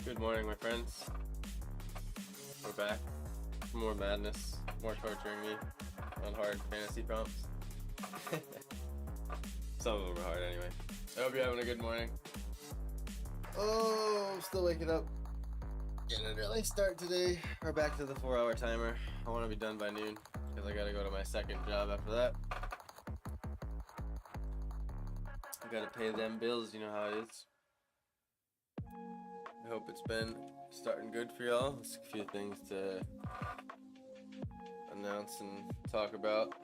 Good morning, my friends. We're back for more madness, more torturing me on hard fantasy prompts. Some of them are hard anyway. I hope you're having a good morning. Oh, I'm still waking up. Getting an early start today. We're back to the 4-hour timer. I want to be done by noon because I gotta go to my second job after that. I gotta pay them bills, you know how it is. I hope it's been starting good for y'all. There's a few things to announce and talk about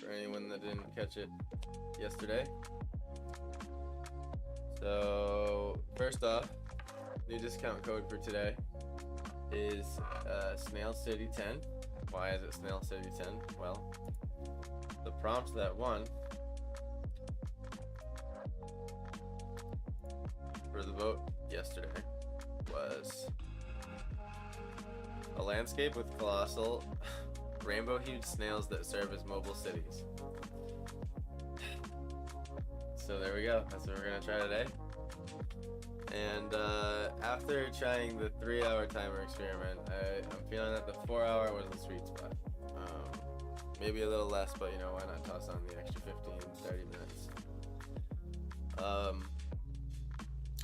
for anyone that didn't catch it yesterday. So, first off, new discount code for today is Snail City 10. Why is it Snail City 10? Well, the prompt that won for the vote yesterday was a landscape with colossal rainbow-hued snails that serve as mobile cities. So there we go. That's what we're gonna try today. And after trying the 3-hour timer experiment, I'm feeling that the 4-hour was the sweet spot. Maybe a little less, but you know, why not toss on the extra 15, 30 minutes?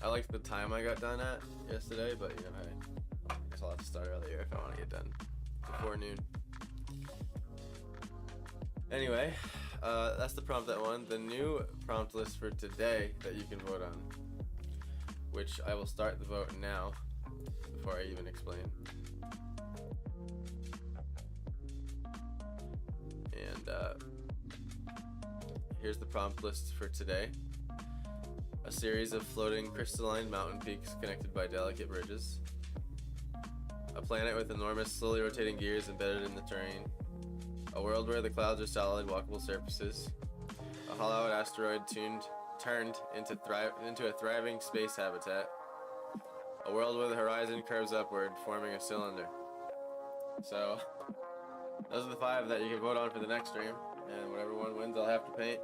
I liked the time I got done at yesterday, but you know, I guess I'll have to start earlier if I want to get done before noon. Anyway, that's the prompt that won. The new prompt list for today that you can vote on, which I will start the vote now before I even explain. And here's the prompt list for today. A series of floating crystalline mountain peaks connected by delicate bridges. A planet with enormous, slowly rotating gears embedded in the terrain. A world where the clouds are solid, walkable surfaces. A hollowed asteroid turned into a thriving space habitat. A world where the horizon curves upward, forming a cylinder. So, those are the 5 that you can vote on for the next stream, and whatever one wins, I'll have to paint.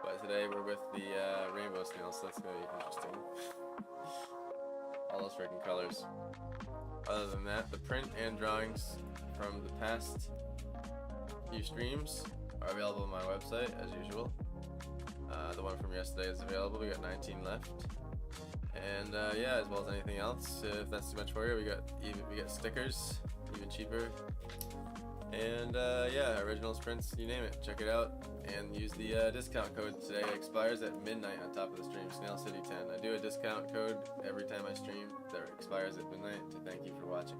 But today we're with the rainbow snails, so that's going to be interesting. All those freaking colors. Other than that, the print and drawings from the past few streams are available on my website, as usual. The one from yesterday is available. We got 19 left. And yeah, as well as anything else, if that's too much for you, we got stickers, even cheaper. And yeah, originals, prints, you name it. Check it out and use the discount code today. It expires at midnight on top of the stream, Snail City 10. I do a discount code every time I stream that expires at midnight to thank you for watching.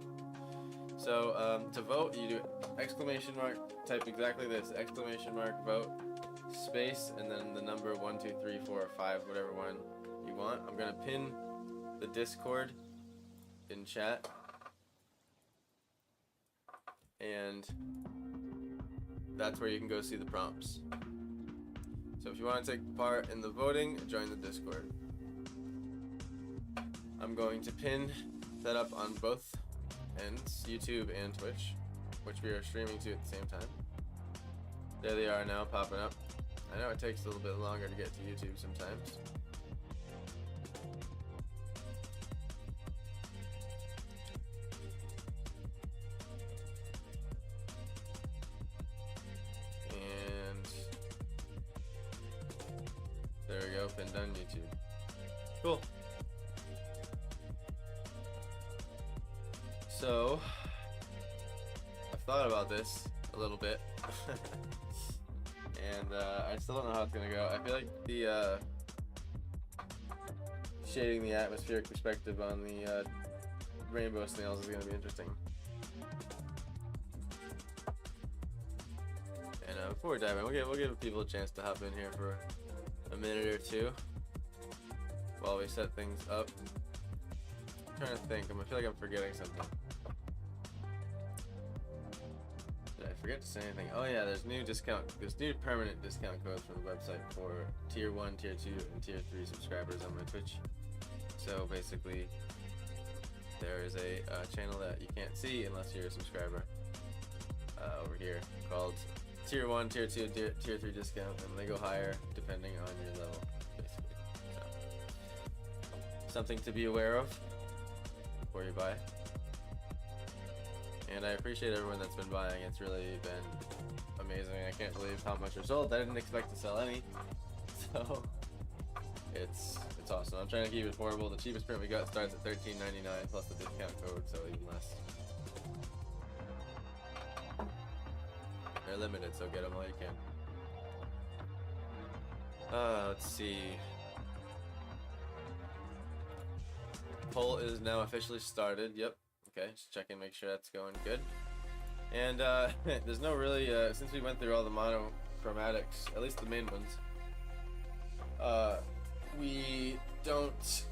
So to vote, you do exclamation mark, type exactly this, exclamation mark, vote, space, and then the number 1, 2, 3, 4, or 5, whatever one you want. I'm gonna pin the Discord in chat. And that's where you can go see the prompts. So if you want to take part in the voting, join the Discord. I'm going to pin that up on both ends, YouTube and Twitch, which we are streaming to at the same time. There they are now, popping up. I know it takes a little bit longer to get to YouTube sometimes. There we go, pinned on YouTube. Cool. So, I've thought about this a little bit, and I still don't know how it's gonna go. I feel like the shading the atmospheric perspective on the rainbow snails is gonna be interesting. And before we dive in, we'll give people a chance to hop in here for a minute or two while we set things up. I'm trying to think. I feel like I'm forgetting something. Did I forget to say anything? Oh yeah, there's new permanent discount codes from the website for tier 1, tier 2, and tier 3 subscribers on my Twitch. So basically, there is a channel that you can't see unless you're a subscriber over here called Tier 1, Tier 2, Tier 3 discount, and they go higher depending on your level, basically. something to be aware of before you buy. And I appreciate everyone that's been buying. It's really been amazing. I can't believe how much are sold. I didn't expect to sell any, so it's awesome. I'm trying to keep it affordable. The cheapest print we got starts at $13.99 plus the discount code, so even less. They're limited, so get them while you can. Let's see. Poll is now officially started. Yep. Okay, just check and make sure that's going good. And there's no really, since we went through all the monochromatics, at least the main ones, we don't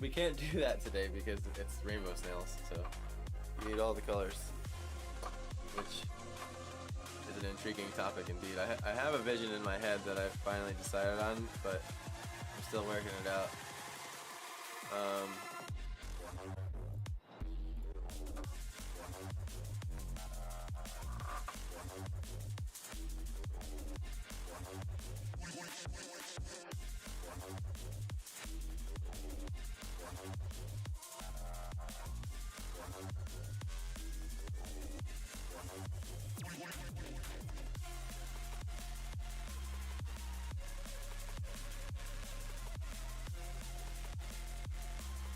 we can't do that today because it's rainbow snails, so you need all the colors, which is an intriguing topic indeed. I have a vision in my head that I've finally decided on, but I'm still working it out.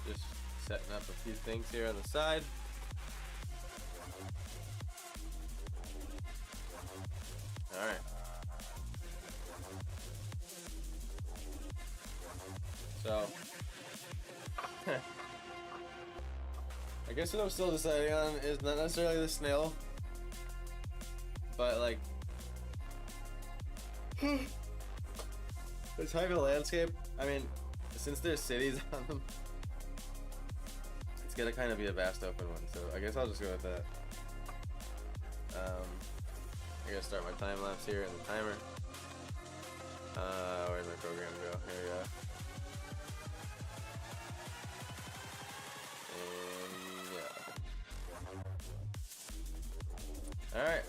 Just setting up a few things here on the side. Alright. So, I guess what I'm still deciding on is not necessarily the snail, but like the type of landscape. I mean, since there's cities on them, it's gonna kind of be a vast open one, so I guess I'll just go with that. I gotta start my time lapse here and the timer. Where'd my program go? Here we go. And yeah. Alright.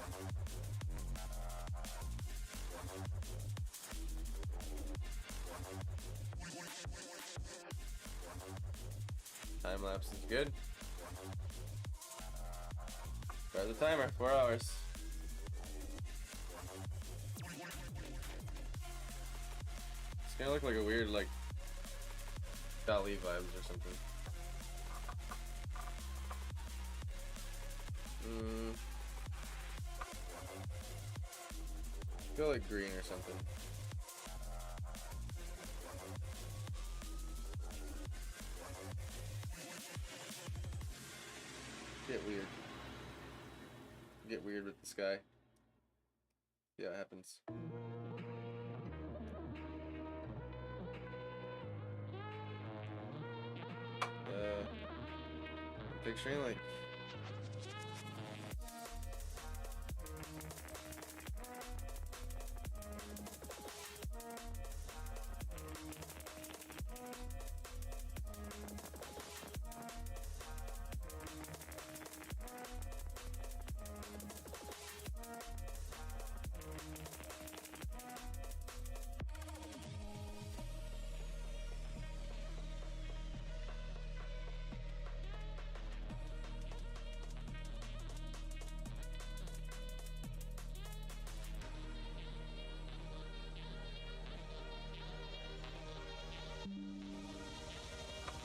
Time lapse is good. Start the timer, 4 hours. It's gonna look like a weird, like, Dali vibes or something. Go like green or something. Get weird with the sky. Yeah, it happens. I'm picturing like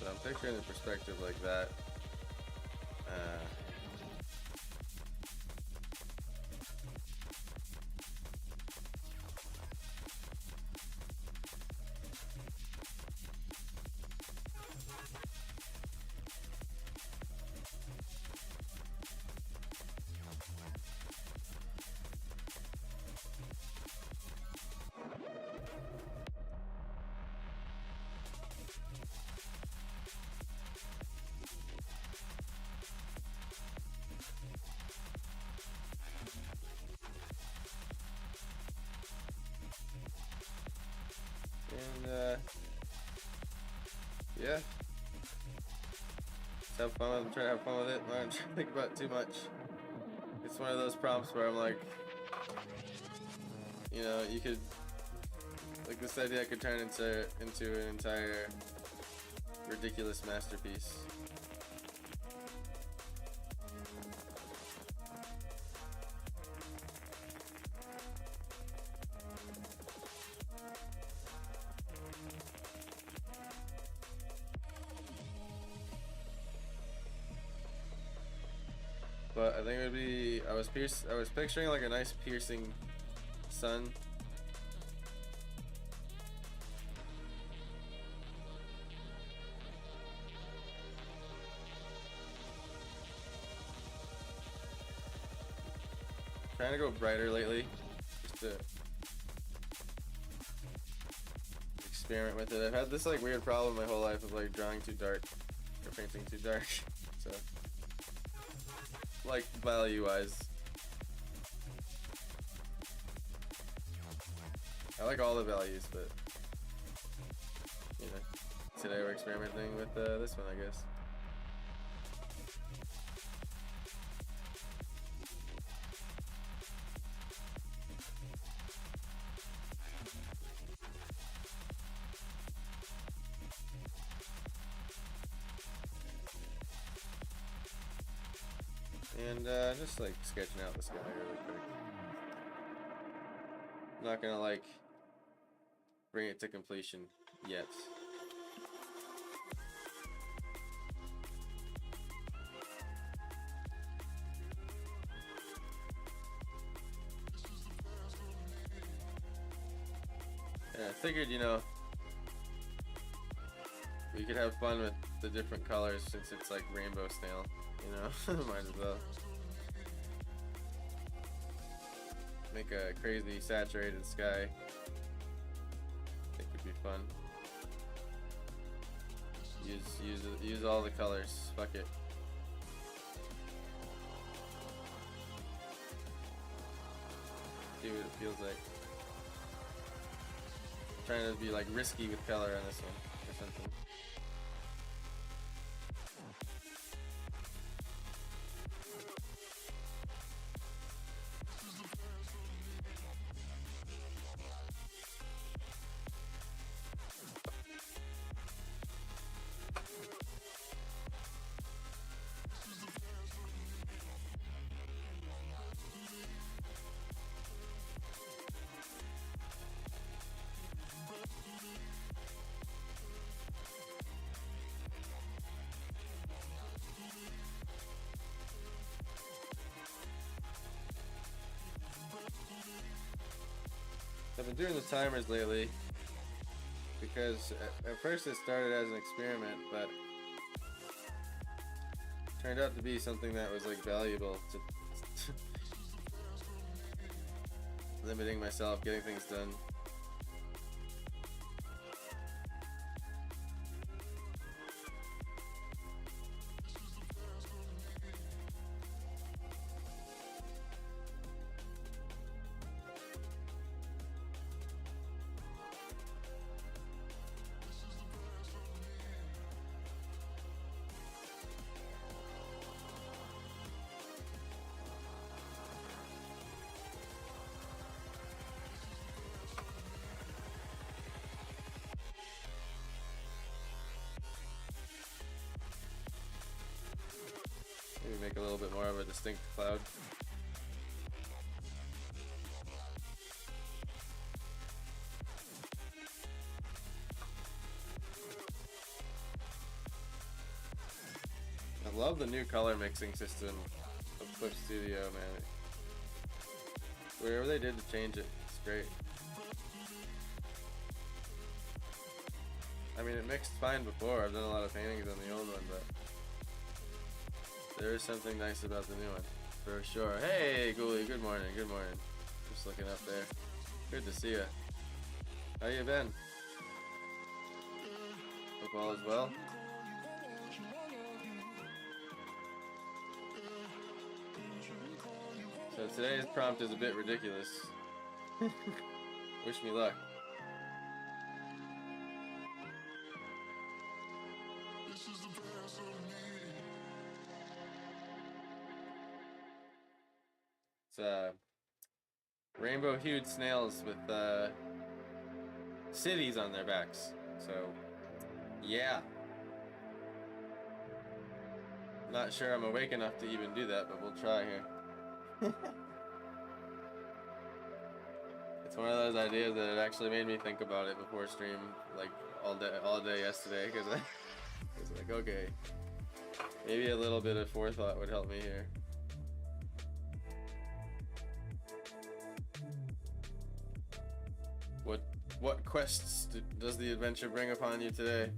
so I'm picturing the perspective like that. And yeah, just have fun with it. I'm trying to have fun with it. I'm not trying to think about it too much. It's one of those prompts where I'm like, you know, you could, like, this idea could turn into an entire ridiculous masterpiece. But I think it would be, I was picturing like a nice piercing sun. Trying to go brighter lately, just to experiment with it. I've had this like weird problem my whole life of like drawing too dark or painting too dark. So, like value-wise, I like all the values, but you know, today we're experimenting with this one, I guess. And just like sketching out the sky really quick. I'm not gonna like bring it to completion yet. Yeah, I figured, you know, we could have fun with the different colors since it's like rainbow snail, you know. Might as well make a crazy saturated sky. I think would be fun. Use all the colors. Fuck it. See what it feels like. Trying to be like risky with color on this one or something. I've been doing the timers lately because at first it started as an experiment, but turned out to be something that was like valuable to limiting myself, getting things done. Maybe make a little bit more of a distinct cloud. I love the new color mixing system of Clip Studio, man. Whatever they did to change it, it's great. I mean, it mixed fine before. I've done a lot of paintings on the old one, but there is something nice about the new one, for sure. Hey, Ghoulie, good morning, good morning. Just looking up there. Good to see you. How you been? Hope all is well. So today's prompt is a bit ridiculous. Wish me luck. It's rainbow-hued snails with cities on their backs. So, yeah. Not sure I'm awake enough to even do that, but we'll try here. It's one of those ideas that it actually made me think about it before stream, like all day yesterday, because I was like, okay, maybe a little bit of forethought would help me here. What quests does the adventure bring upon you today?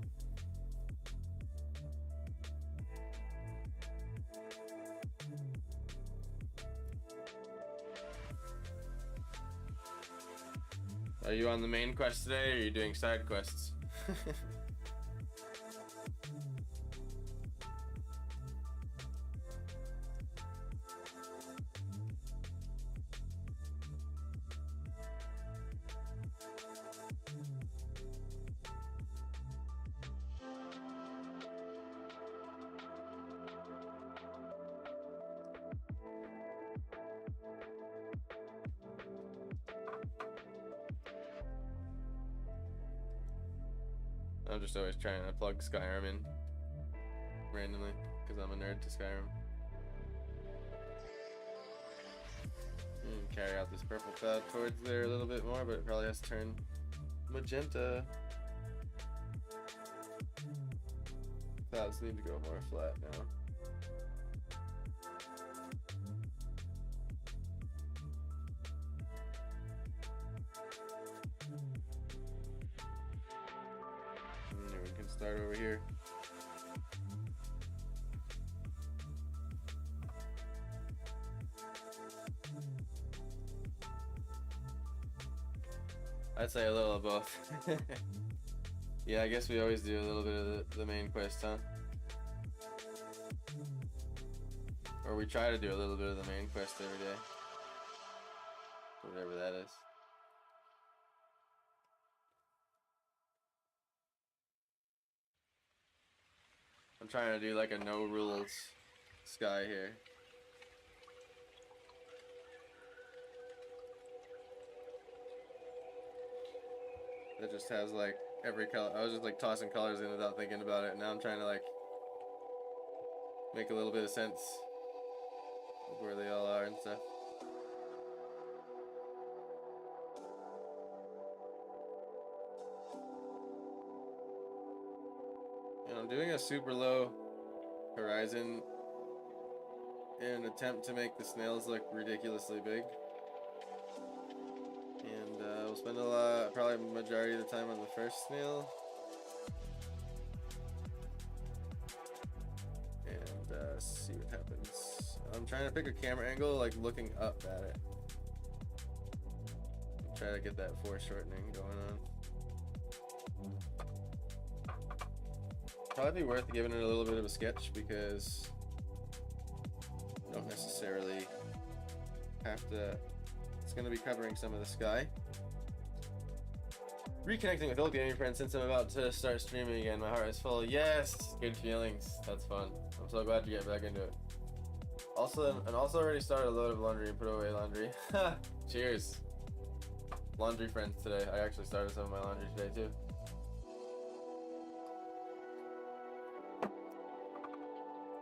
Are you on the main quest today, or are you doing side quests? I'm just always trying to plug Skyrim in randomly because I'm a nerd to Skyrim. Carry out this purple cloud towards there a little bit more, but it probably has to turn magenta. Clouds need to go more flat now. We can start over here. I'd say a little of both. Yeah, I guess we always do a little bit of the main quest, huh? Or we try to do a little bit of the main quest every day. Whatever that is. I'm trying to do like a no rules sky here. That just has like every color. I was just like tossing colors in without thinking about it. Now I'm trying to like make a little bit of sense of where they all are and stuff. And I'm doing a super low horizon in an attempt to make the snails look ridiculously big. And we'll spend probably the majority of the time on the first snail. And see what happens. I'm trying to pick a camera angle, like looking up at it. Try to get that foreshortening going on. Probably be worth giving it a little bit of a sketch because you don't necessarily have to. It's going to be covering some of the sky. Reconnecting with old gaming friends since I'm about to start streaming again. My heart is full. Yes, good feelings. That's fun. I'm so glad to get back into it. Also already started a load of laundry and put away laundry. Cheers. Laundry friends today. I actually started some of my laundry today too.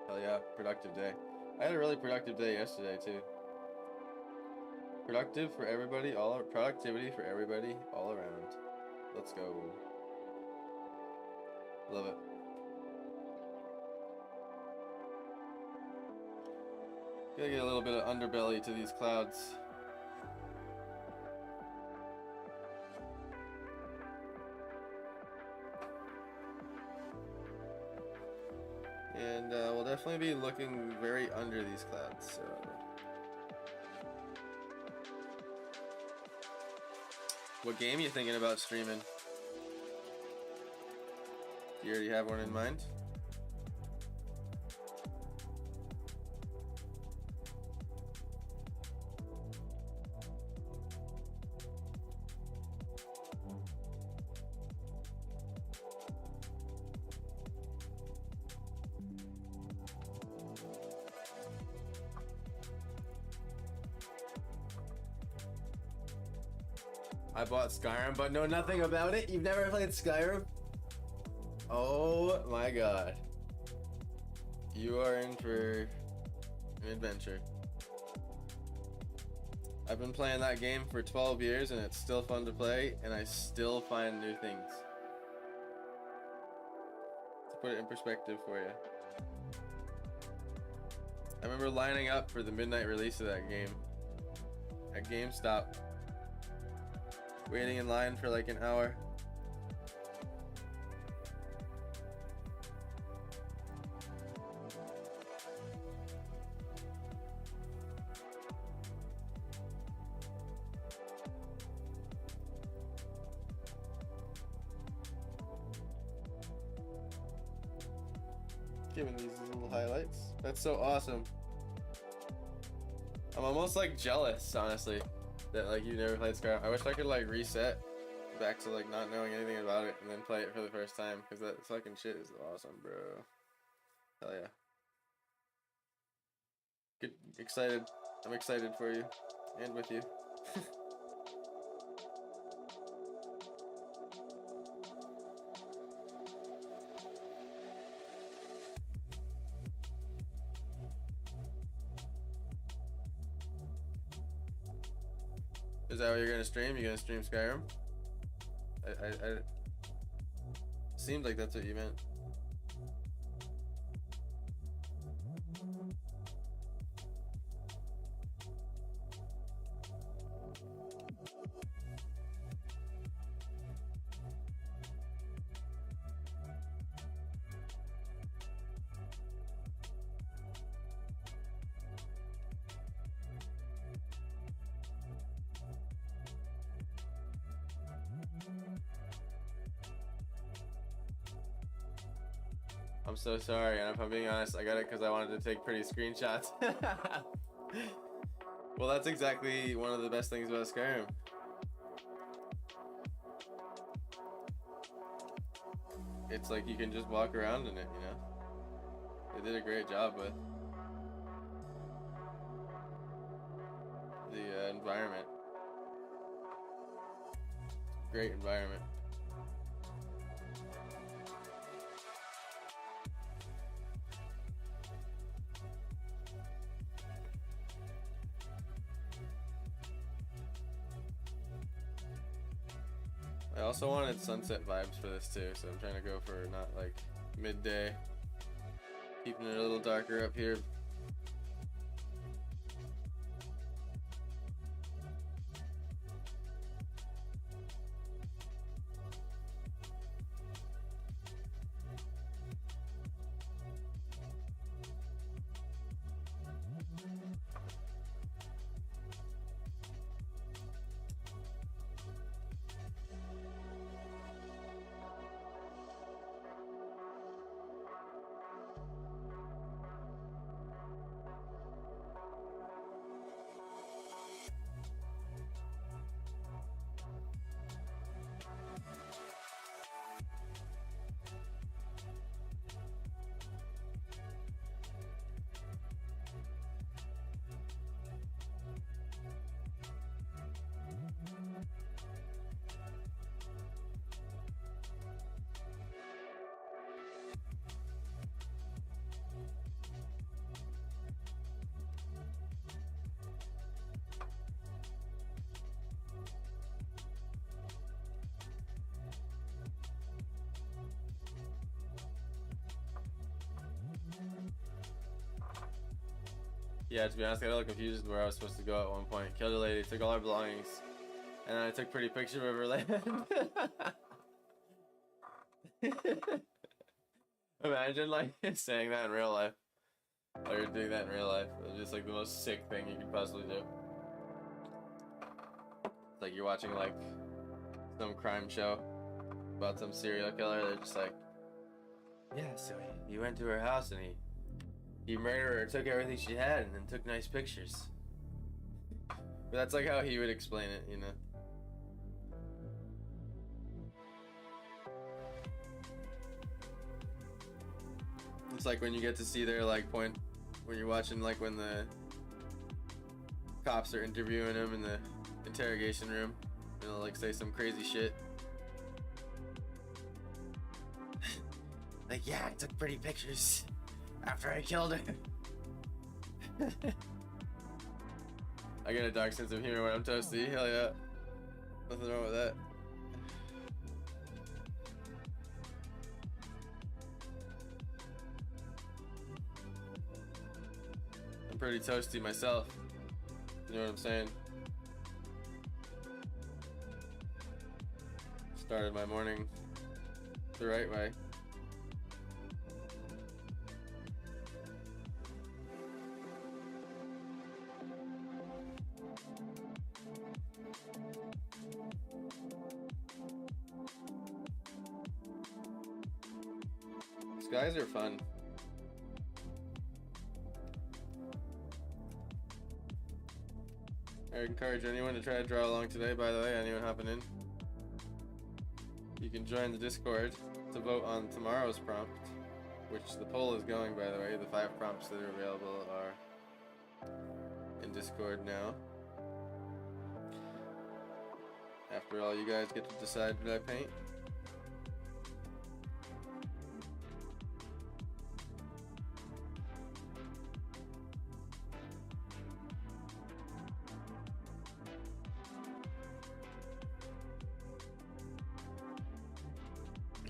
Hell yeah, productive day. I had a really productive day yesterday too. Productive for everybody, productivity for everybody all around. Let's go. Love it. Gotta get a little bit of underbelly to these clouds. And we'll definitely be looking very under these clouds, so. What game are you thinking about streaming? Do you already have one in mind? I bought Skyrim, but know nothing about it. You've never played Skyrim? Oh my god. You are in for an adventure. I've been playing that game for 12 years and it's still fun to play, and I still find new things. To put it in perspective for you. I remember lining up for the midnight release of that game at GameStop, waiting in line for like an hour. Giving these little highlights. That's so awesome. I'm almost like jealous, honestly, that like you never played Skyrim. I wish I could like reset back to like not knowing anything about it and then play it for the first time, because that fucking shit is awesome, bro. Hell yeah. Good, excited. I'm excited for you and with you. Is that what you're gonna stream? You gonna stream Skyrim? I seemed like that's what you meant. I'm so sorry, and if I'm being honest, I got it because I wanted to take pretty screenshots. Well, that's exactly one of the best things about Skyrim. It's like you can just walk around in it, you know? They did a great job with the environment. Great environment. I also wanted sunset vibes for this too, so I'm trying to go for not like midday, keeping it a little darker up here. Yeah, to be honest, I got a little confused where I was supposed to go at one point. Killed a lady, took all our belongings, and then I took a pretty picture of her land. Imagine like saying that in real life, or doing that in real life. It was just like the most sick thing you could possibly do. It's like you're watching like some crime show about some serial killer. They're just like, yeah, so he went to her house and he murdered her, took everything she had, and then took nice pictures. But that's like how he would explain it, you know? It's like when you get to see their like point, when you're watching like when the cops are interviewing him in the interrogation room, You know, like say some crazy shit. Like, yeah, I took pretty pictures after I killed her. I get a dark sense of humor when I'm toasty. Hell yeah. Nothing wrong with that. I'm pretty toasty myself. You know what I'm saying? Started my morning the right way. Skies are fun. I encourage anyone to try to draw along today, by the way, anyone hopping in. You can join the Discord to vote on tomorrow's prompt, which the poll is going, by the way. The 5 prompts that are available are in Discord now. After all, you guys get to decide what I paint.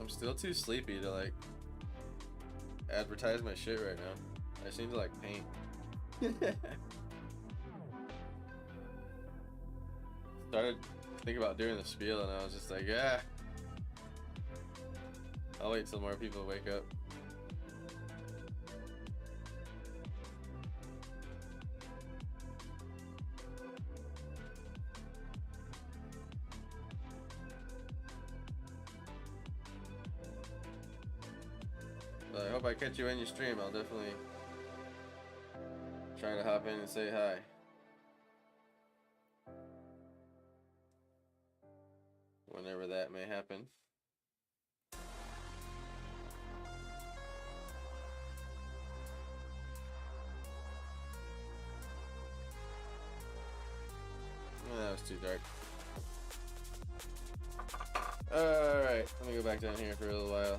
I'm still too sleepy to like advertise my shit right now. I seem to like paint. Started thinking about doing the spiel and I was just like, yeah, I'll wait till more people wake up. But I hope I catch you in your stream. I'll definitely try to hop in and say hi. Whenever that may happen. Oh, that was too dark. Alright, let me go back down here for a little while.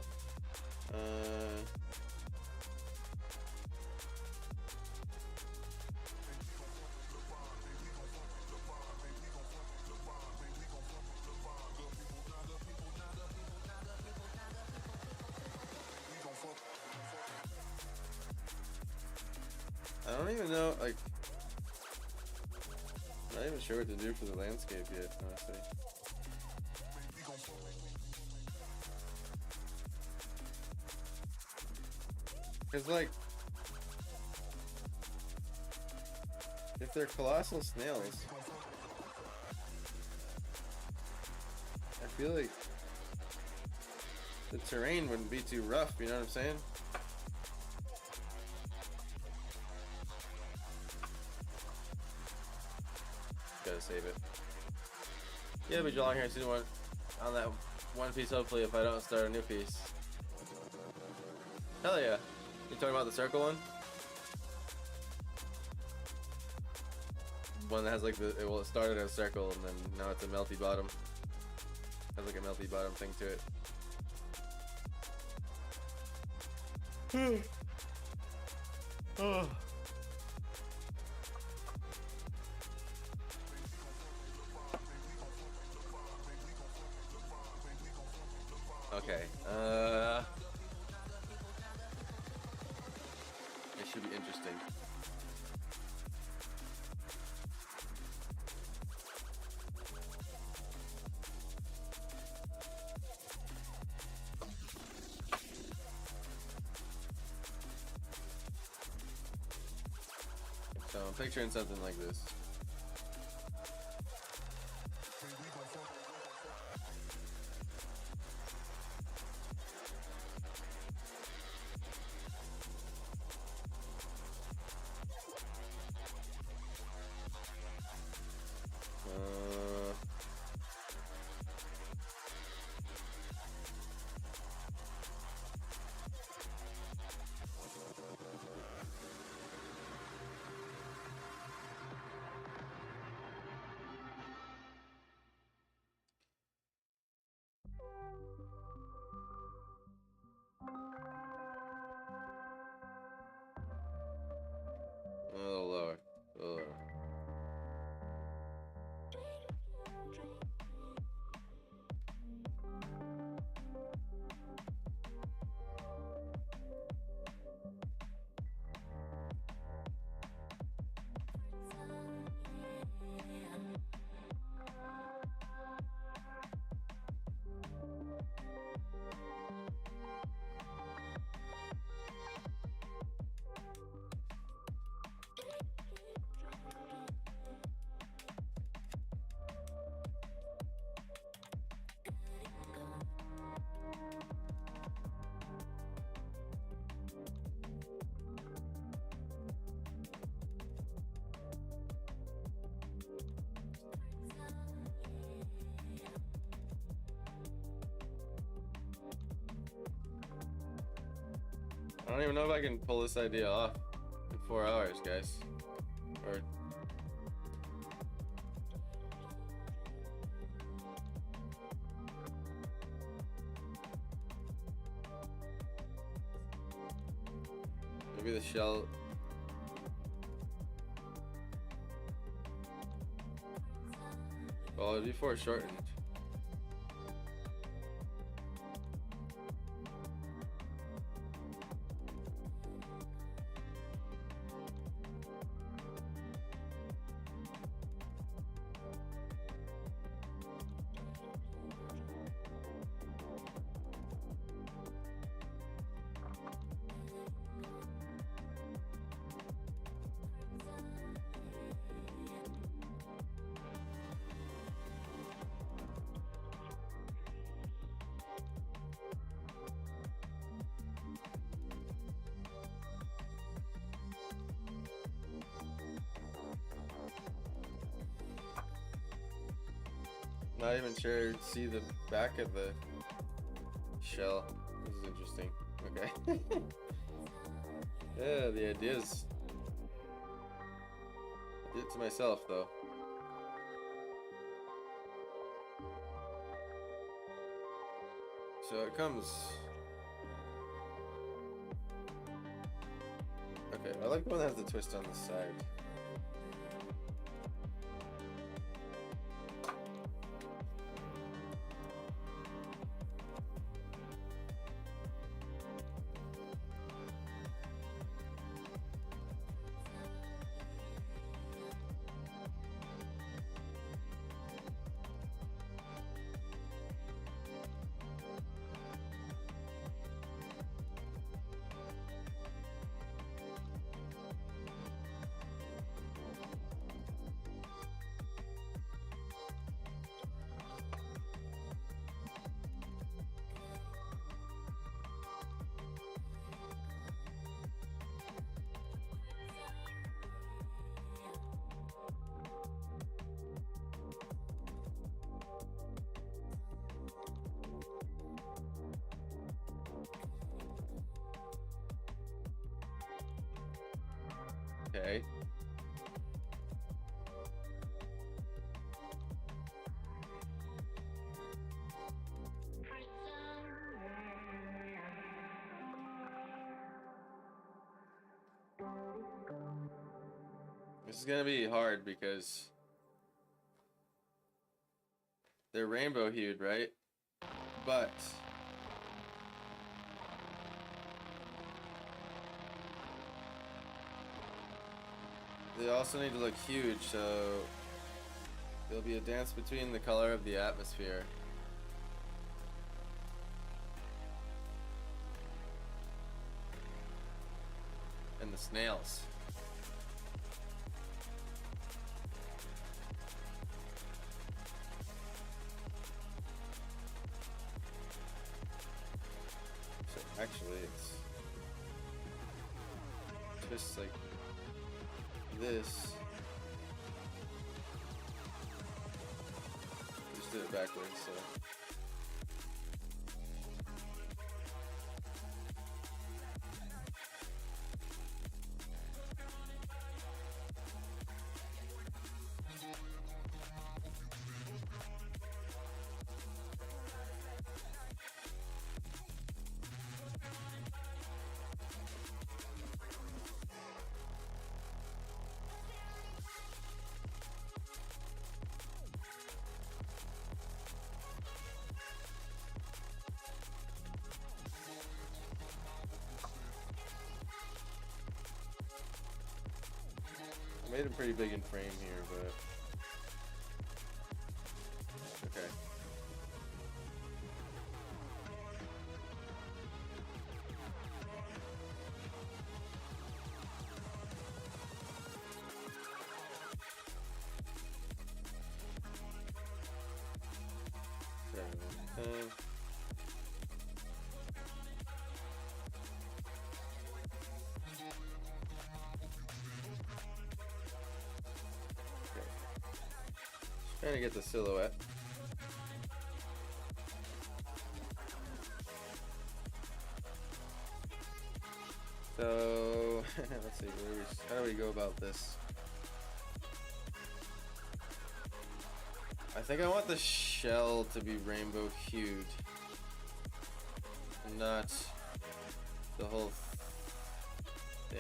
I don't even know, like, I'm not even sure what to do for the landscape yet, honestly. Because, like, if they're colossal snails, I feel like the terrain wouldn't be too rough, you know what I'm saying? Gotta save it. Yeah, but drawing here soon on that one piece, hopefully, if I don't start a new piece. Hell yeah. You talking about the circle one? One that has like the, well, it started as a circle and then now it's a melty bottom. Has like a melty bottom thing to it. Oh. Okay, it should be interesting. So I'm picturing something like this. don't even know if I can pull this idea off in 4 hours, guys. Or maybe the shell. Well, it'd be foreshortened. Not even sure to see the back of the shell. This is interesting. Okay. Yeah, the ideas. I did it to myself though. So it comes. Okay, I like the one that has the twist on the side. Okay. This is gonna be hard because they're rainbow hued, right? But they also need to look huge, so there'll be a dance between the color of the atmosphere and the snails. So actually it's just like this. Just did it backwards, so. I made him pretty big in frame here, but okay. Okay. Trying to get the silhouette. So let's see, how do we go about this? I think I want the shell to be rainbow hued, not the whole thing.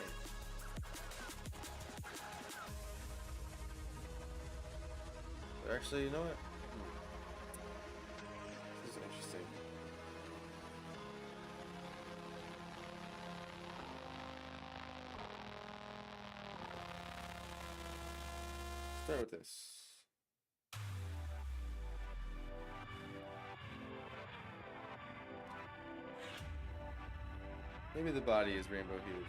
Actually, you know what? This is interesting. Start with this. Maybe the body is rainbow hued.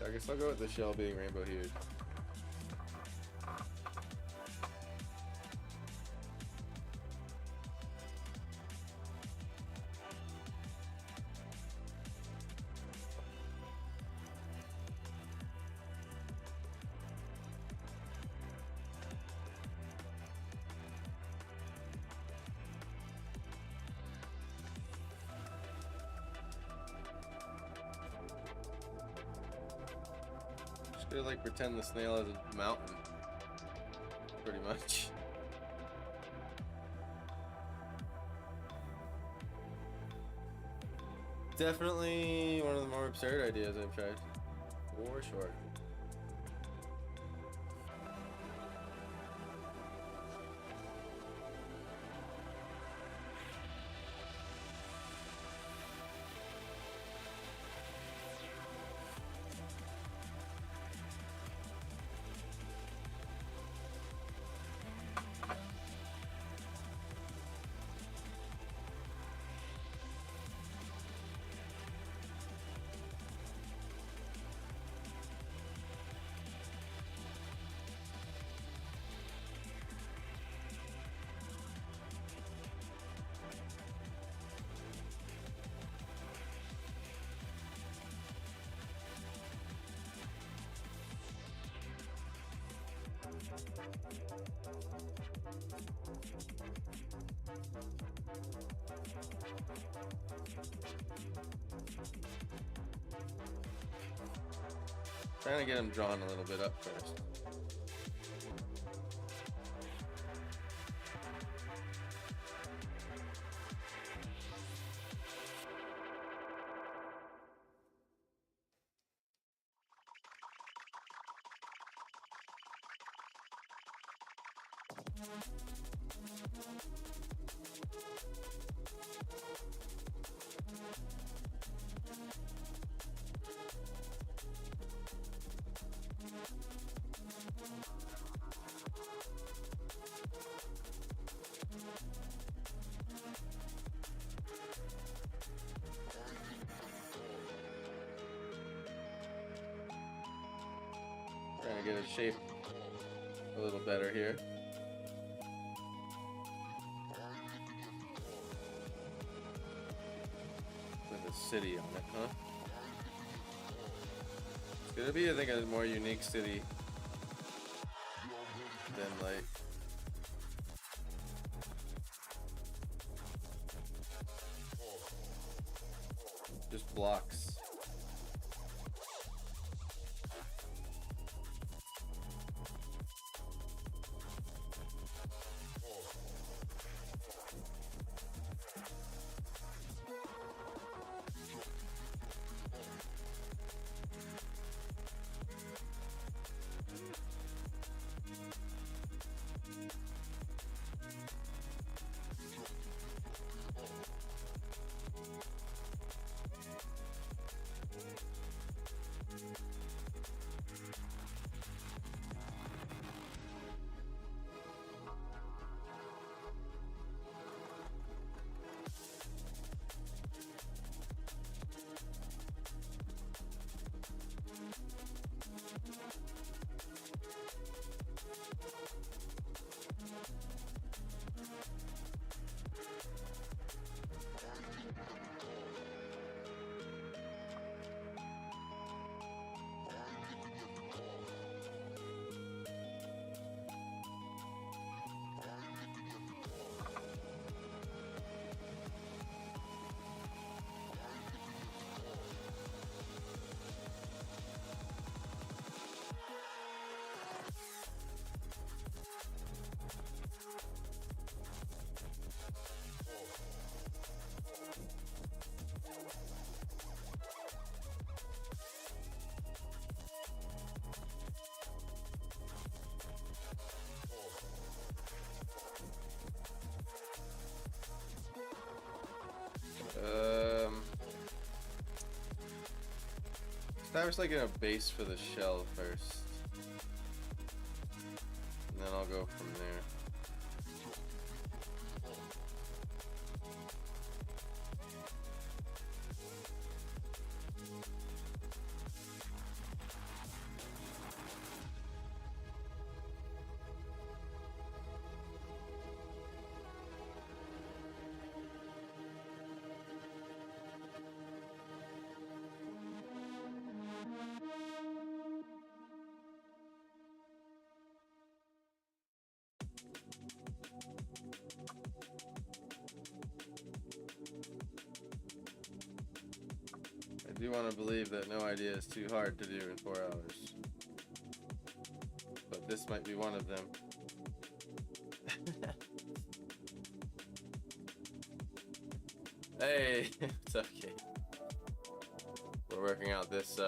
I guess I'll go with the shell being rainbow hued. Just gonna like pretend the snail is a mountain, pretty much. Definitely one of the more absurd ideas I've tried, for sure. Trying to get them drawn a little bit up first. Trying to get its shape a little better here. With a city on it, huh? It's gonna be, I think, a more unique city than like Just blocks. Establish like a base for the shell first, and then I'll go from there. I do want to believe that no idea is too hard to do in 4 hours. But this might be one of them. Hey, it's okay. We're working out this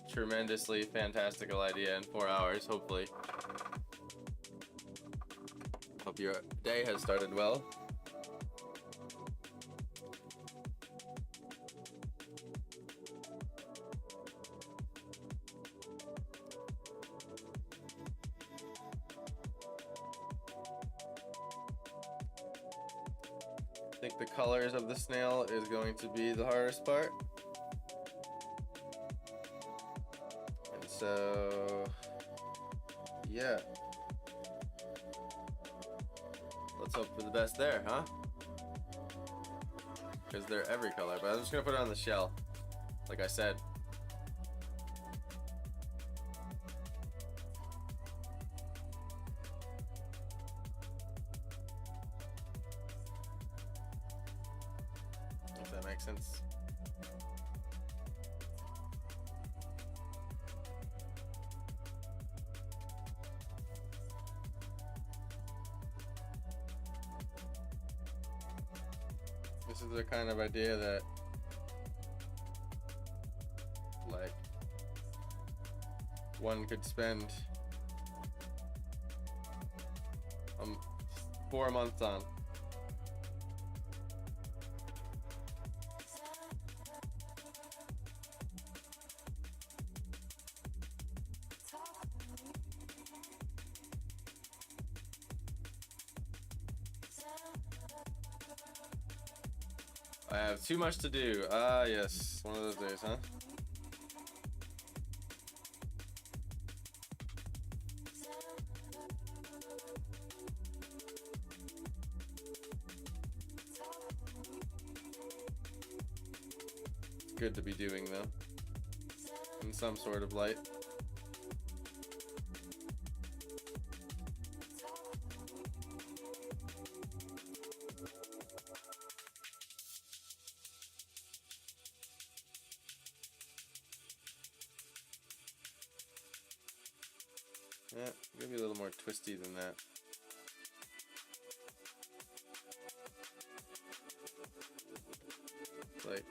tremendously fantastical idea in 4 hours, hopefully. Hope your day has started well. I think the colors of the snail is going to be the hardest part. And so, yeah. Let's hope for the best there, huh? Because they're every color, but I'm just gonna put it on the shell, like I said. If that makes sense. This is the kind of idea that, like, one could spend 4 months on. I have too much to do. Ah, yes. One of those days, huh? It's good to be doing, though. In some sort of light. Yeah, maybe a little more twisty than that. Like,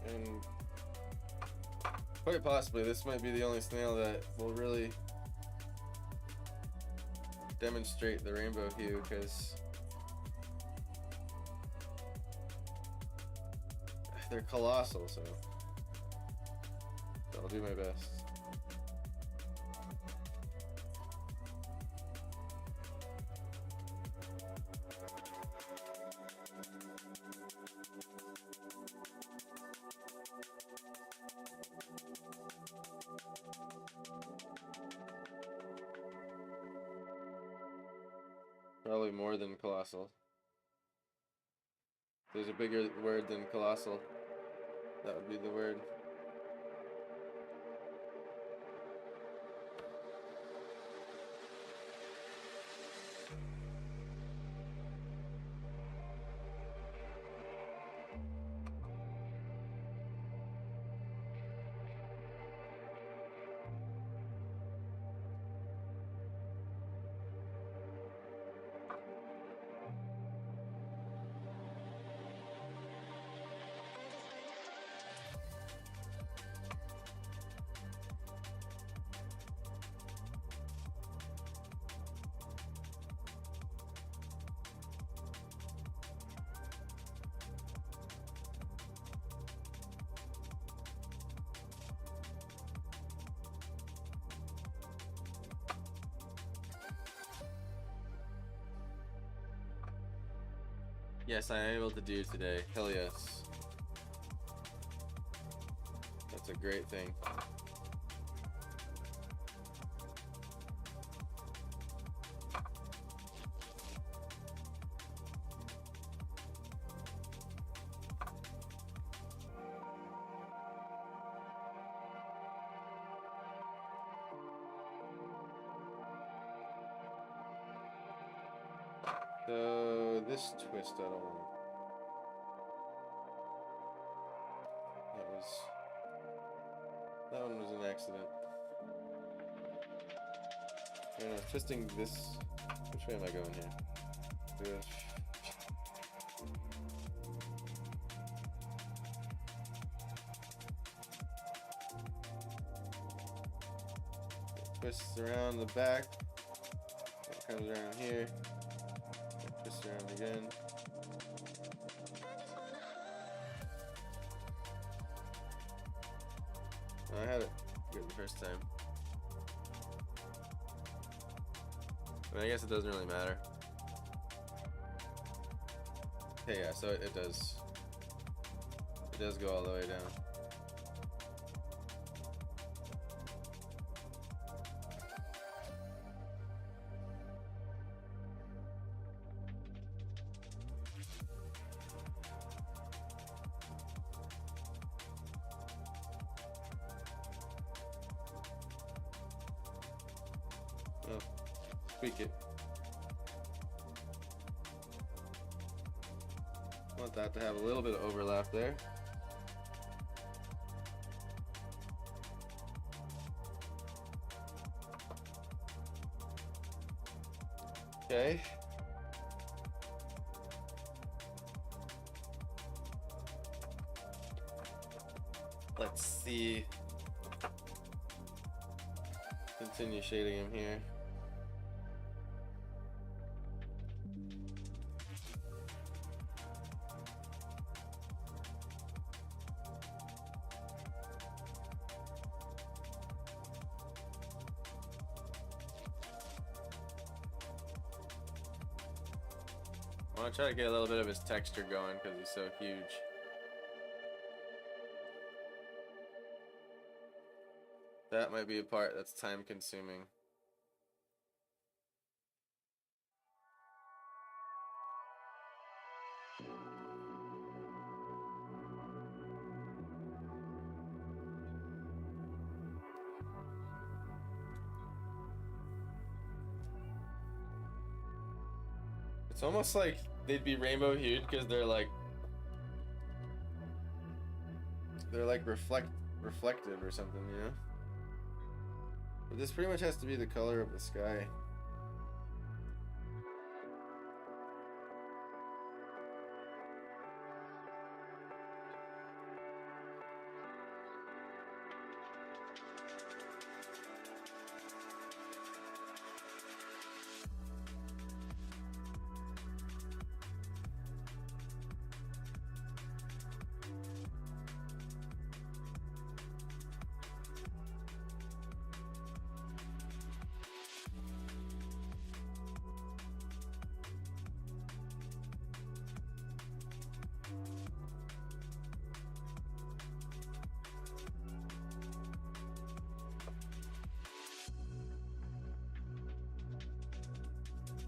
and quite possibly this might be the only snail that will really demonstrate the rainbow hue, because they're colossal, so I'll do my best. Probably more than colossal. There's a bigger word than colossal. That would be the word. Yes, I am able to do today. Hell yes. That's a great thing. So this twist I don't want. That one was an accident. Twisting this. Which way am I going here? It twists around the back. It comes around here. It twists around again. I had it good the first time. I mean, I guess it doesn't really matter. Okay, yeah, so it does. It does go all the way down. Oh, tweak it. Want that to have a little bit of overlap there. Okay. Let's see. Continue shading him here. I want to try to get a little bit of his texture going because he's so huge. That might be a part that's time consuming. It's almost like they'd be rainbow hued because they're like reflective or something, you know? But this pretty much has to be the color of the sky.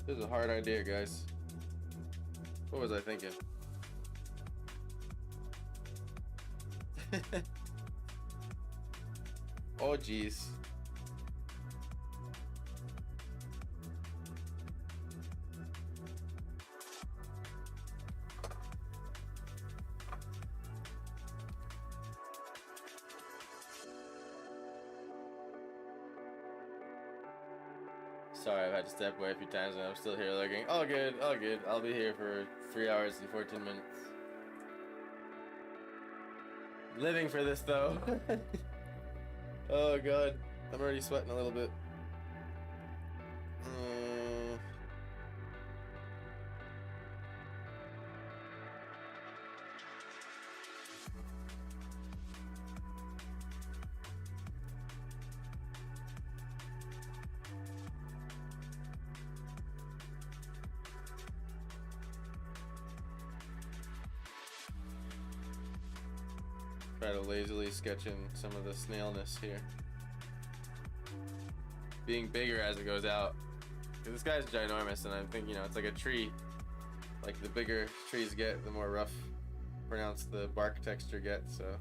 This is a hard idea, guys. What was I thinking? Oh, jeez. Sorry, I've had to step away a few times and I'm still here looking. All good, all good. I'll be here for 3 hours and 14 minutes. Living for this though. Oh god, I'm already sweating a little bit. Try to lazily sketch in some of the snailness here. Being bigger as it goes out. Because this guy's ginormous and I think, you know, it's like a tree. Like the bigger trees get, the more rough, pronounced the bark texture gets, so.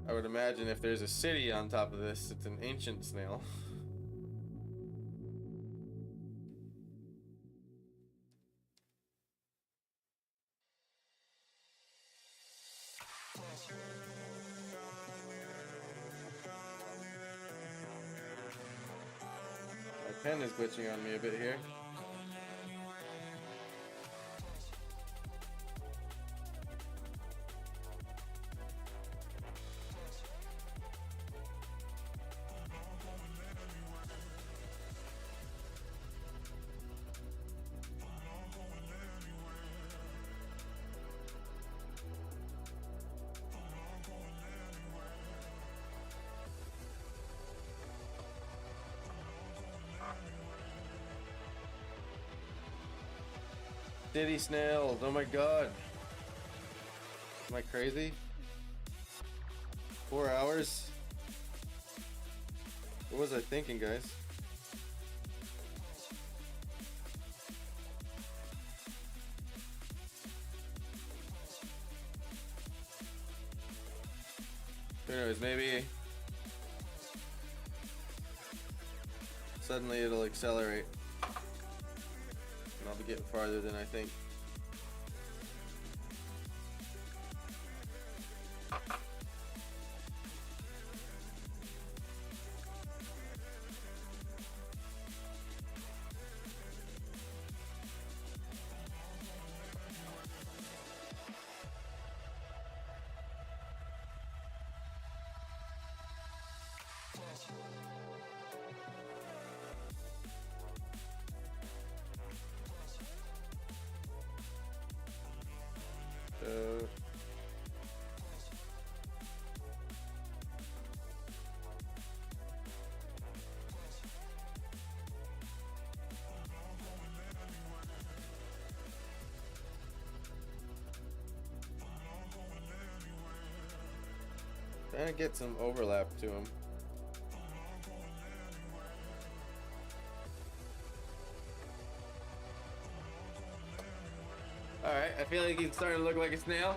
I would imagine if there's a city on top of this, it's an ancient snail. My pen is glitching on me a bit here. City snails, oh my god. Am I crazy? 4 hours? What was I thinking, guys? Anyways, maybe suddenly it'll accelerate. I'll be getting farther than I think. Trying to get some overlap to him. Alright, I feel like he's starting to look like a snail.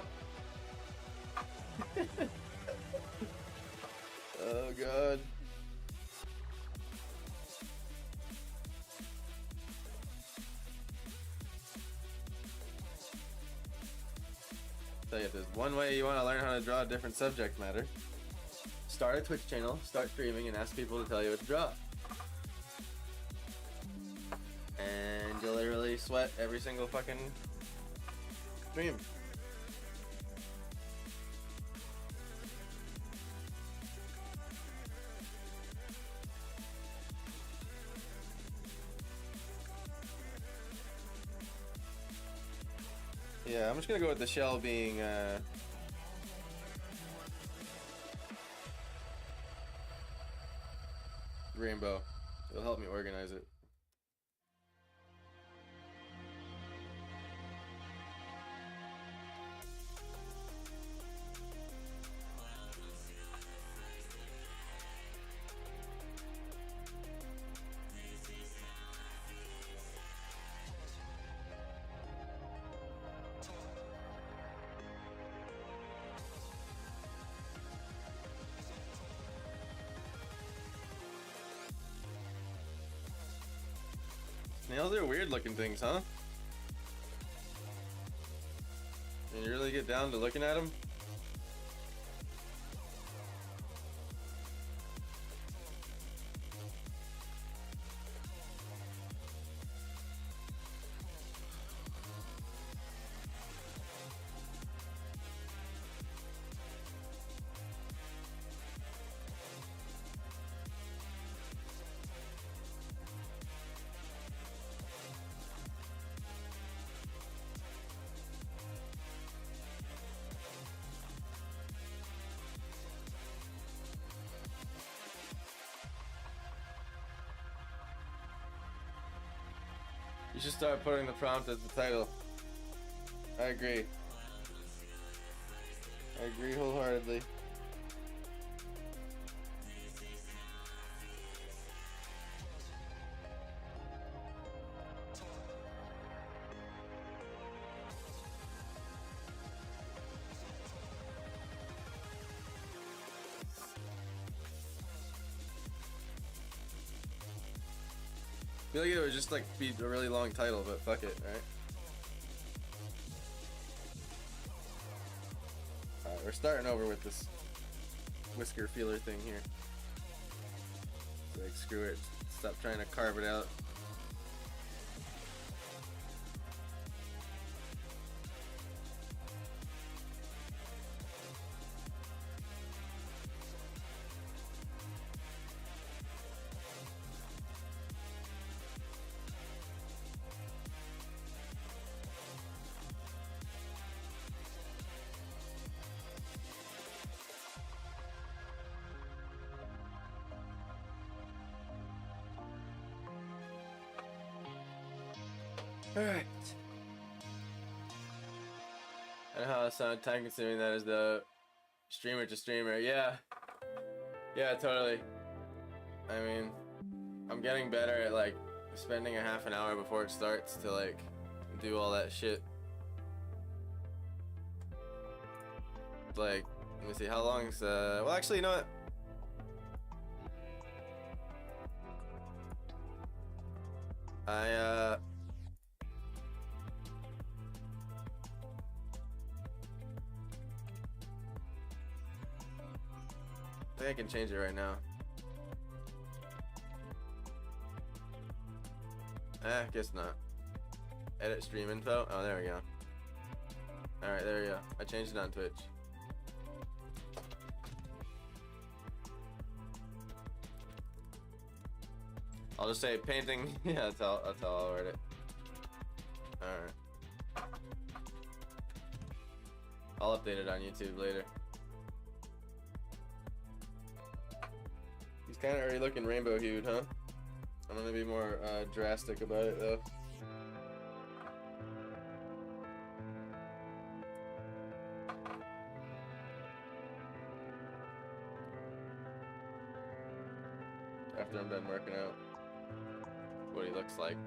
Oh god. tell you, if there's one way you want to learn how to draw a different subject matter, start a Twitch channel, start streaming, and ask people to tell you what to draw. And you'll literally sweat every single fucking stream. Yeah, I'm just gonna go with the shell being rainbow. It'll help me organize it. Snails are weird looking things, huh? And you really get down to looking at them? You should start putting the prompt as the title. I agree. I agree wholeheartedly. I feel like it would just like be a really long title, but fuck it, right? Alright, we're starting over with this whisker feeler thing here. Like, screw it. Stop trying to carve it out. Alright. I know how it sounds time consuming that is the streamer to streamer. Yeah. Yeah, totally. I mean, I'm getting better at like spending a half an hour before it starts to like do all that shit. Like, let me see, how long's well actually, you know what? I think I can change it right now. Guess not. Edit stream info. Oh, there we go. Alright, there we go. I changed it on Twitch. I'll just say painting. Yeah, that's how I'll write it. Alright. I'll update it on YouTube later. He's kind of already looking rainbow hued, huh? I'm gonna be more drastic about it though. After I'm done working out what he looks like.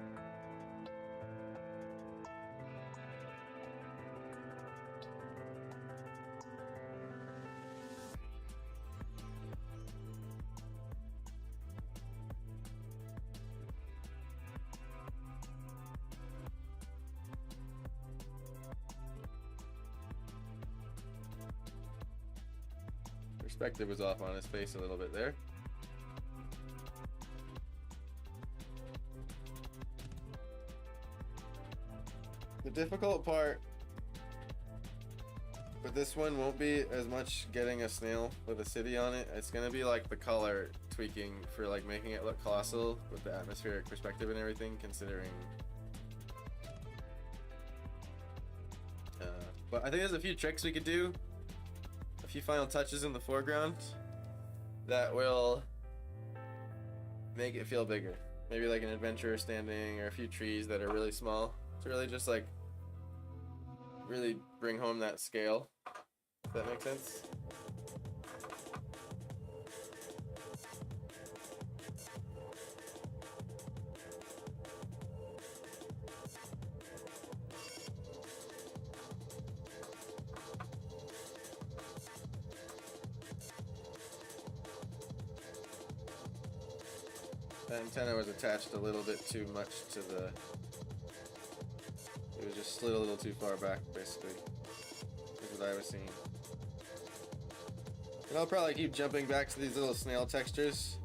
perspective was off on his face a little bit there. The difficult part but this one won't be as much getting a snail with a city on it. It's gonna be like the color tweaking for like making it look colossal with the atmospheric perspective and everything, considering. But I think there's a few tricks we could do, a few final touches in the foreground that will make it feel bigger. Maybe like an adventurer standing, or a few trees that are really small to really just like really bring home that scale. If that makes sense. The antenna was attached a little bit too much to the... It was just slid a little too far back, basically. Is what I was seeing. And I'll probably keep jumping back to these little snail textures.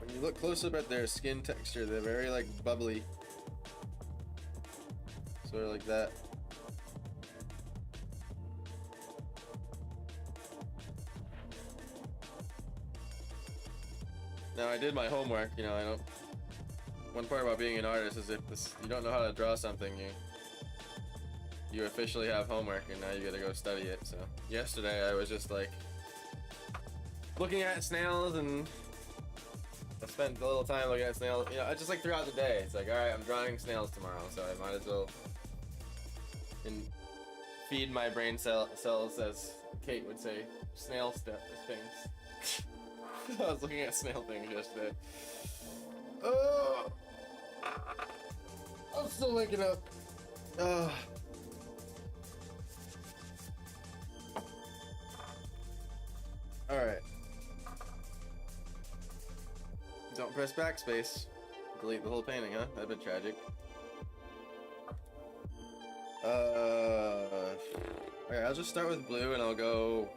When you look close up at their skin texture, they're very like bubbly. Sort of like that. Now I did my homework, you know, I don't... One part about being an artist is if you don't know how to draw something, you officially have homework and now you gotta go study it, so... Yesterday I was just like... looking at snails, and... I spent a little time looking at snails, you know, just like throughout the day. It's like, alright, I'm drawing snails tomorrow, so I might as well... and feed my brain cells, as Kate would say, snail things. I was looking at snail things yesterday. Oh, I'm still waking up. Alright. Don't press backspace. Delete the whole painting, huh? That'd been tragic. Alright, I'll just start with blue and I'll go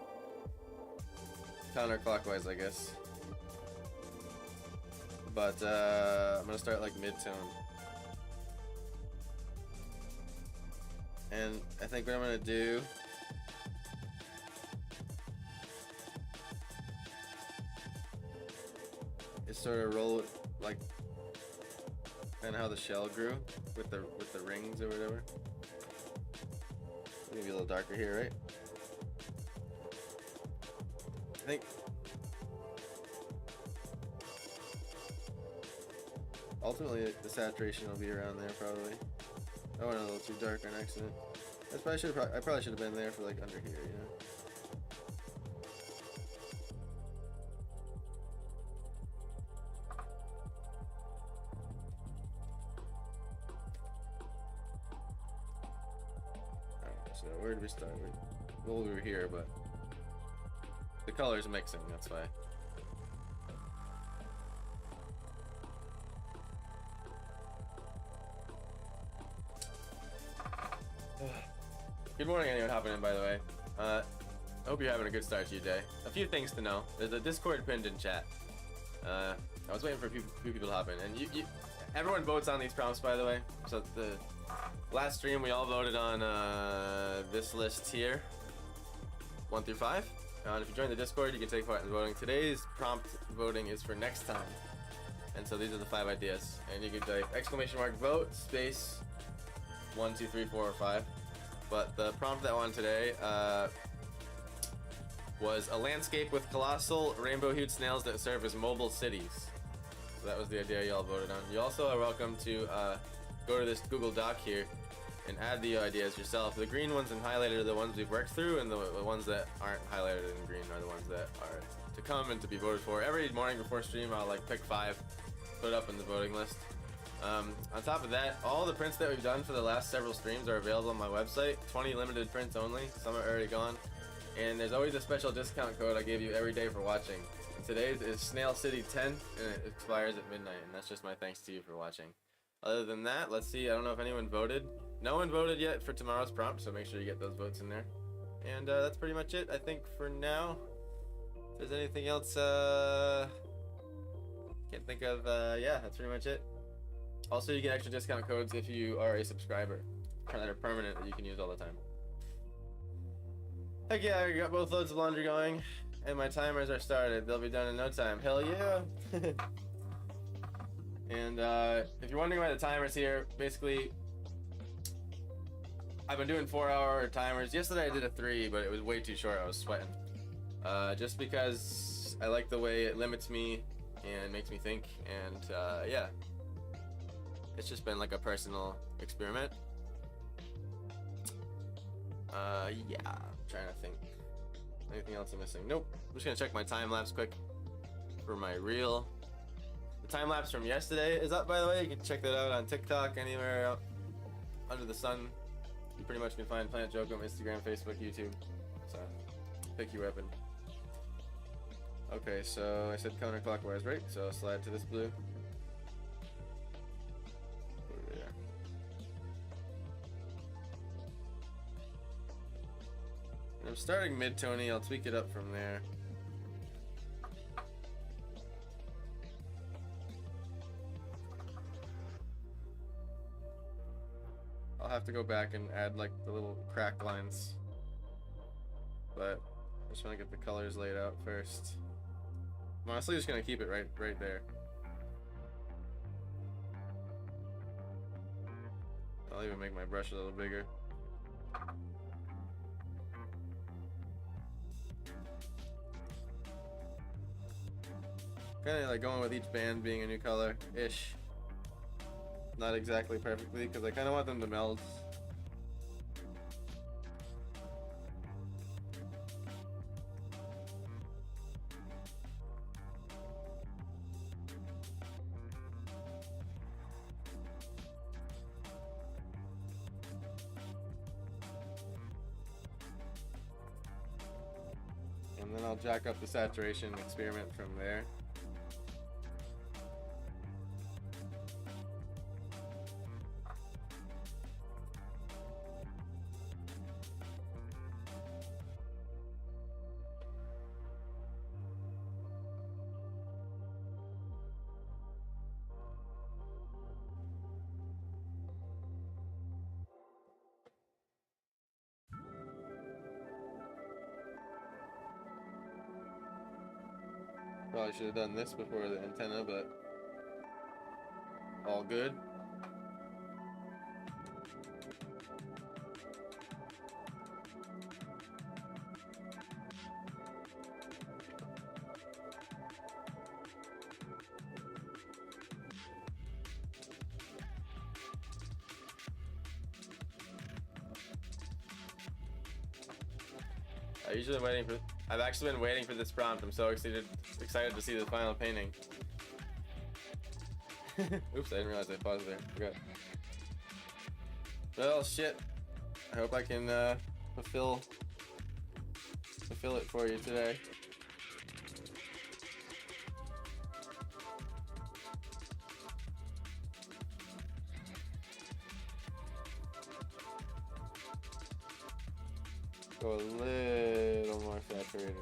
counterclockwise, I guess. But I'm gonna start like mid-tone. And I think what I'm gonna do is sort of roll it like kind of how the shell grew with the rings or whatever. Maybe a little darker here, right? I think ultimately the saturation will be around there probably. I went a little too dark on accident. I probably should have been there for like under here, you know. Alright, so where did we start? Well, we were here, but the colors are mixing, that's why. Good morning, anyone hopping in, by the way. I hope you're having a good start to your day. A few things to know. There's a Discord pinned in chat. I was waiting for a few people to hop in, and everyone votes on these prompts, by the way. So the last stream we all voted on this list here, 1 through 5. And if you join the Discord, you can take part in the voting. Today's prompt voting is for next time, and so these are the 5 ideas. And you can type !vote space 1, 2, 3, 4, or 5. But the prompt that won today was a landscape with colossal rainbow-hued snails that serve as mobile cities. So that was the idea y'all voted on. You also are welcome to go to this Google Doc here and add the ideas yourself. The green ones and highlighted are the ones we've worked through, and the ones that aren't highlighted in green are the ones that are to come and to be voted for. Every morning before stream, I'll like pick 5, put it up in the voting list. On top of that, all the prints that we've done for the last several streams are available on my website. 20 limited prints only. Some are already gone. And there's always a special discount code I give you every day for watching. And today's is Snail City 10, and it expires at midnight. And that's just my thanks to you for watching. Other than that, let's see. I don't know if anyone voted. No one voted yet for tomorrow's prompt, so make sure you get those votes in there. And that's pretty much it, I think, for now. If there's anything else, can't think of. Yeah, that's pretty much it. Also, you get extra discount codes if you are a subscriber that are permanent that you can use all the time. Heck yeah, I got both loads of laundry going, and my timers are started. They'll be done in no time. Hell yeah! And if you're wondering why the timer's here, basically, I've been doing 4-hour timers. Yesterday I did a 3, but it was way too short. I was sweating. Just because I like the way it limits me and makes me think, and yeah. It's just been like a personal experiment. Yeah, I'm trying to think. Anything else I'm missing? Nope. I'm just gonna check my time lapse quick for my reel. The time lapse from yesterday is up, by the way. You can check that out on TikTok, anywhere out under the sun. You pretty much can find Planet Joke on Instagram, Facebook, YouTube. So pick your weapon. Okay, so I said counterclockwise, right? So slide to this blue. Over there. And I'm starting mid-tony. I'll tweak it up from there. I'll have to go back and add like the little crack lines, but I just want to get the colors laid out first. I'm honestly just gonna keep it right there. I'll even make my brush a little bigger. Kind of like going with each band being a new color-ish. Not exactly perfectly, because I kind of want them to meld. And then I'll jack up the saturation and experiment from there. Probably should have done this before the antenna, but all good. I've actually been waiting for this prompt. I'm so excited to see the final painting. Oops, I didn't realize I paused there. Forgot. Well, shit. I hope I can fulfill it for you today. Go a little more saturated.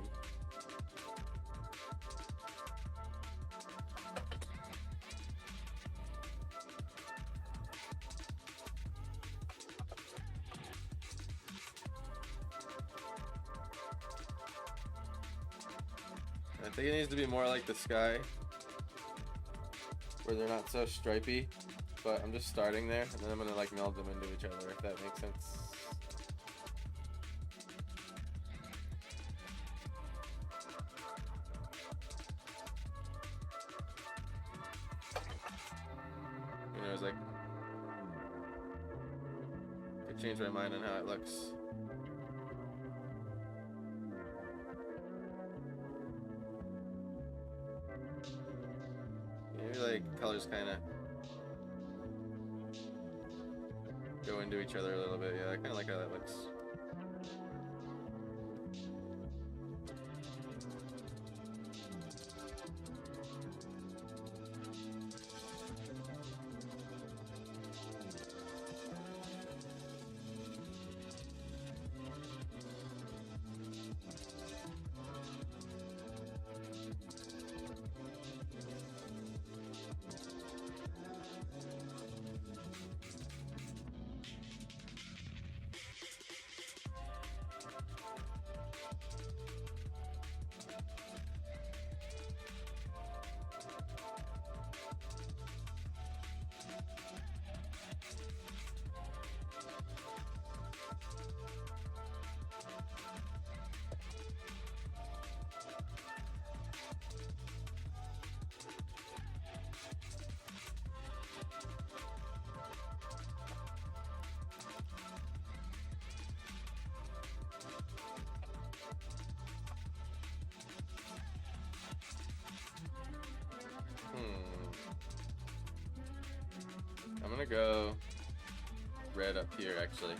I think it needs to be more like the sky, where they're not so stripy, but I'm just starting there, and then I'm gonna like meld them into each other, if that makes sense. You know, it's like, I changed my mind on how it looks. Maybe like colors kind of go into each other a little bit. Yeah, I kind of like how that looks. go red up here, actually.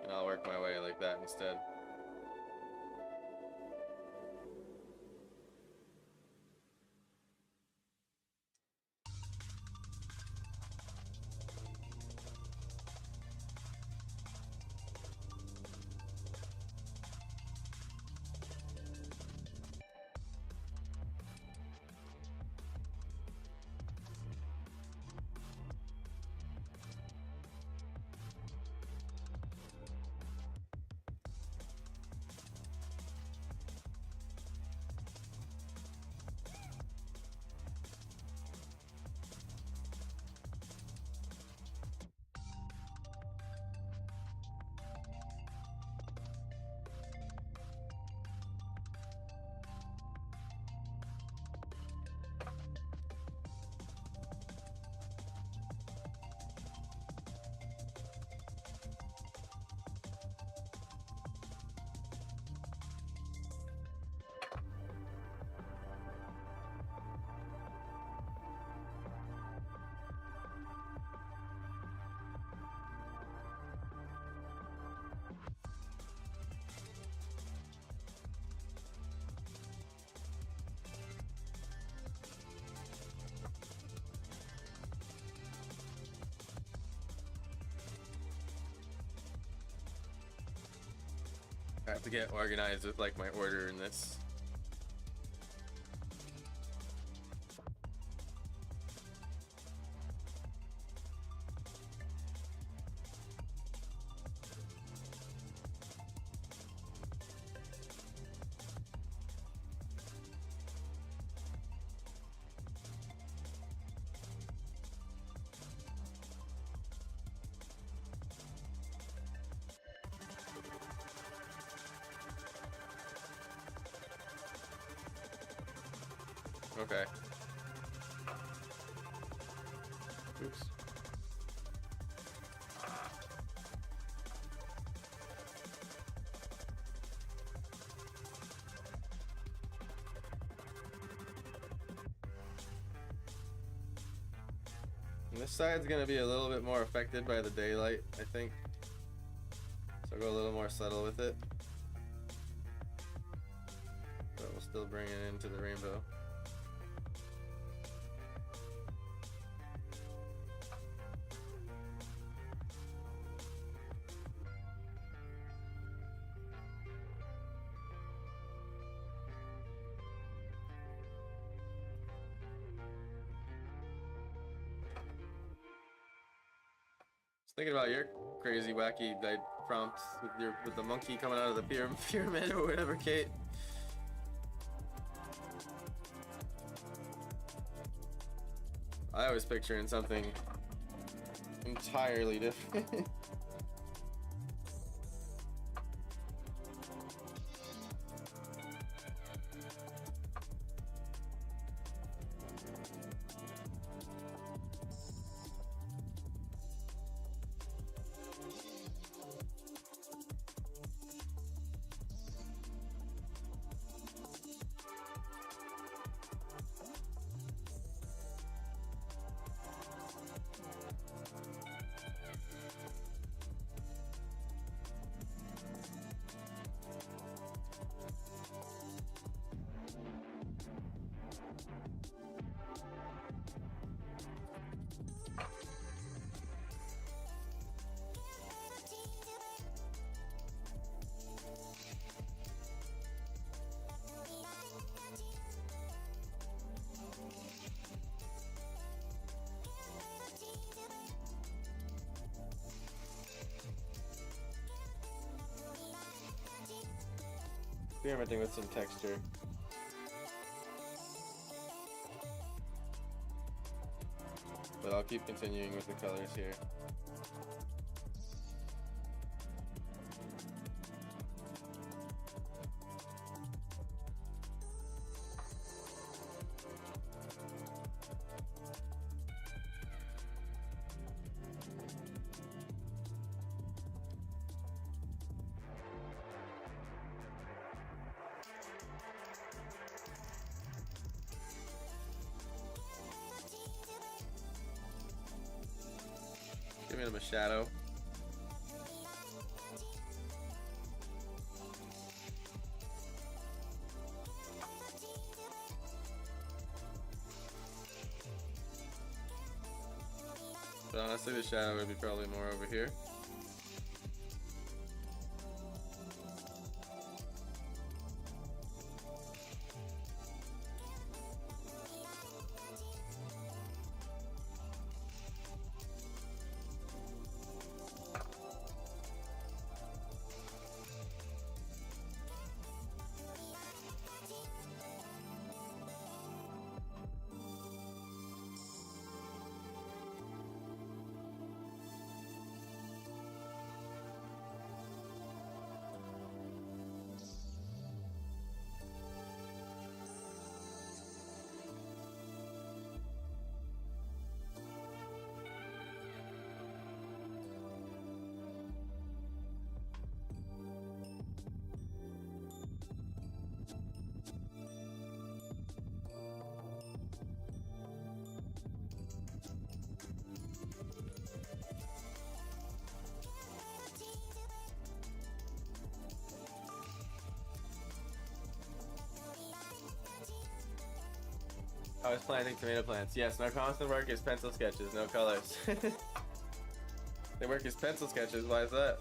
And I'll work my way like that instead. I have to get organized with like my order in this. Okay. Oops. And this side's gonna be a little bit more affected by the daylight, I think. So I'll go a little more subtle with it. But we'll still bring it into the rainbow. Thinking about your crazy, wacky prompts with the monkey coming out of the pyramid or whatever, Kate. I was picturing something entirely different. Experimenting with some texture. But I'll keep continuing with the colors here. Giving him a shadow. But honestly, the shadow would be probably more over here. I was planting tomato plants. Yes, my constant work is pencil sketches, no colors. They work as pencil sketches, why is that?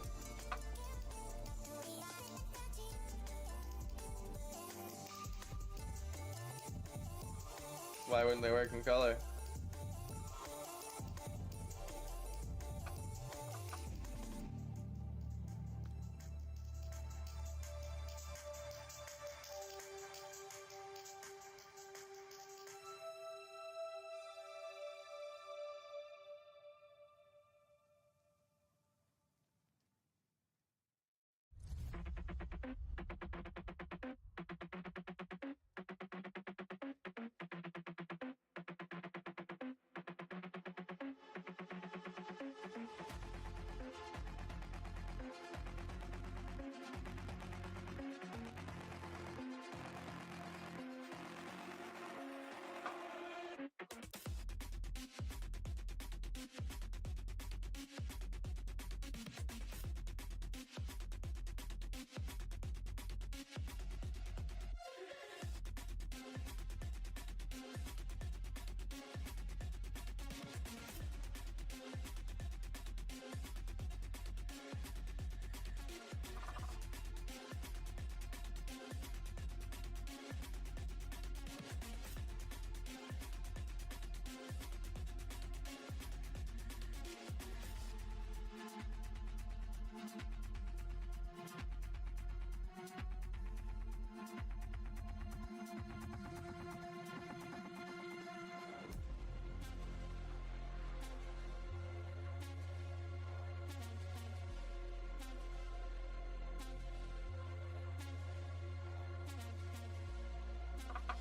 Why wouldn't they work in color?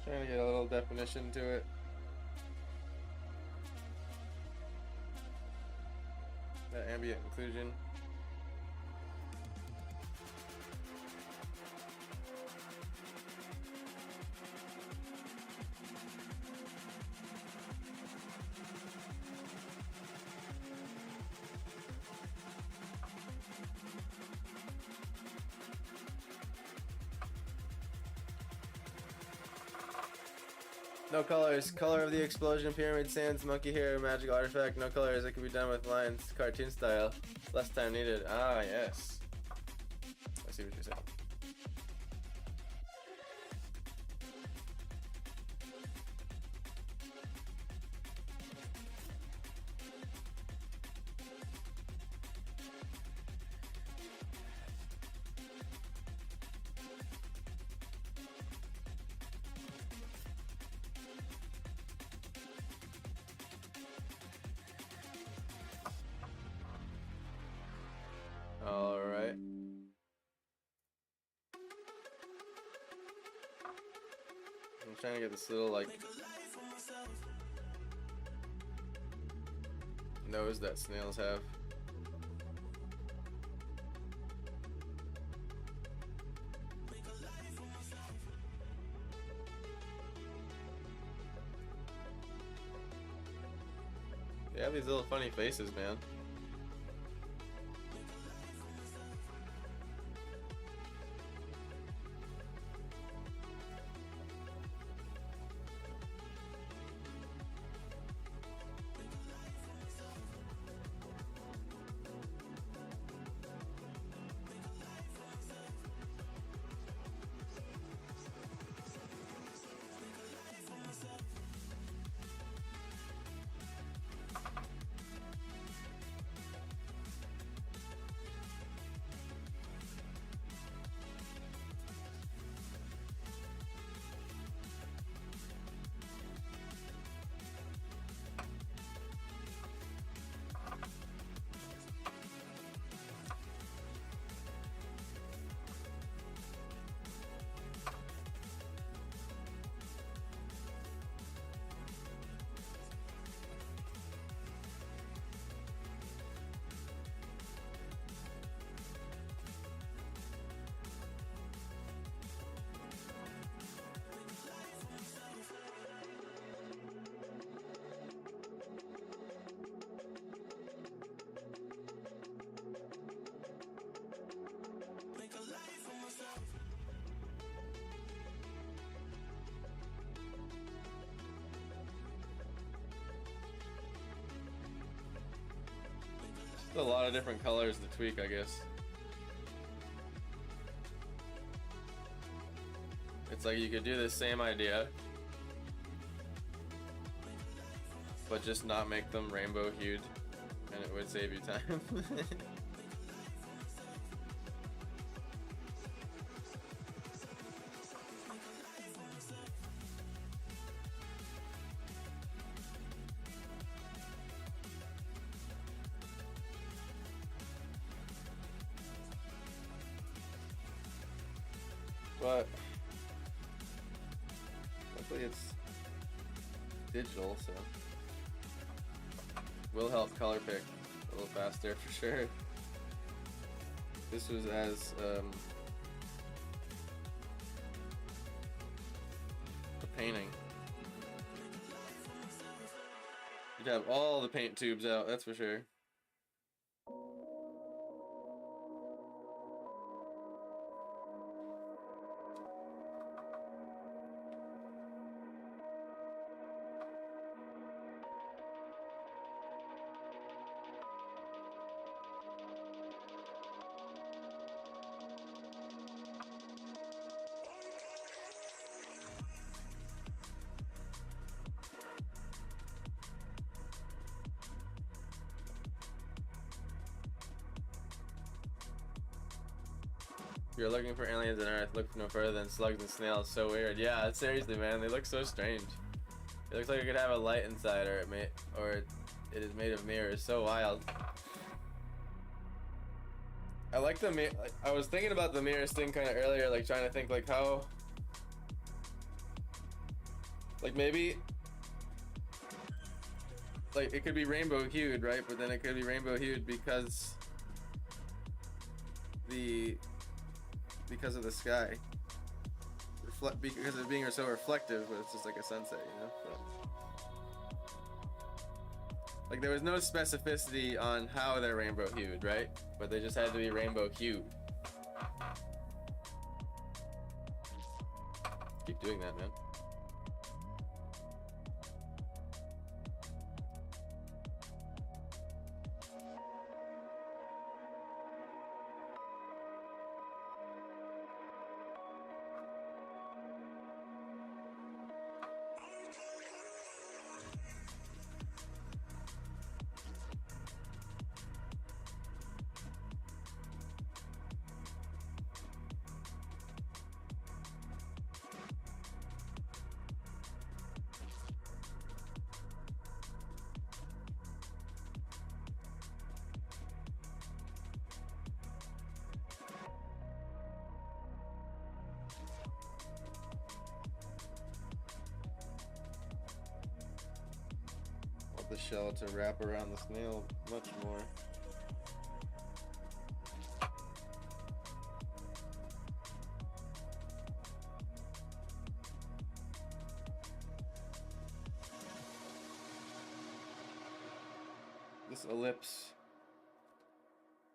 Trying to get a little definition to it. That ambient inclusion. No colors. Color of the explosion, pyramid sands, monkey hair, magical artifact. No colors. It can be done with lines, cartoon style. Less time needed. Ah, yes. I see what you're saying. All right. I'm trying to get this little like nose that snails have. They have these little funny faces, man. A lot of different colors to tweak, I guess. It's like you could do the same idea, but just not make them rainbow hued, and it would save you time. But luckily it's digital, so will help color pick a little faster for sure. This was as a painting. You'd have all the paint tubes out, that's for sure. If you're looking for aliens on Earth, look no further than slugs and snails. So weird. Yeah, seriously, man, they look so strange. It looks like it could have a light inside, or it is made of mirrors. So wild. I like the mirror. I was thinking about the mirrors thing kind of earlier, like trying to think like how, like maybe, like it could be rainbow hued, right? But then it could be rainbow hued because of the sky, because of being so reflective, but it's just like a sunset, you know. But, like there was no specificity on how they're rainbow hued, right? But they just had to be rainbow hued. Keep doing that, man. The shell to wrap around the snail much more. This ellipse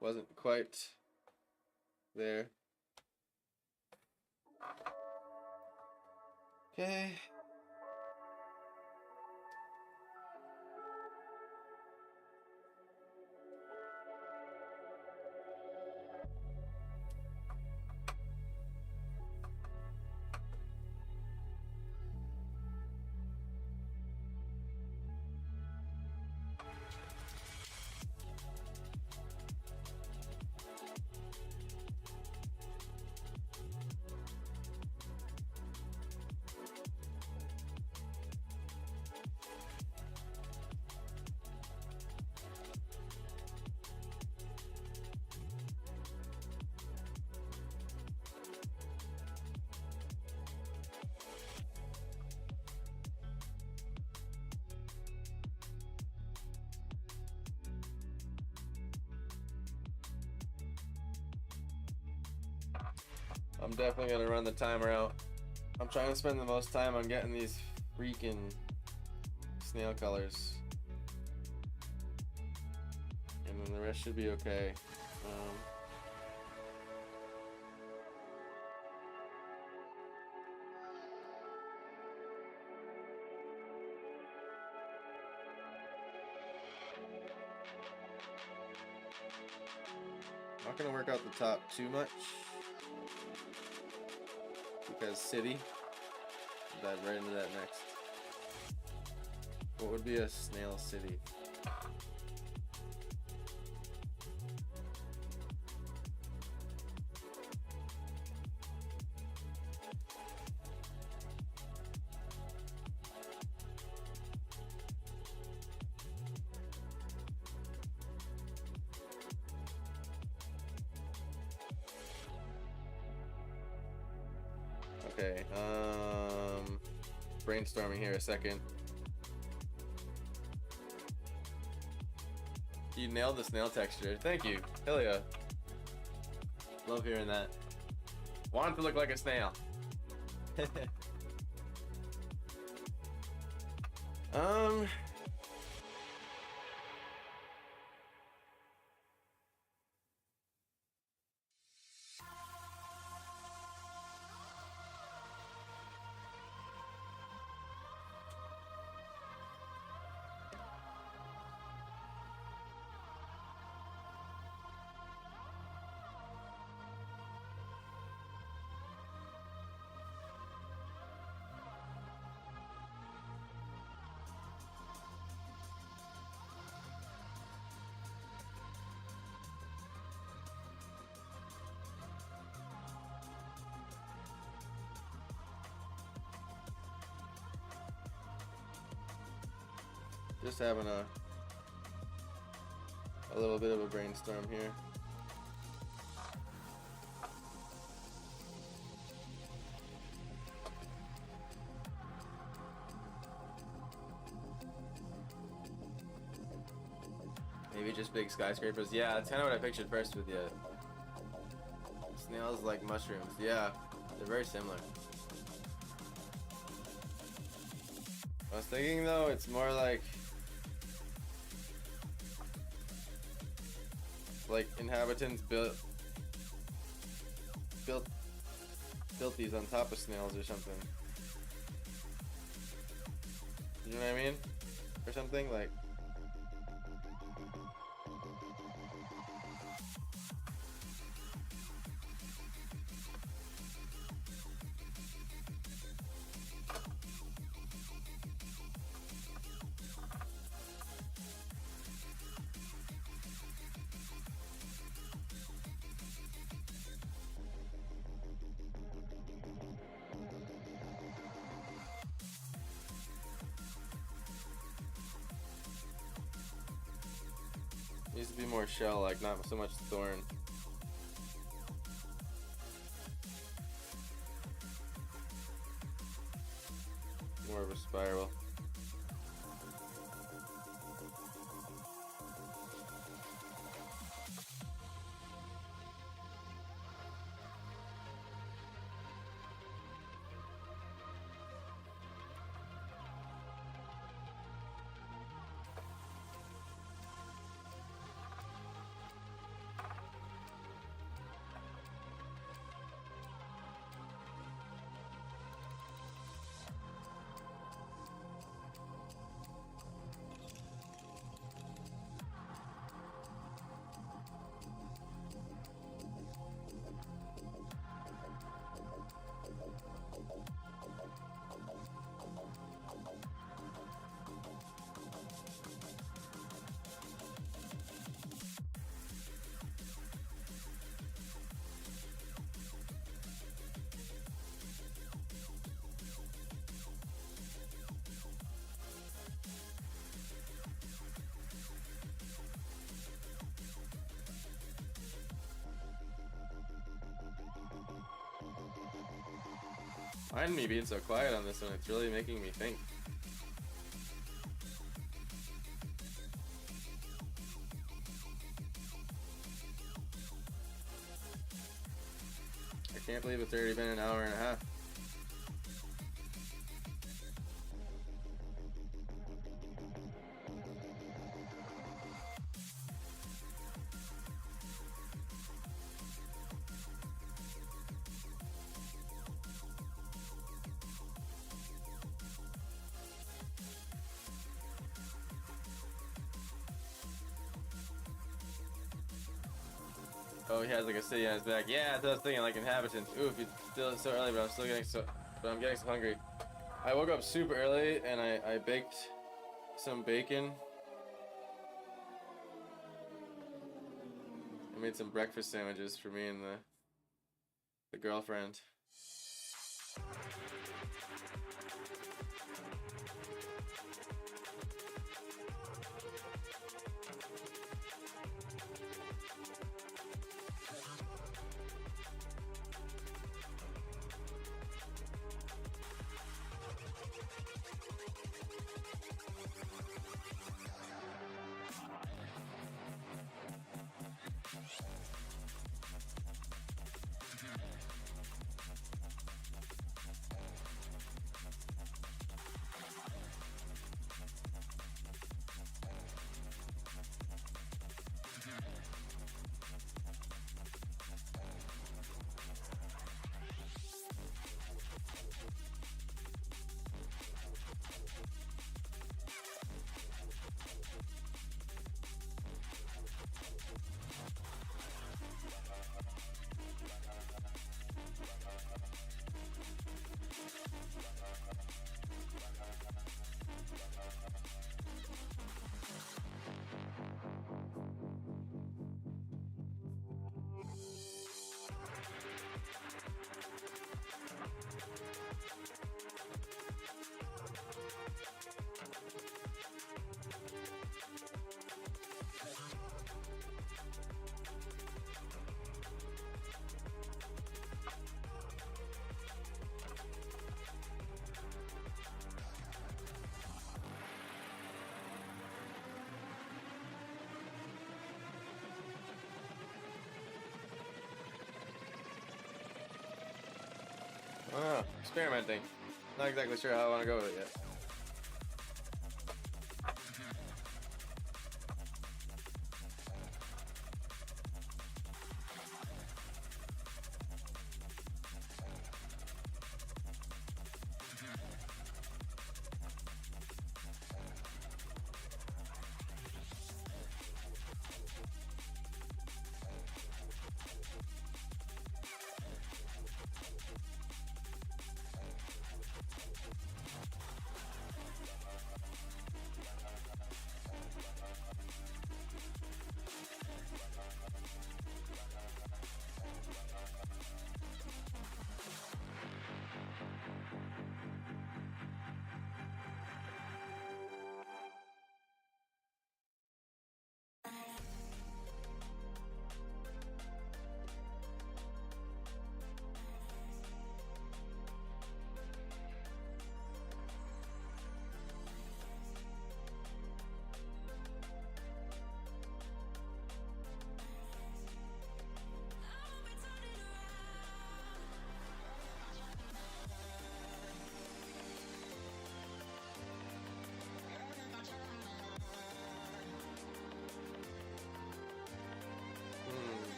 wasn't quite there. Okay. I'm definitely gonna run the timer out. I'm trying to spend the most time on getting these freaking snail colors, and then the rest should be okay. Not gonna work out the top too much because city. Dive right into that next. What would be a snail city? Okay, brainstorming here a second. You nailed the snail texture. Thank you. Hell yeah. Love hearing that. Want it to look like a snail. um... Just having a little bit of a brainstorm here. Maybe just big skyscrapers. Yeah, that's kind of what I pictured first with you. Snails like mushrooms. Yeah, they're very similar. I was thinking though, it's more like inhabitants built these on top of snails or something. You know what I mean? Or something like. Needs to be more shell, like not so much thorn. More of a spiral. Mind me being so quiet on this one, it's really making me think. I can't believe it's already been an hour and a half. Oh, he has like a city on his back. Yeah, that's what I was thinking, like inhabitants. Oof, it's still so early, but I'm getting so hungry. I woke up super early and I baked some bacon. I made some breakfast sandwiches for me and the girlfriend. Oh, experimenting. Not exactly sure how I want to go with it yet.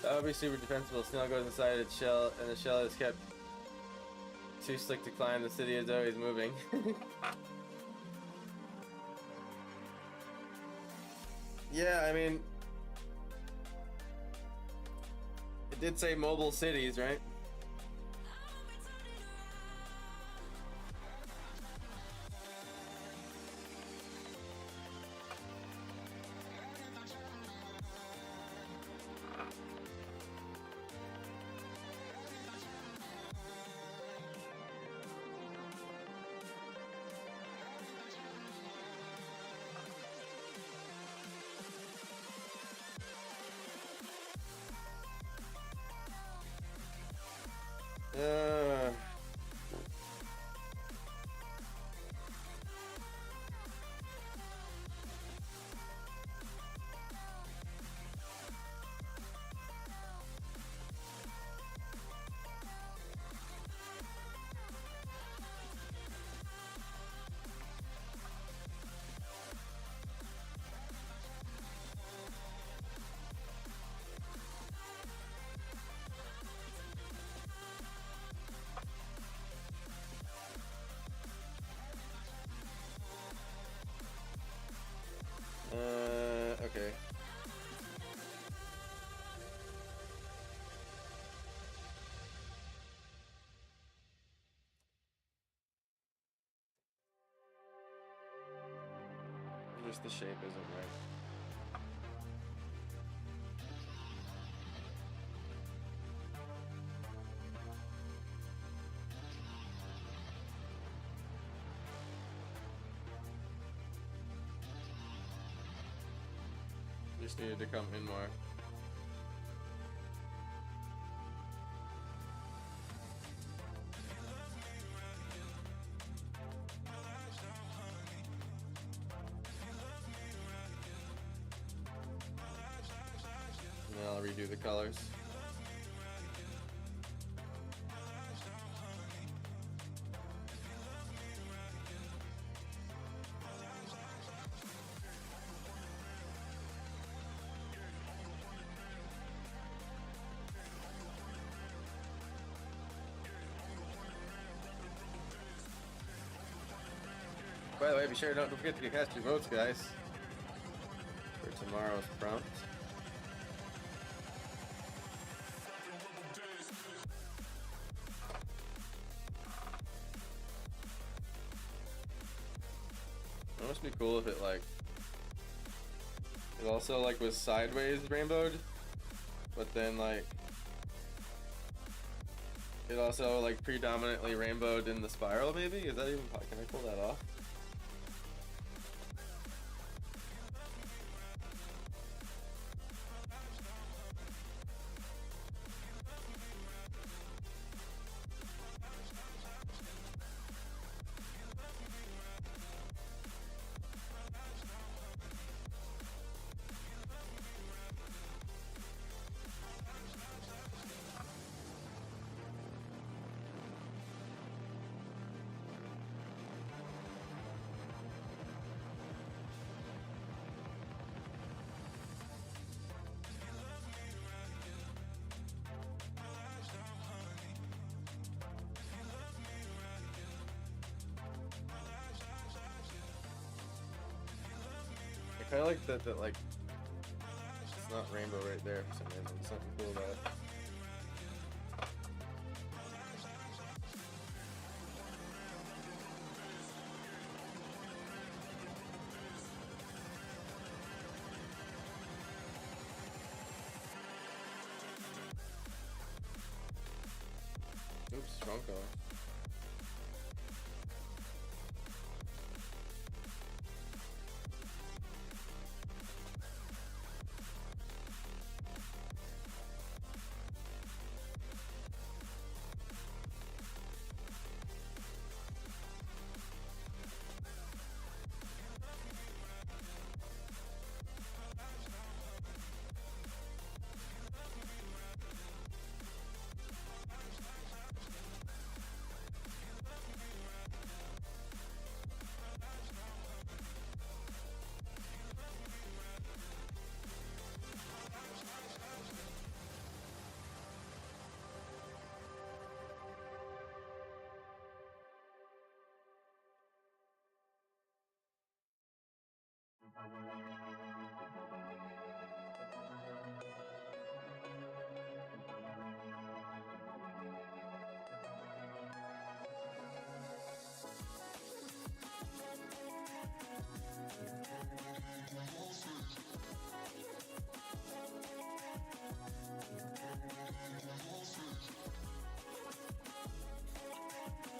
That would be super defensible. Snail goes inside its shell, and the shell is kept too slick to climb. The city is always moving. Yeah, I mean, it did say mobile cities, right? Just the shape isn't right. Just needed to come in more. And then I'll redo the colors. By the way, be sure don't forget to cast your votes, guys, for tomorrow's prompt. It must be cool if it also was sideways rainbowed, but then it also predominantly rainbowed in the spiral. Maybe is that even? Can I pull that off? I kind of like that it's not rainbow right there for some reason. Something cool about it. Oops, wrong color.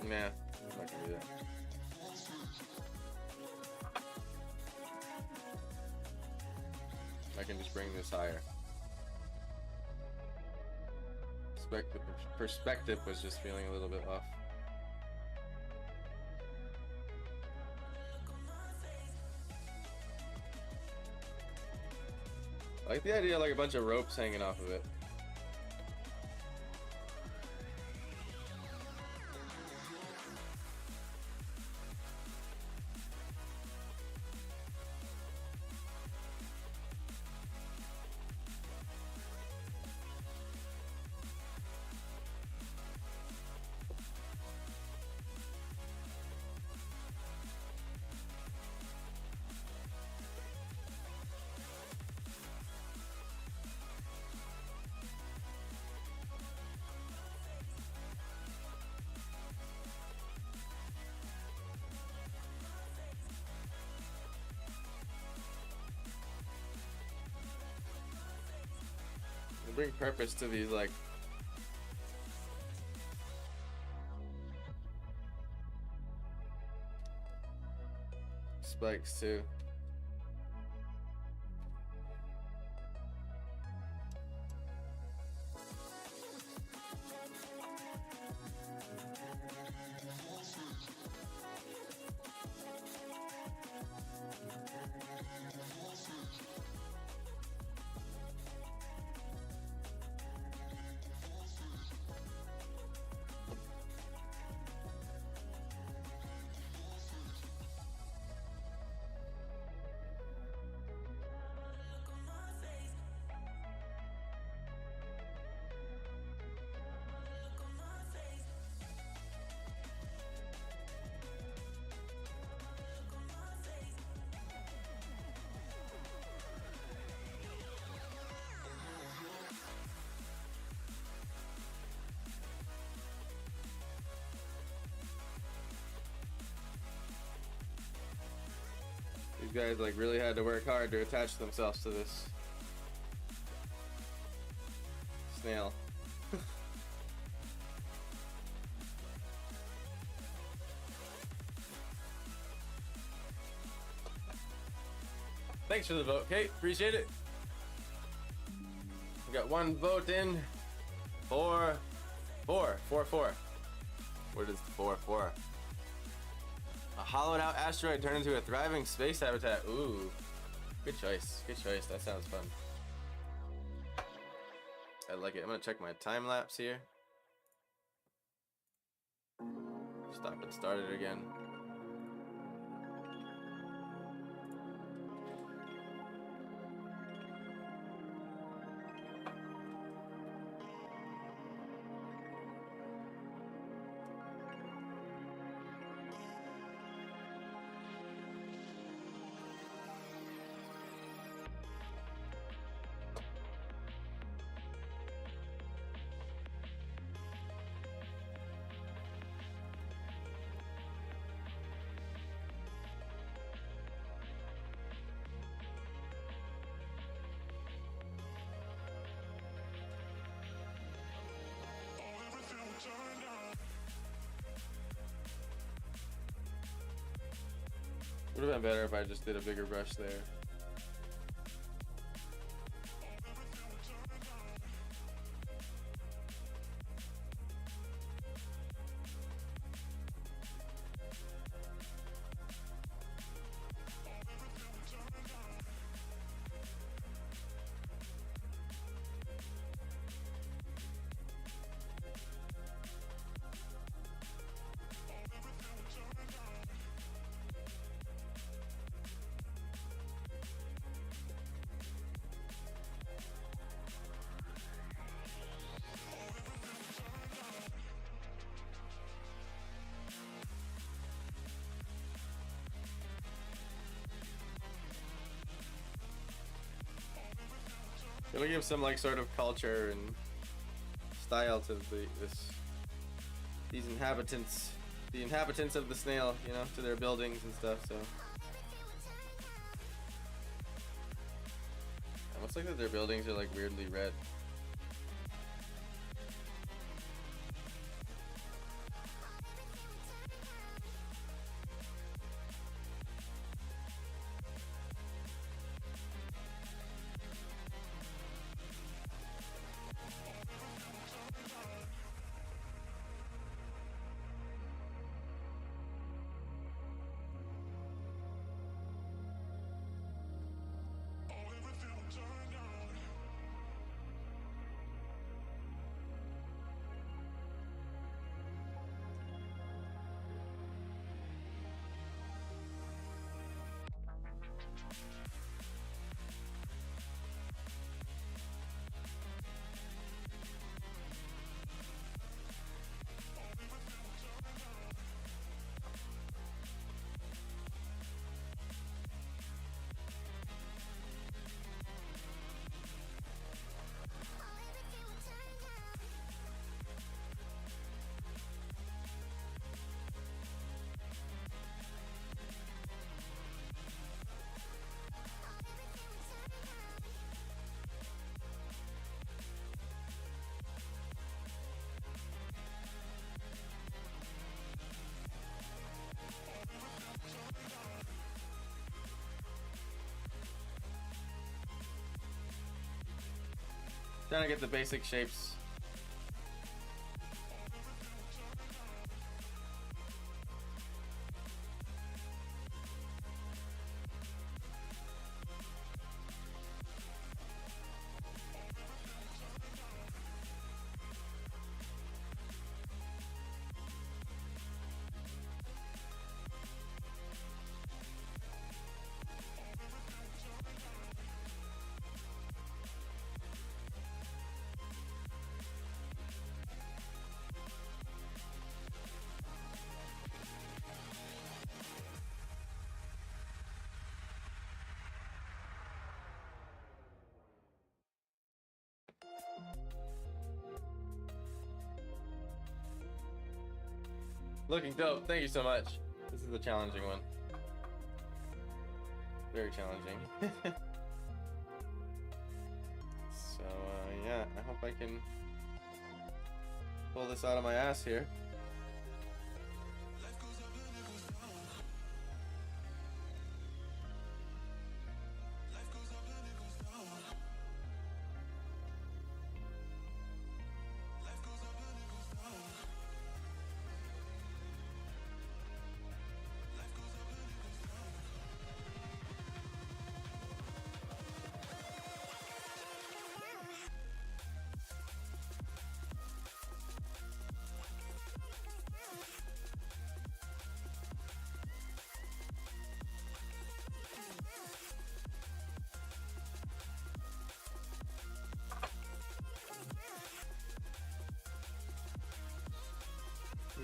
Nah, I'm not gonna do that. I can just bring this higher. The perspective was just feeling a little bit off. I like the idea of a bunch of ropes hanging off of it. bring purpose to these like spikes too. These guys like really had to work hard to attach themselves to this snail. Thanks for the vote, Kate. Appreciate it. We got one vote in. 4. What is the 4? A hollowed out asteroid turned into a thriving space habitat. Ooh. Good choice. Good choice. That sounds fun. I like it. I'm gonna check my time lapse here. Stop and start it again. Would have been better if I just did a bigger brush there. It'll give some like sort of culture and style to these inhabitants, the inhabitants of the snail, you know, to their buildings and stuff. So it looks like that their buildings are like weirdly red. Trying to get the basic shapes. Looking dope. Thank you so much. This is a challenging one. Very challenging. So, yeah, I hope I can pull this out of my ass here.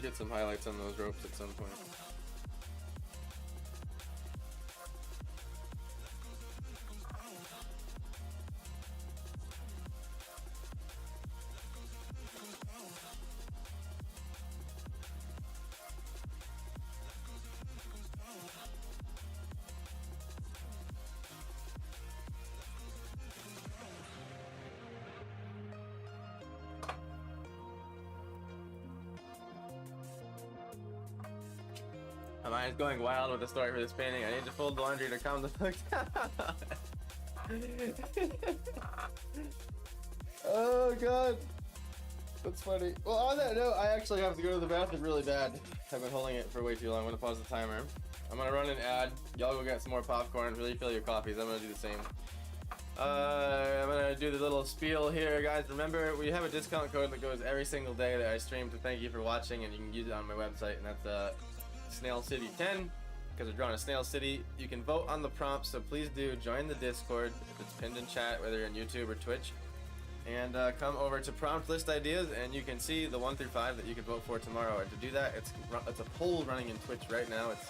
Get some highlights on those ropes at some point. My mind's going wild with the story for this painting. I need to fold the laundry to calm the fuck down. Oh god. That's funny. Well, on that note, I actually have to go to the bathroom really bad. I've been holding it for way too long. I'm gonna pause the timer. I'm gonna run an ad. Y'all go get some more popcorn, really fill your coffees. I'm gonna do the same. I'm gonna do the little spiel here, guys. Remember, we have a discount code that goes every single day that I stream to thank you for watching, and you can use it on my website, and that's Snail City 10, because we're drawing a Snail City. You can vote on the prompts, so please do join the Discord. It's pinned in chat, whether you're on YouTube or Twitch. And come over to prompt list ideas, and you can see the 1 through 5 that you can vote for tomorrow. And to do that, it's a poll running in Twitch right now. It's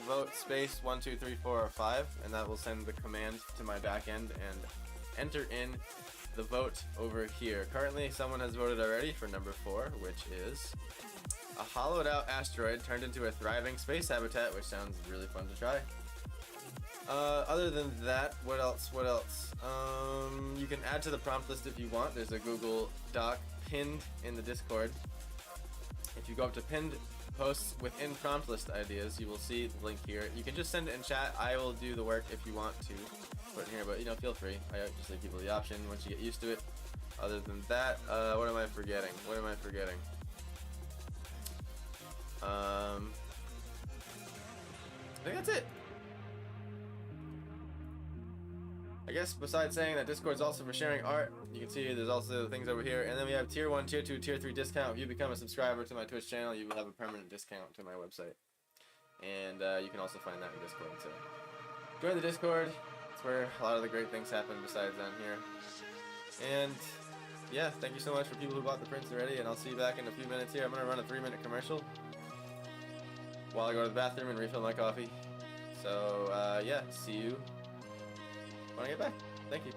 !vote space 1 2 3 4 or 5, and that will send the command to my back end and enter in the vote over here. Currently, someone has voted already for number 4, which is a hollowed out asteroid turned into a thriving space habitat, which sounds really fun to try. Other than that, what else? You can add to the prompt list if you want. There's a Google Doc pinned in the Discord. If you go up to pinned posts within prompt list ideas, you will see the link here. You can just send it in chat. I will do the work if you want to put it here, but feel free. I just leave people the option once you get used to it. Other than that, what am I forgetting? I think that's it. I guess besides saying that Discord's also for sharing art, you can see there's also things over here. And then we have tier 1, tier 2, tier 3 discount. If you become a subscriber to my Twitch channel, you will have a permanent discount to my website. And you can also find that in Discord. So join the Discord. It's where a lot of the great things happen besides down here. And yeah, thank you so much for people who bought the prints already. And I'll see you back in a few minutes here. I'm going to run a 3-minute commercial while I go to the bathroom and refill my coffee. So yeah, see you when I get back. Thank you.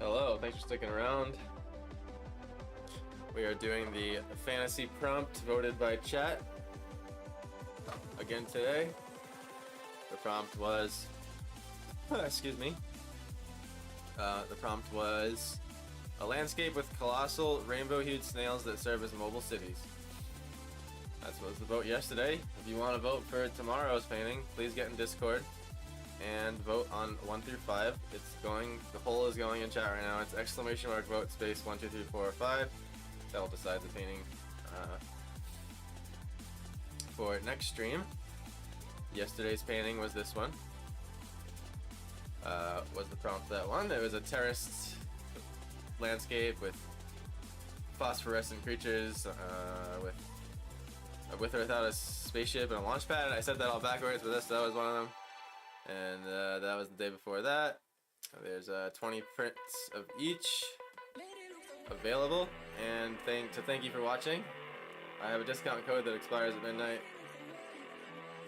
Hello, thanks for sticking around. We are doing the fantasy prompt voted by chat again today. The prompt was, excuse me. The prompt was a landscape with colossal rainbow-hued snails that serve as mobile cities. That was the vote yesterday. If you want to vote for tomorrow's painting, please get in Discord and vote on 1 through 5. It's going, the poll is going in chat right now. It's exclamation mark vote space 1, 2, 3, 4, or 5. That'll decide the painting for next stream. Yesterday's painting was this one. Was the prompt that one? It was a terraced landscape with phosphorescent creatures, with or without a spaceship and a launch pad. I said that all backwards, but that was one of them. And that was the day before that. There's 20 prints of each available. And thank you for watching. I have a discount code that expires at midnight.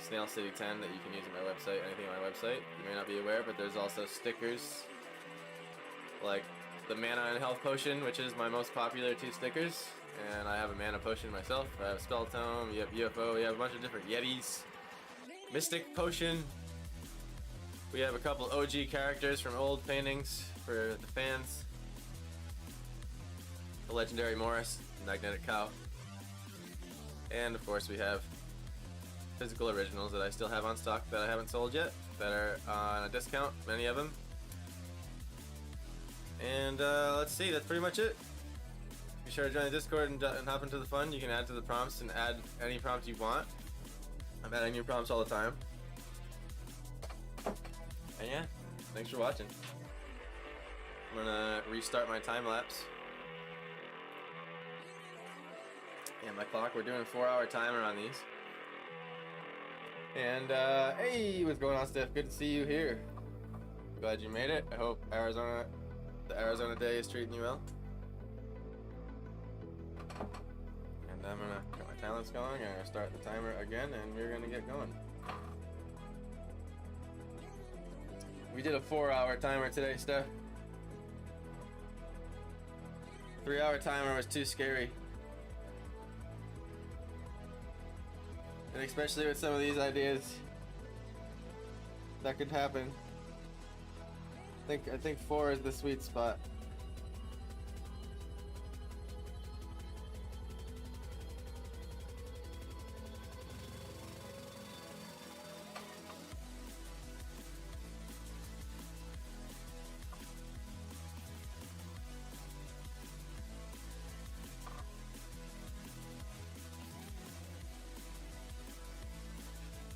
Snail City 10 that you can use on my website, anything on my website. You may not be aware, but there's also stickers like the Mana and Health Potion, which is my most popular 2 stickers. And I have a Mana Potion myself. I have Spell Tome, you have UFO, we have a bunch of different Yetis. Mystic Potion. We have a couple OG characters from old paintings for the fans. The legendary Morris, Magnetic Cow. And of course we have physical originals that I still have on stock that I haven't sold yet, that are on a discount, many of them. And let's see, that's pretty much it. Be sure to join the Discord and hop into the fun. You can add to the prompts and add any prompt you want. I'm adding new prompts all the time. And yeah, thanks for watching. I'm gonna restart my time lapse. And my clock, we're doing a 4-hour timer on these. And hey, what's going on, Steph? Good to see you here. Glad you made it. I hope the Arizona day is treating you well. And I'm gonna get my talents going. I'm gonna start the timer again, and we're gonna get going. We did a 4-hour timer today, Steph. 3-hour timer was too scary. And especially with some of these ideas, that could happen. I think 4 is the sweet spot.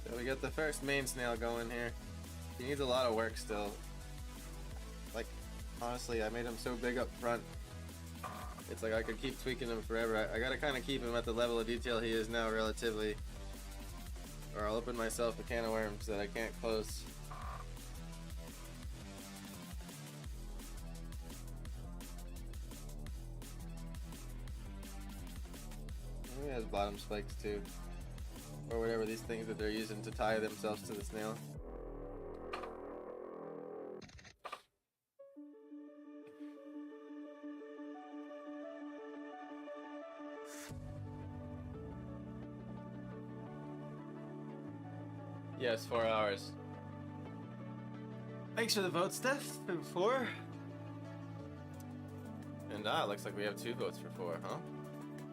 So we got the first main snail going here. He needs a lot of work still. Like, honestly, I made him so big up front. It's like I could keep tweaking him forever. I gotta kind of keep him at the level of detail he is now, relatively. Or I'll open myself a can of worms that I can't close. He has bottom spikes too. Or whatever these things that they're using to tie themselves to the snail. Yes, 4 hours. Thanks for the vote, Steph. 4. And looks like we have 2 votes for 4, huh?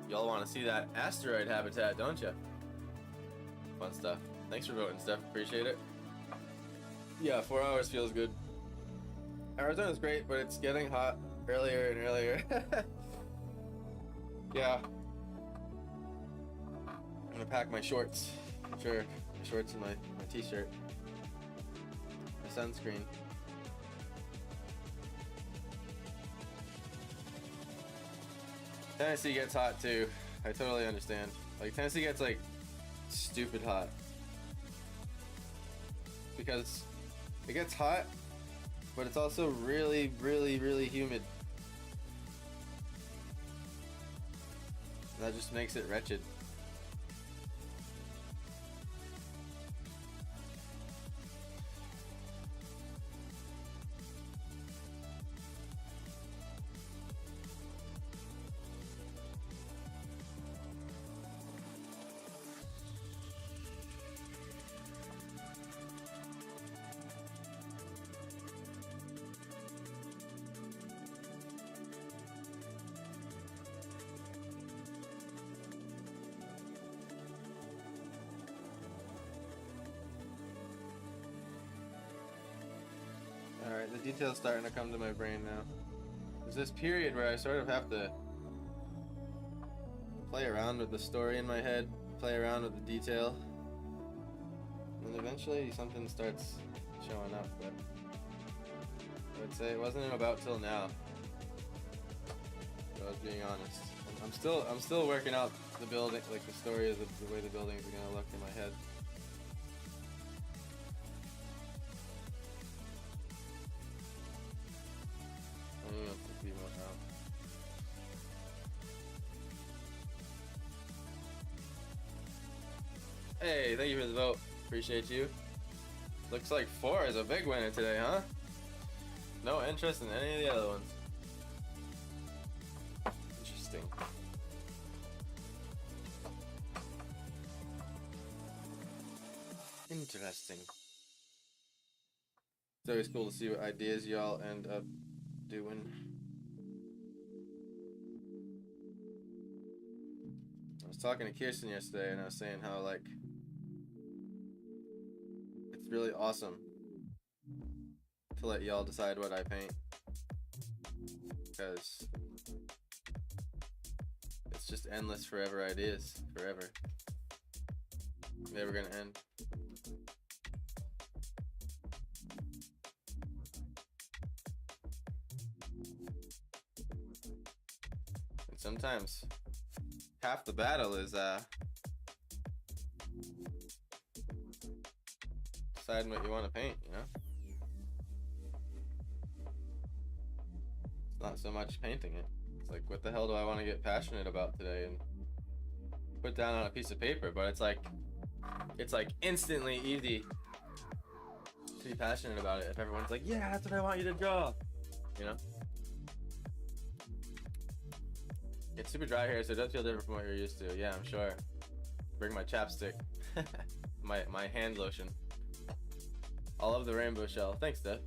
Y'all want to see that asteroid habitat, don't you? Fun stuff. Thanks for voting, Steph. Appreciate it. Yeah, 4 hours feels good. Arizona's great, but it's getting hot earlier and earlier. Yeah. I'm gonna pack my shorts. Sure. My shorts and my t-shirt. My sunscreen. Tennessee gets hot too. I totally understand. Like, Tennessee gets like stupid hot. Because it gets hot, but it's also really, really, really humid. And that just makes it wretched. details starting to come to my brain now. There's this period where I sort of have to play around with the story in my head, play around with the detail, and eventually something starts showing up. But I would say it wasn't about till now. If I was being honest. I'm still working out the building, like the story of the way the buildings are gonna look in my head. I don't know if it's more now. Hey, thank you for the vote. Appreciate you. Looks like 4 is a big winner today, huh? No interest in any of the other ones. Interesting. Interesting. It's always cool to see what ideas y'all end up doing. I was talking to Kirsten yesterday and I was saying how, like, it's really awesome to let y'all decide what I paint, because it's just endless forever ideas, forever. Never gonna end. And sometimes half the battle is deciding what you want to paint, you know? It's not so much painting it. It's like, what the hell do I want to get passionate about today and put down on a piece of paper? But it's like instantly easy to be passionate about it if everyone's like, yeah, that's what I want you to draw, you know? It's super dry here, so it does feel different from what you're used to. Yeah, I'm sure. Bring my chapstick. my hand lotion. I love the rainbow shell. Thanks, Steph.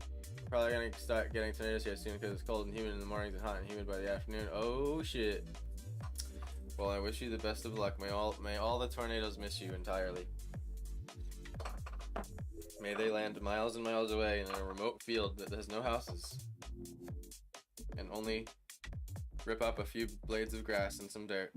Probably gonna start getting tornadoes here soon because it's cold and humid in the mornings and hot and humid by the afternoon. Oh shit. Well, I wish you the best of luck. May all the tornadoes miss you entirely. May they land miles and miles away in a remote field that has no houses and only rip up a few blades of grass and some dirt.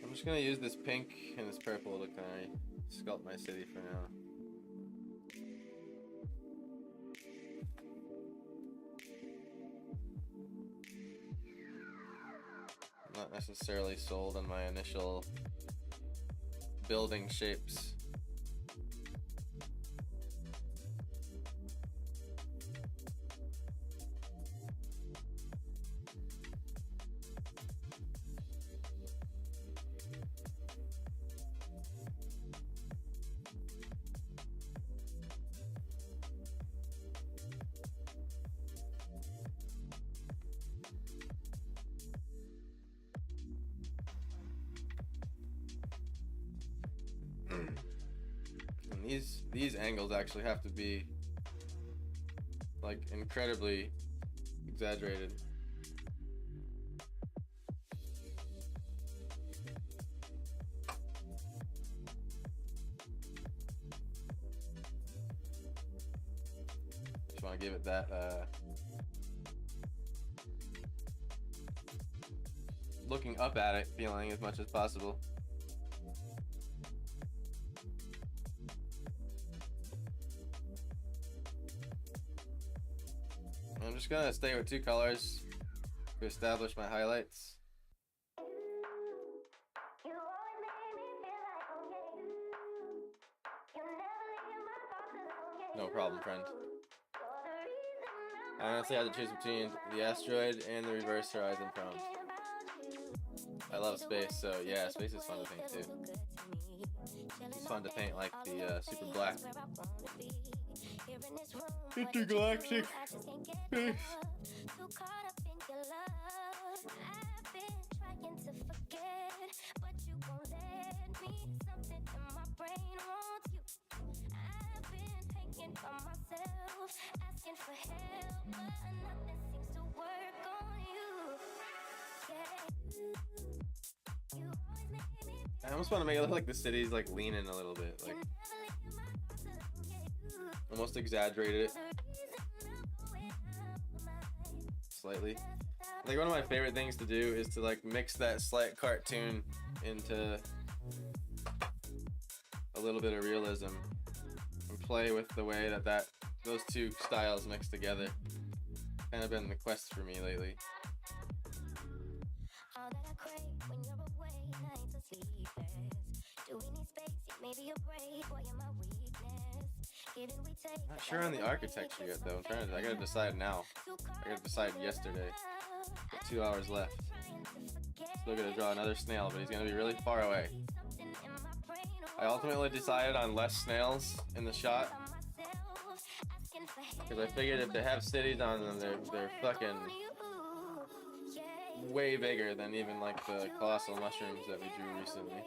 I'm just gonna use this pink and this purple to kind of sculpt my city for now. I'm not necessarily sold on my initial building shapes. And these angles actually have to be like incredibly exaggerated. Just want to give it that looking up at it feeling as much as possible. I'm just gonna stay with 2 colors to establish my highlights. No problem, friend. I honestly had to choose between the asteroid and the reverse horizon prompt. I love space, so yeah, space is fun to paint too. It's fun to paint like the super black intergalactic space. Asking for help, but nothing seems to work on you. Yeah, you always make me I almost want to make it look like the city's like leaning a little bit, like almost exaggerated it slightly. I think one of my favorite things to do is to like mix that slight cartoon into a little bit of realism and play with the way that those two styles mix together. Kind of been the quest for me lately. Not sure on the architecture yet though. I gotta decide now. I gotta decide yesterday. Got 2 hours left. Still gonna draw another snail, but he's gonna be really far away. I ultimately decided on less snails in the shot because I figured if they have cities on them, they're fucking way bigger than even like the colossal mushrooms that we drew recently.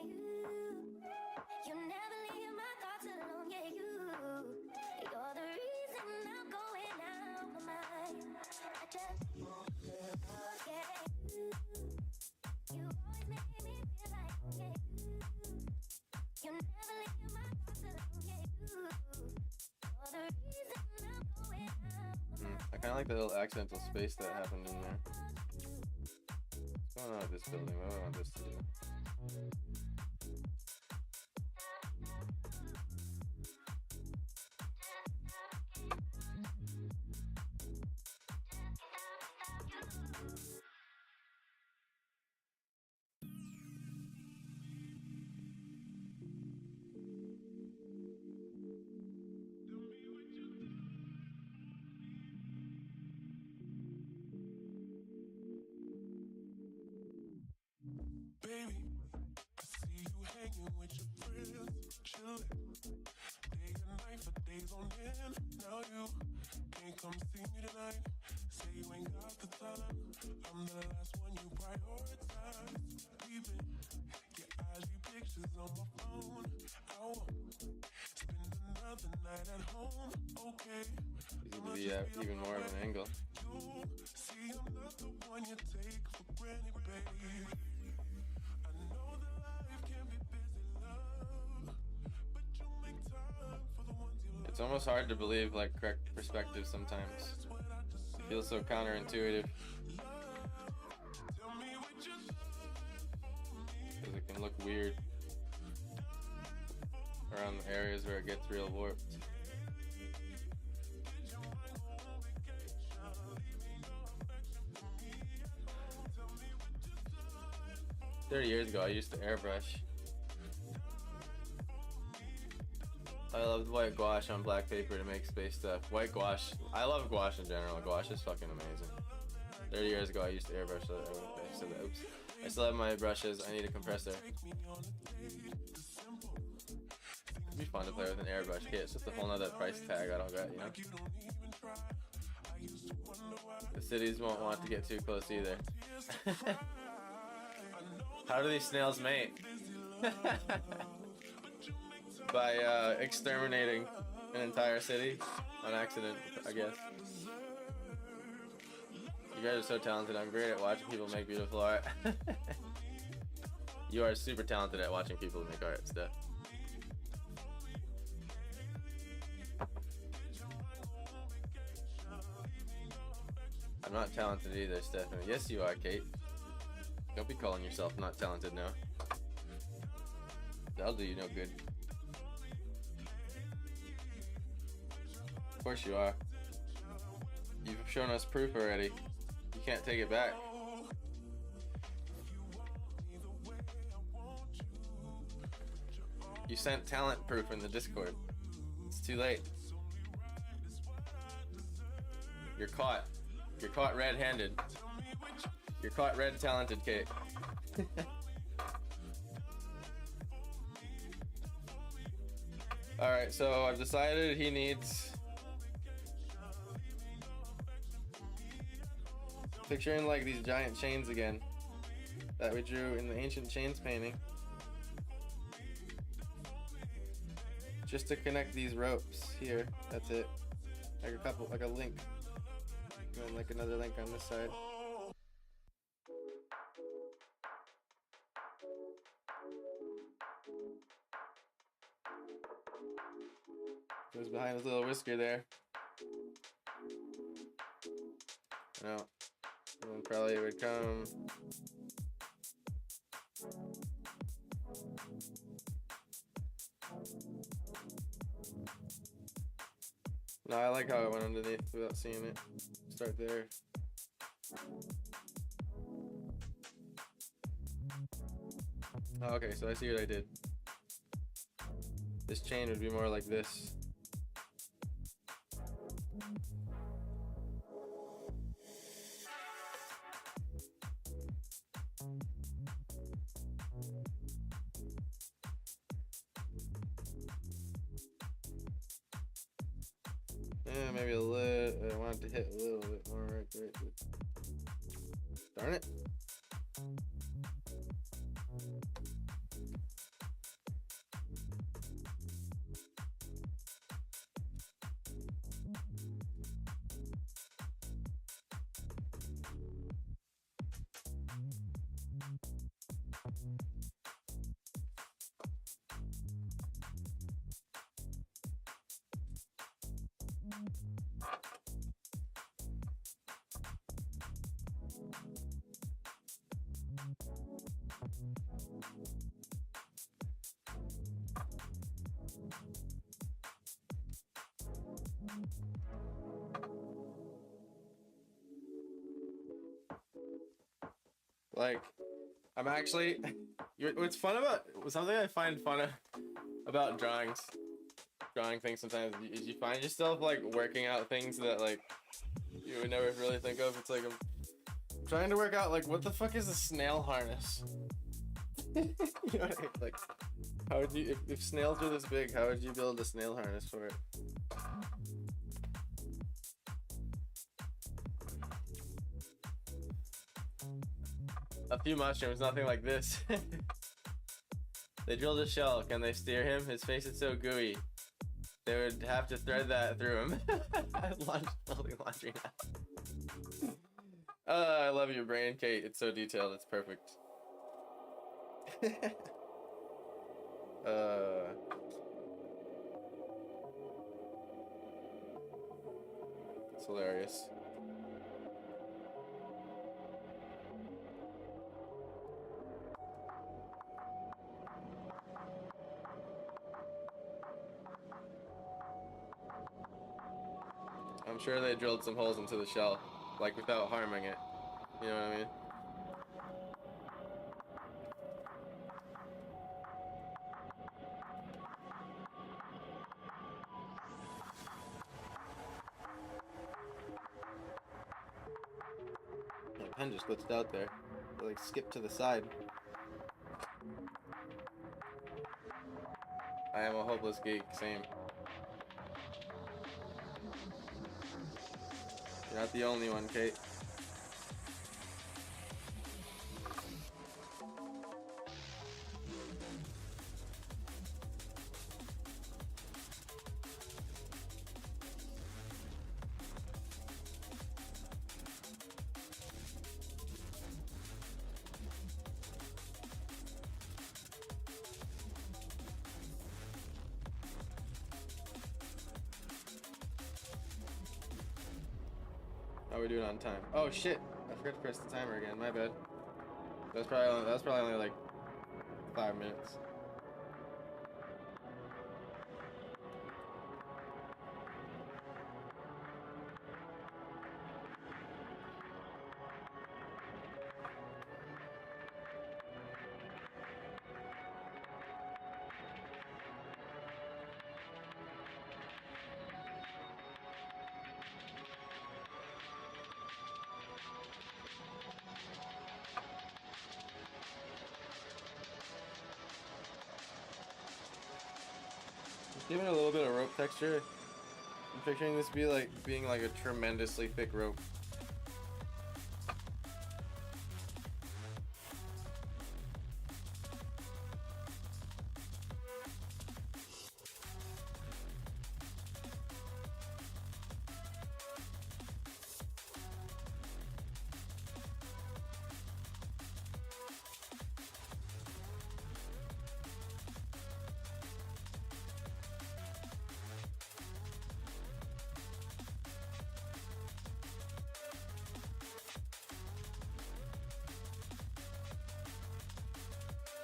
I kind of like the little accidental space that happened in there. What's going on with this building? What do I want this to do? Baby, I see you hanging with your friends, chilling day and night for days on end. Now you can't come see me tonight. Say you ain't got the time. I'm the last one you prioritize. Leaving your IG pictures on my phone. I won't spend another night at home. Okay, He's gonna be at even more of an angle. you see I'm not the one you take for granted, babe. It's almost hard to believe like correct perspective sometimes. It feels so counterintuitive. Because it can look weird around the areas where it gets real warped. Years ago, I used to airbrush. I loved white gouache on black paper to make space stuff. White gouache, I love gouache in general. Gouache is fucking amazing. 30 years ago, I used to airbrush so that oops. I still have my brushes. I need a compressor. It'd be fun to play with an airbrush kit. It's just a whole nother price tag I don't got, you know? The cities won't want to get too close either. How do these snails mate? By exterminating an entire city on accident, I guess. You guys are so talented. I'm great at watching people make beautiful art. You are super talented at watching people make art stuff. I'm not talented either, Stephanie. Yes, you are, Kate. Don't be calling yourself not talented now. That'll do you no good. Of course you are. You've shown us proof already. You can't take it back. You sent talent proof in the Discord. It's too late. You're caught. You're caught red-handed. You're caught red-talented, Kate. Alright, so I've decided he needs... Picturing like these giant chains again that we drew in the Ancient Chains painting. Just to connect these ropes here. That's it. Like a couple, like a link. And then like another link on this side. Who's behind his little whisker there? No. Someone probably would come. No, I like how I went underneath without seeing it. Start there. Oh, okay, so I see what I did. This chain would be more like this. Yeah, maybe a little. I want to hit a little bit more right there. Darn it. Like, I'm actually, what's fun about, something I find fun about drawing things sometimes is you find yourself like working out things that like you would never really think of. It's like I'm trying to work out like what the fuck is a snail harness? You know what I mean? Like, how would you, if snails were this big, how would you build a snail harness for it? A few mushrooms, nothing like this. They drilled a shell. Can they steer him? His face is so gooey. They would have to thread that through him. Building laundry now. I love your brain, Kate. It's so detailed. It's perfect. It's hilarious. I'm sure they drilled some holes into the shell, like without harming it. You know what I mean? My pen just glitched out there. It like skipped to the side. I am a hopeless geek, same. You're not the only one, Kate. How are we doing on time? Oh shit! I forgot to press the timer again. My bad. That's probably only like 5 minutes. Give it a little bit of rope texture. I'm picturing this being like a tremendously thick rope.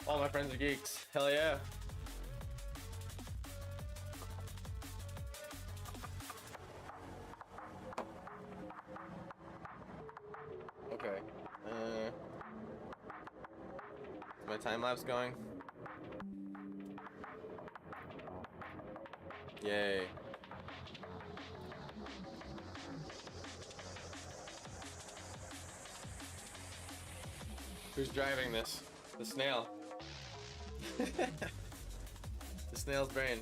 All my friends are geeks. Hell yeah. Okay. Is my time lapse going? Yay. Who's driving this? The snail. The snail's brain.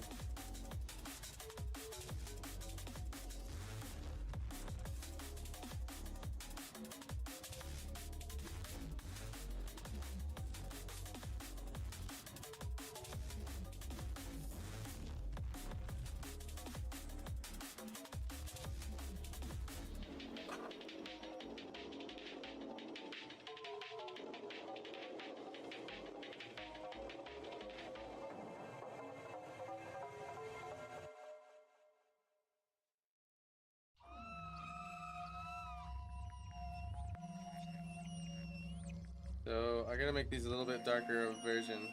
So I gotta make these a little bit darker versions.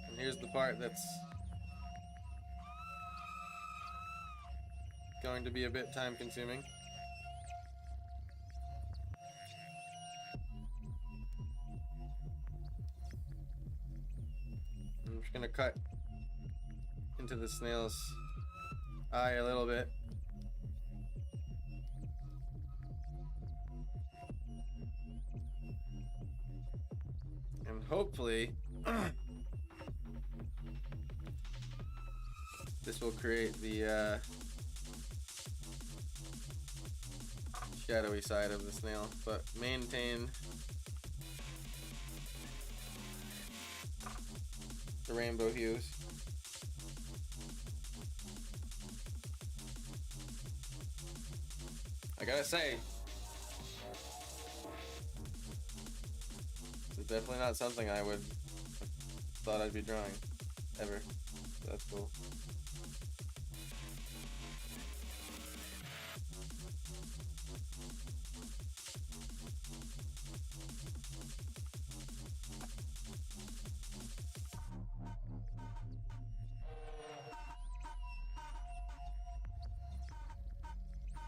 And here's the part that's going to be a bit time consuming. I'm just gonna cut into the snail's eye a little bit. And hopefully this will create the shadowy side of the snail, but maintain the rainbow hues. I gotta say, it's definitely not something I would thought I'd be drawing ever. So that's cool.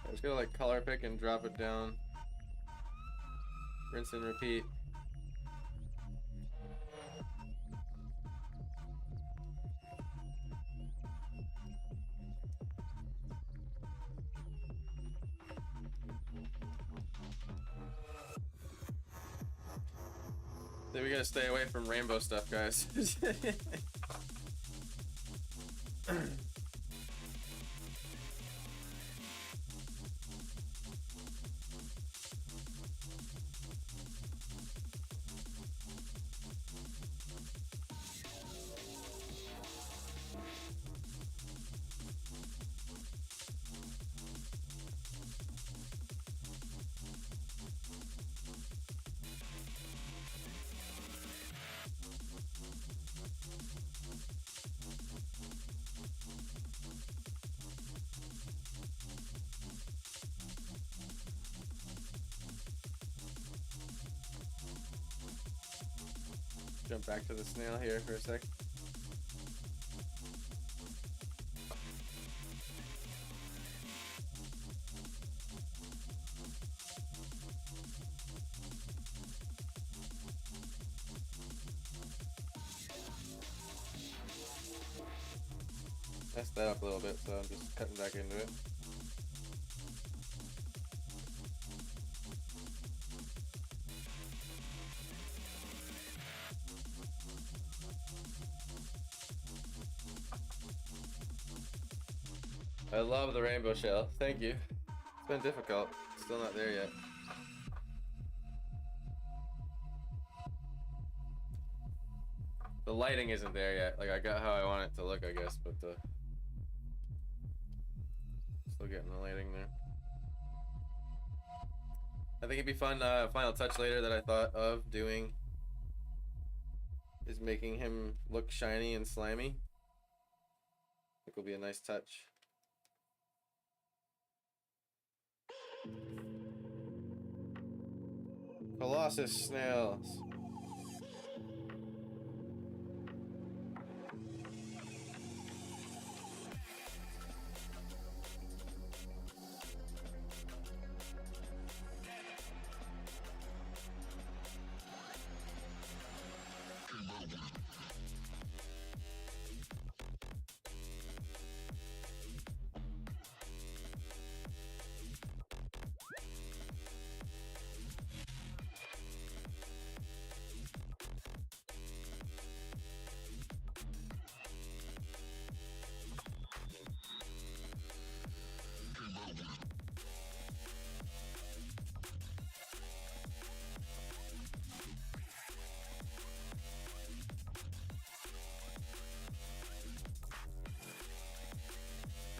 I'm just gonna like color pick and drop it down. Rinse and repeat. Then we gotta stay away from rainbow stuff, guys. Jump back to the snail here for a sec. Messed that up a little bit, so I'm just cutting back into it. I love the rainbow shell. Thank you. It's been difficult. Still not there yet. The lighting isn't there yet. Like, I got how I want it to look, I guess, but still getting the lighting there. I think it'd be fun. Final touch later that I thought of doing is making him look shiny and slimy. I think will be a nice touch. Colossus snails.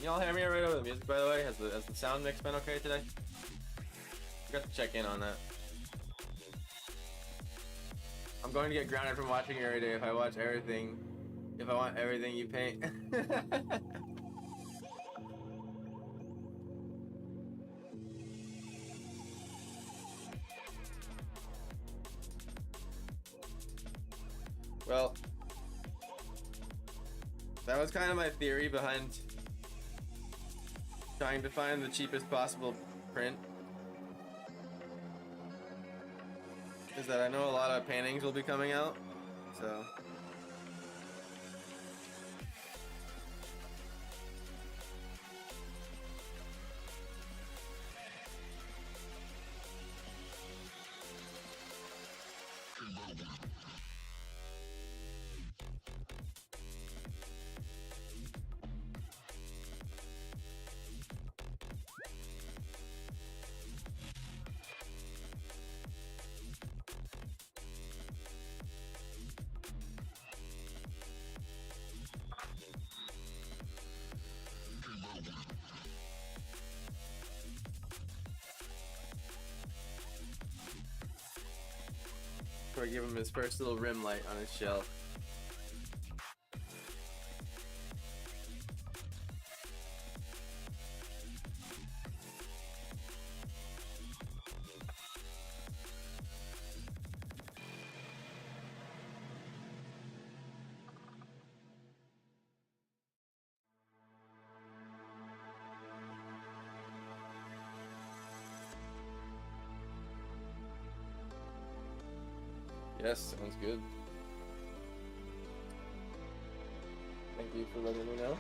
Y'all hear me right over the music, by the way? Has the sound mix been okay today? Forgot to check in on that. I'm going to get grounded from watching every day if I watch everything. If I want everything you paint. Well, that was kind of my theory behind trying to find the cheapest possible print. Is that I know a lot of paintings will be coming out, so. Before I give him his first little rim light on his shell. Yes, sounds good. Thank you for letting me know.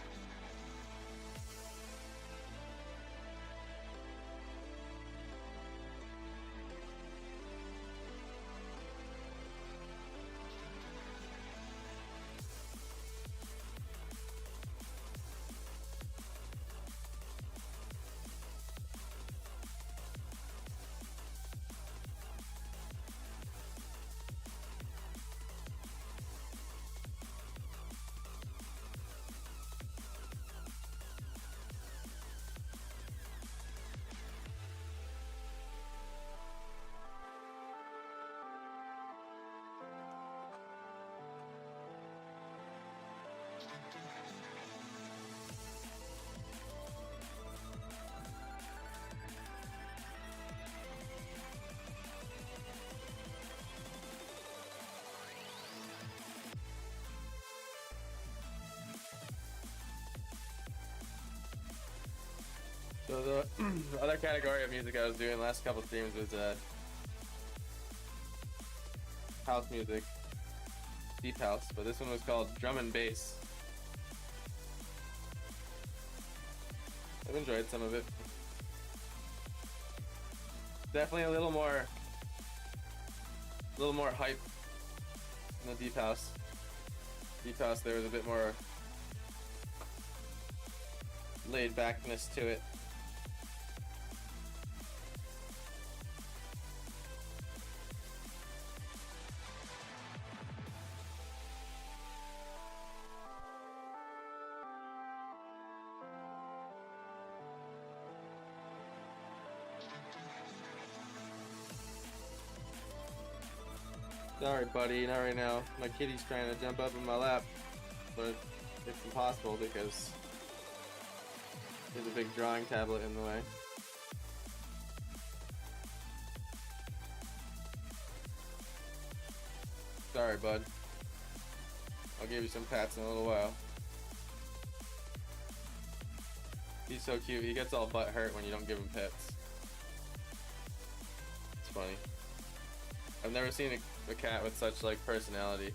So the other category of music I was doing last couple streams was house music, deep house, but this one was called drum and bass. I've enjoyed some of it. Definitely a little more hype in the deep house. Deep house, there was a bit more laid backness to it. Sorry, buddy, not right now. My kitty's trying to jump up in my lap, but it's impossible because there's a big drawing tablet in the way. Sorry, bud. I'll give you some pats in a little while. He's so cute. He gets all butt hurt when you don't give him pets. It's funny. I've never seen a cat with such like personality.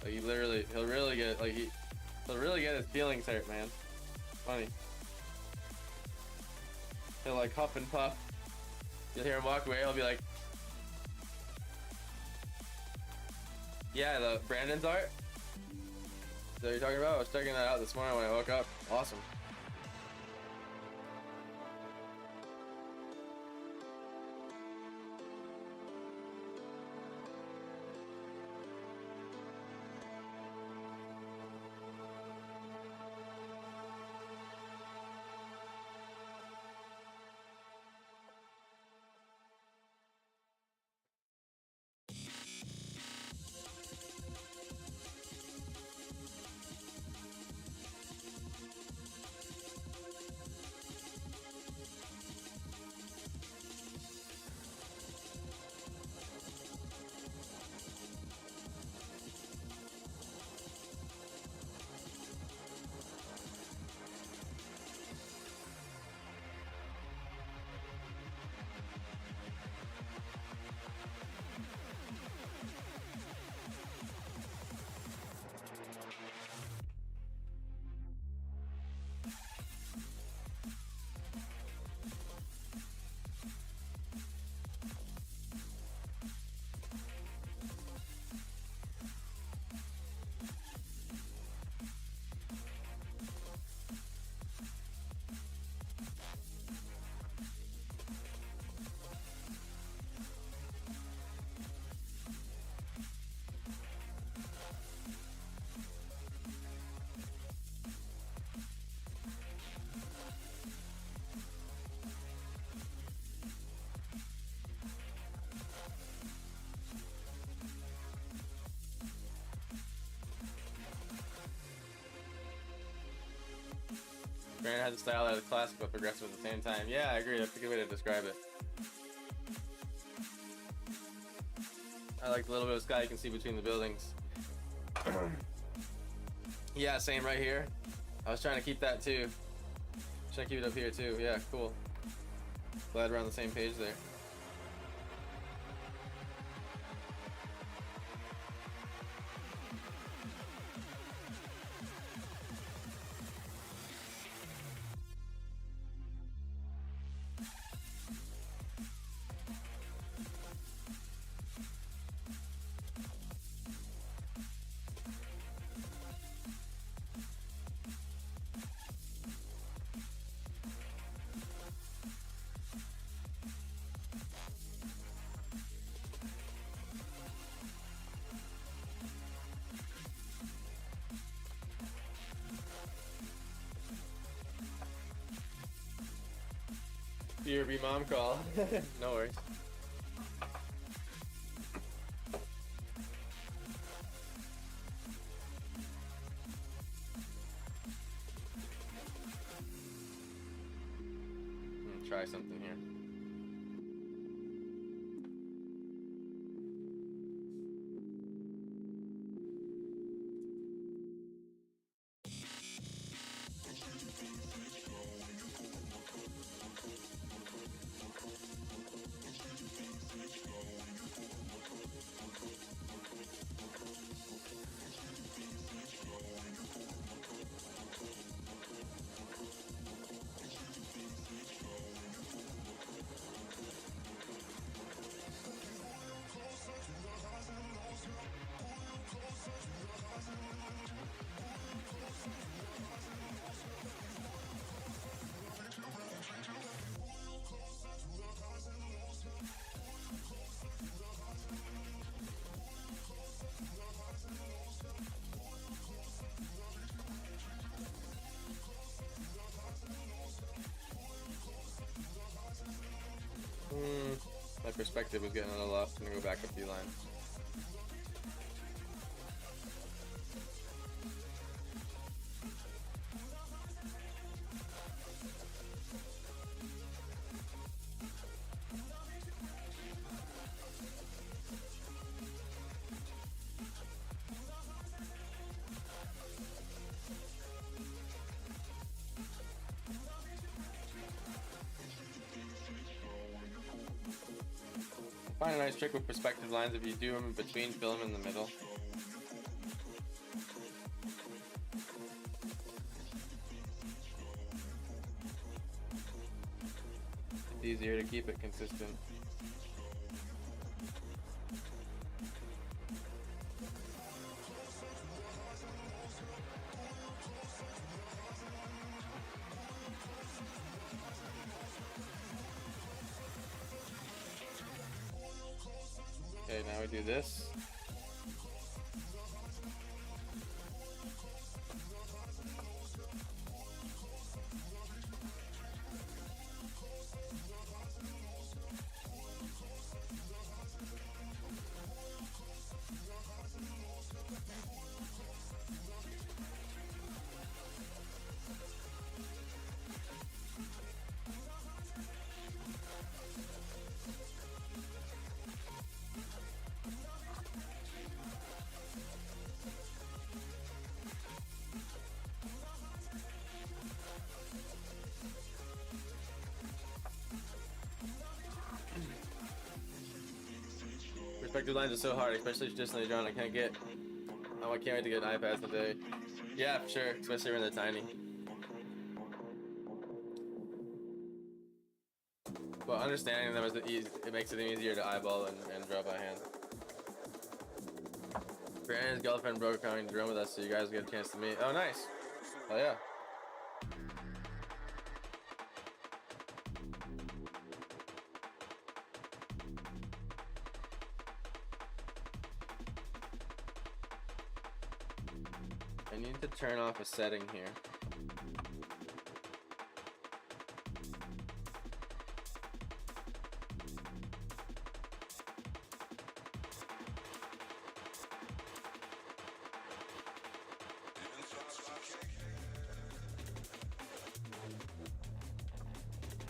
Like he'll really get his feelings hurt, man. Funny. He'll like huff and puff. You'll hear him walk away. He'll be like, "Yeah, the Brandon's art. Is that what you're talking about? I was checking that out this morning when I woke up. Awesome." Brandon has a style that is classic but progressive at the same time. Yeah, I agree. That's a good way to describe it. I like the little bit of sky you can see between the buildings. Yeah, same right here. I was trying to keep that too. Trying to keep it up here too. Yeah, cool. Glad we're on the same page there. BRB mom call. No worries. Try something here. My perspective was getting a little lost. I'm gonna go back a few lines. Find a nice trick with perspective lines. If you do them in between, fill them in the middle. It's easier to keep it consistent. Okay, now we do this. Perspective lines are so hard, especially traditionally drawn. I can't get. Oh, I can't wait to get iPads today. Yeah, for sure, especially when they're tiny. But understanding them is it makes it easier to eyeball and draw by hand. Brandon's girlfriend broke accounting to run with us, so you guys get a chance to meet. Oh, nice. Oh yeah. I need to turn off a setting here.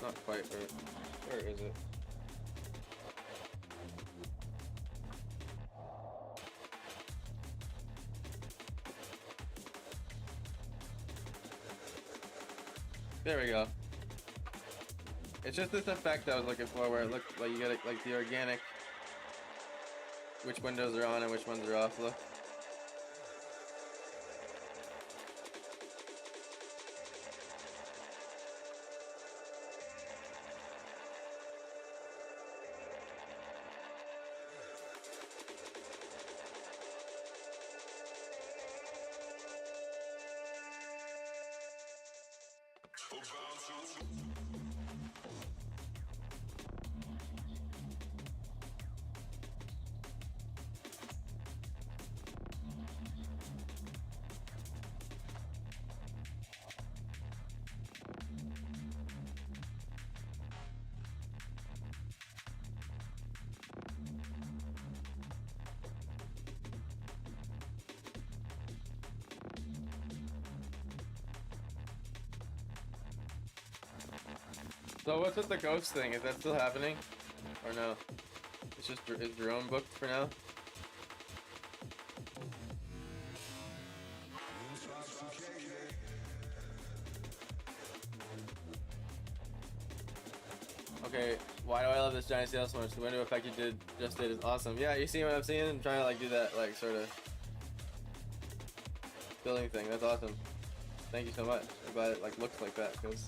Not quite right. Where is it? There we go. It's just this effect I was looking for where it looked like you get like the organic, which windows are on and which ones are off look. So what's with the ghost thing? Is that still happening? Or no? It's just, is Jerome booked for now? Okay, why do I love this giant scale so much? The window effect you just did is awesome. Yeah, you see what I'm seeing? I'm trying to like do that like sort of building thing. That's awesome. Thank you so much. I'm glad it like looks like that because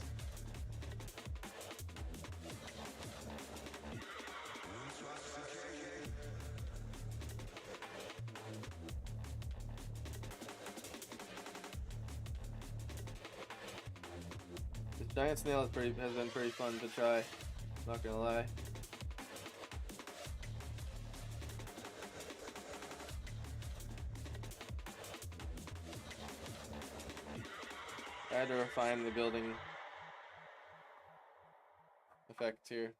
this giant snail has been pretty fun to try. Not gonna lie. I had to refine the building effect here.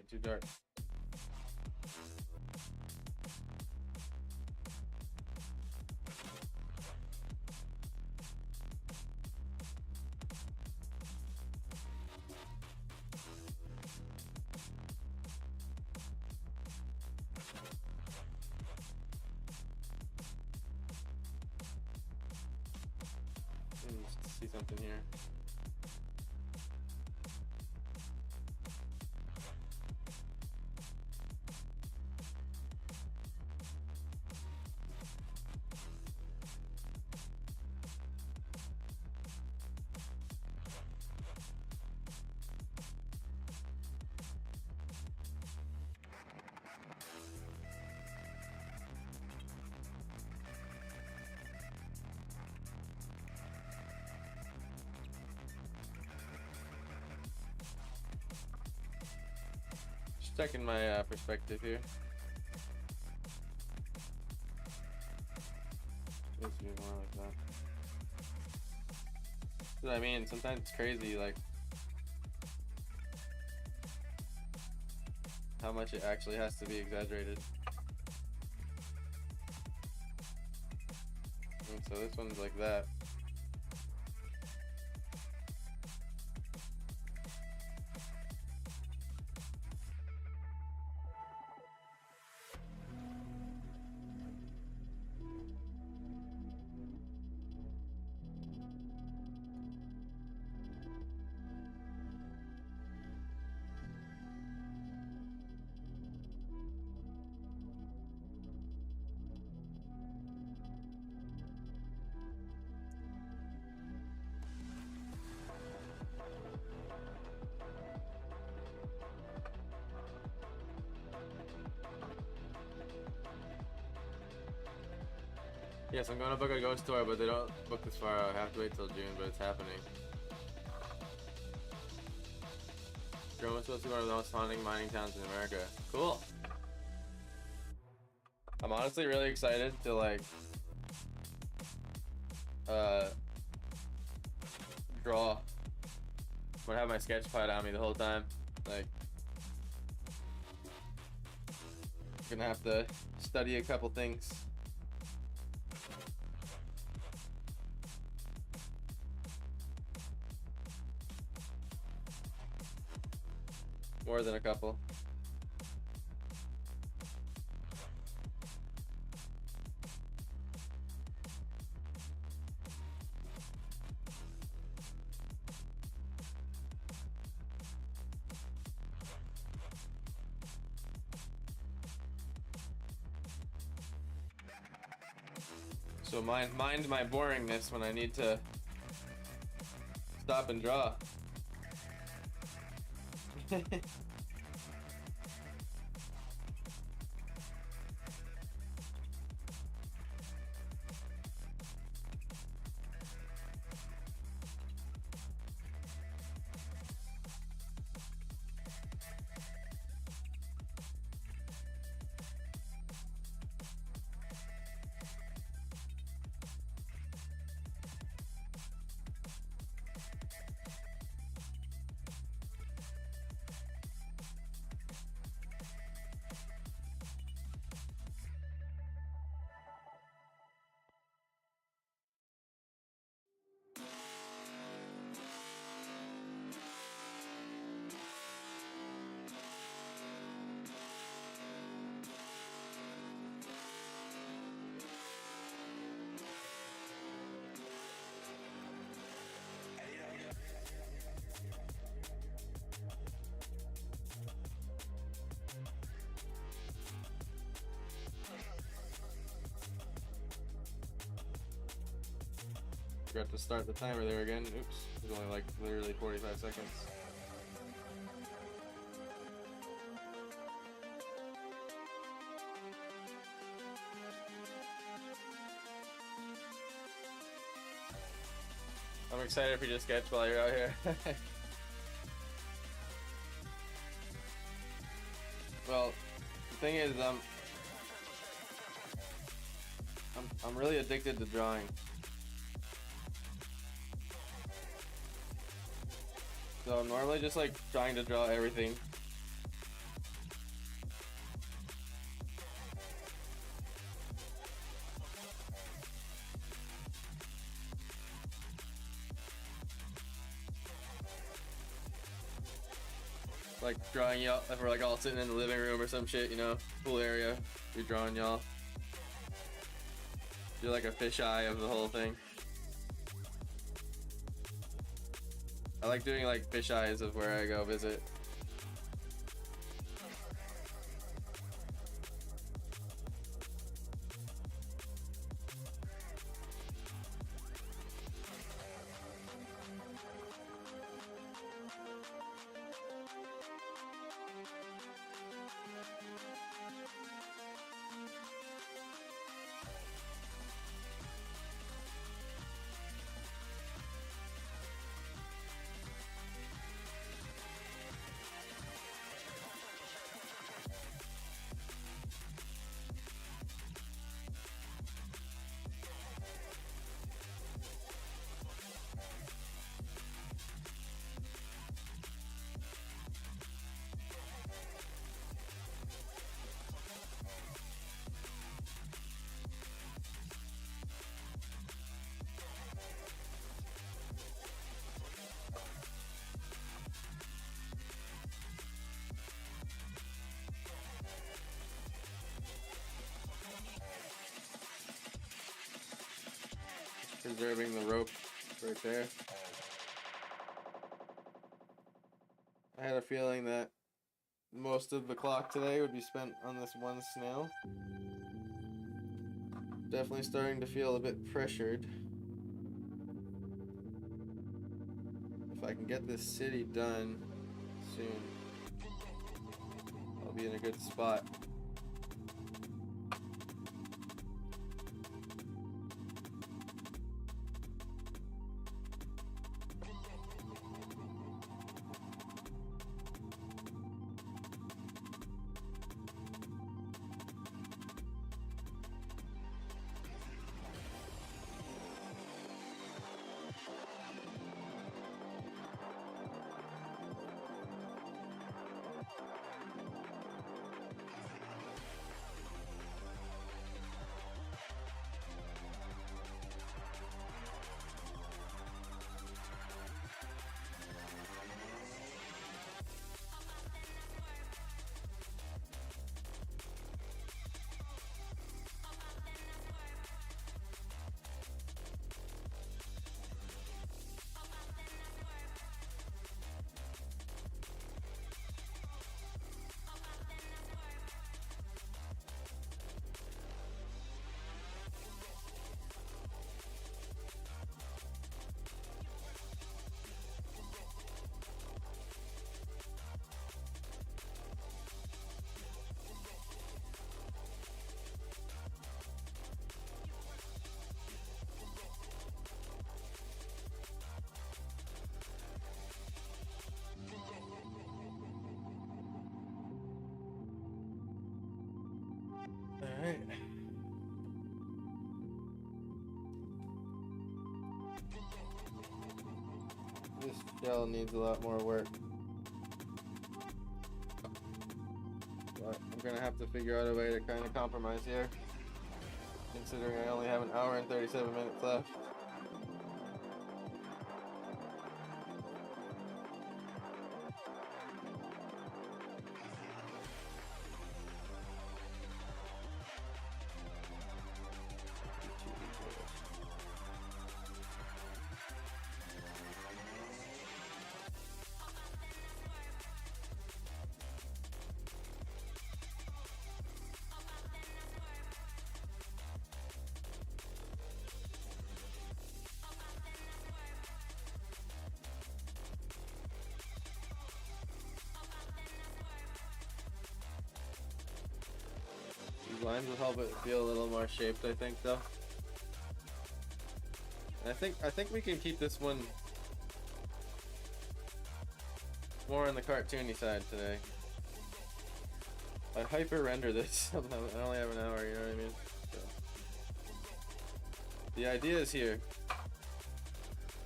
too dark. Just see something here. Just checking my perspective here. Needs to be more like that. That's what I mean, sometimes it's crazy, like how much it actually has to be exaggerated. And so this one's like that. Yes, I'm going to book a ghost tour, but they don't book this far out. I have to wait till June, but it's happening. Rome is supposed to be one of the most haunting mining towns in America. Cool. I'm honestly really excited to like draw. I'm gonna have my sketch pad on me the whole time. Like, gonna have to study a couple things. More than a couple. So mind my boringness when I need to stop and draw. Forgot to start the timer there again. Oops. It was only like literally 45 seconds. I'm excited for you to sketch while you're out here. Well, the thing is, I'm really addicted to drawing. So I'm normally just like trying to draw everything. like drawing y'all, if we're like all sitting in the living room or some shit, you know, pool area, be drawing y'all. You're like a fisheye of the whole thing. I like doing like fisheyes of where I go visit. Preserving the rope right there. I had a feeling that most of the clock today would be spent on this one snail. Definitely starting to feel a bit pressured. If I can get this city done soon, I'll be in a good spot. Alright. This shell needs a lot more work. But I'm gonna have to figure out a way to kind of compromise here. Considering I only have an hour and 37 minutes left. These lines will help it feel a little more shaped, I think, though. And I think we can keep this one more on the cartoony side today. I hyper render this. I only have an hour, you know what I mean? So. The idea is here.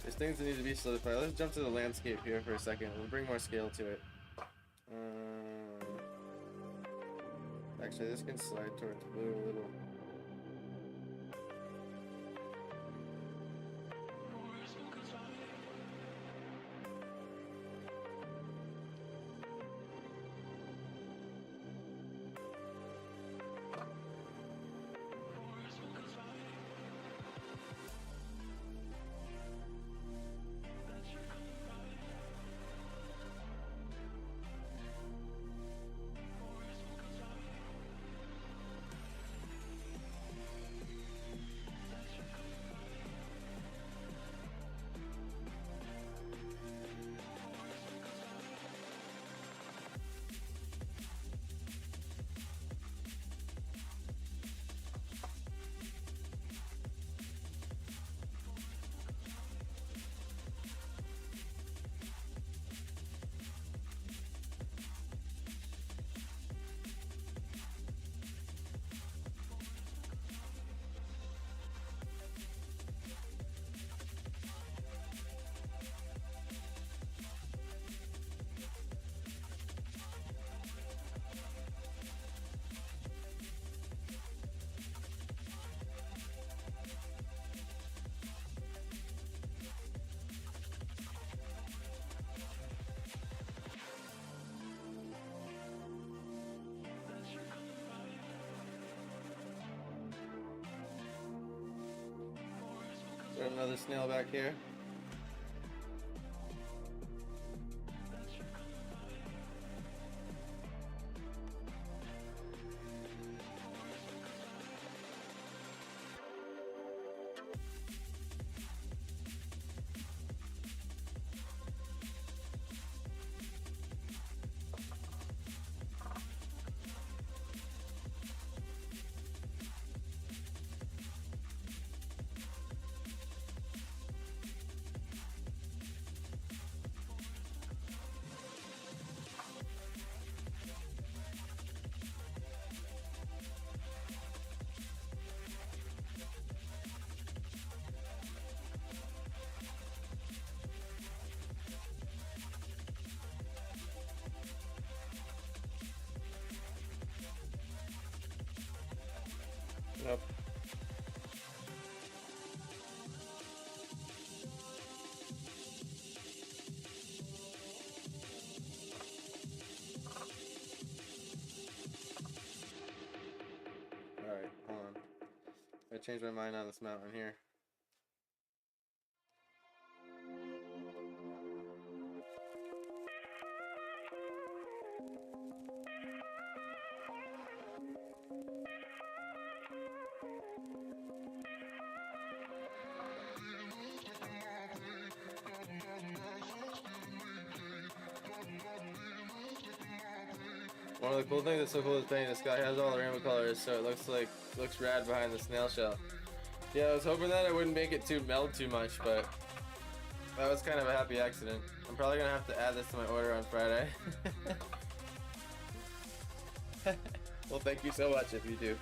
There's things that need to be solidified. Let's jump to the landscape here for a second. We'll bring more scale to it. Actually, this can slide towards blue a little. Got another snail back here. Nope. Alright, hold on. I changed my mind on this mountain here. One of the cool things that's so cool is painting the sky has all the rainbow colors, so it looks rad behind the snail shell. Yeah, I was hoping that it wouldn't make it meld too much, but that was kind of a happy accident. I'm probably gonna have to add this to my order on Friday. Well, thank you so much if you do.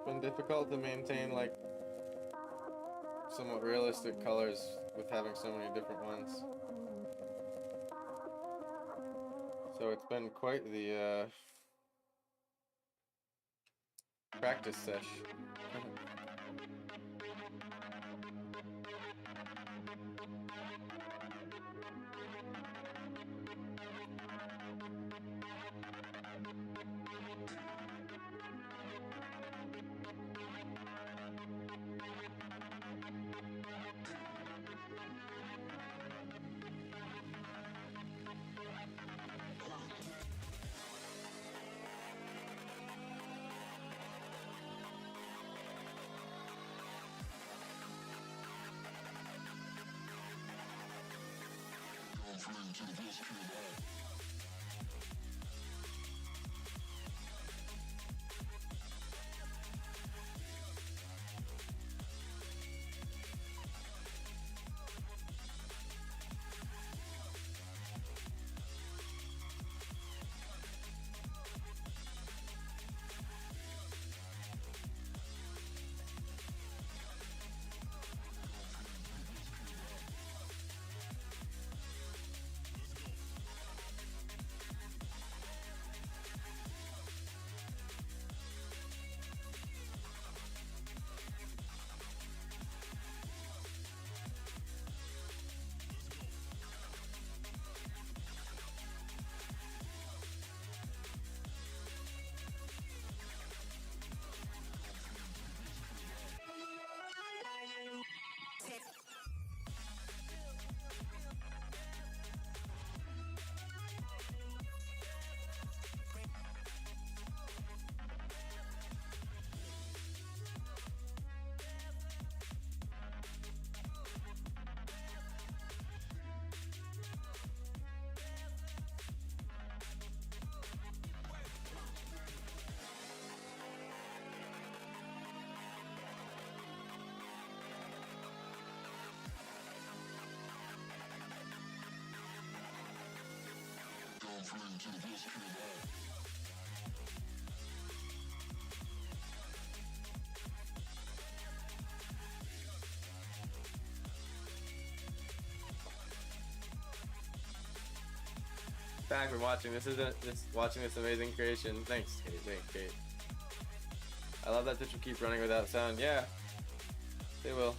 It's been difficult to maintain like somewhat realistic colors with having so many different ones. So it's been quite the practice sesh. Back for watching. Watching this amazing creation. Thanks, Kate. Thanks, Kate. I love that Twitch will keep running without sound. Yeah, they will.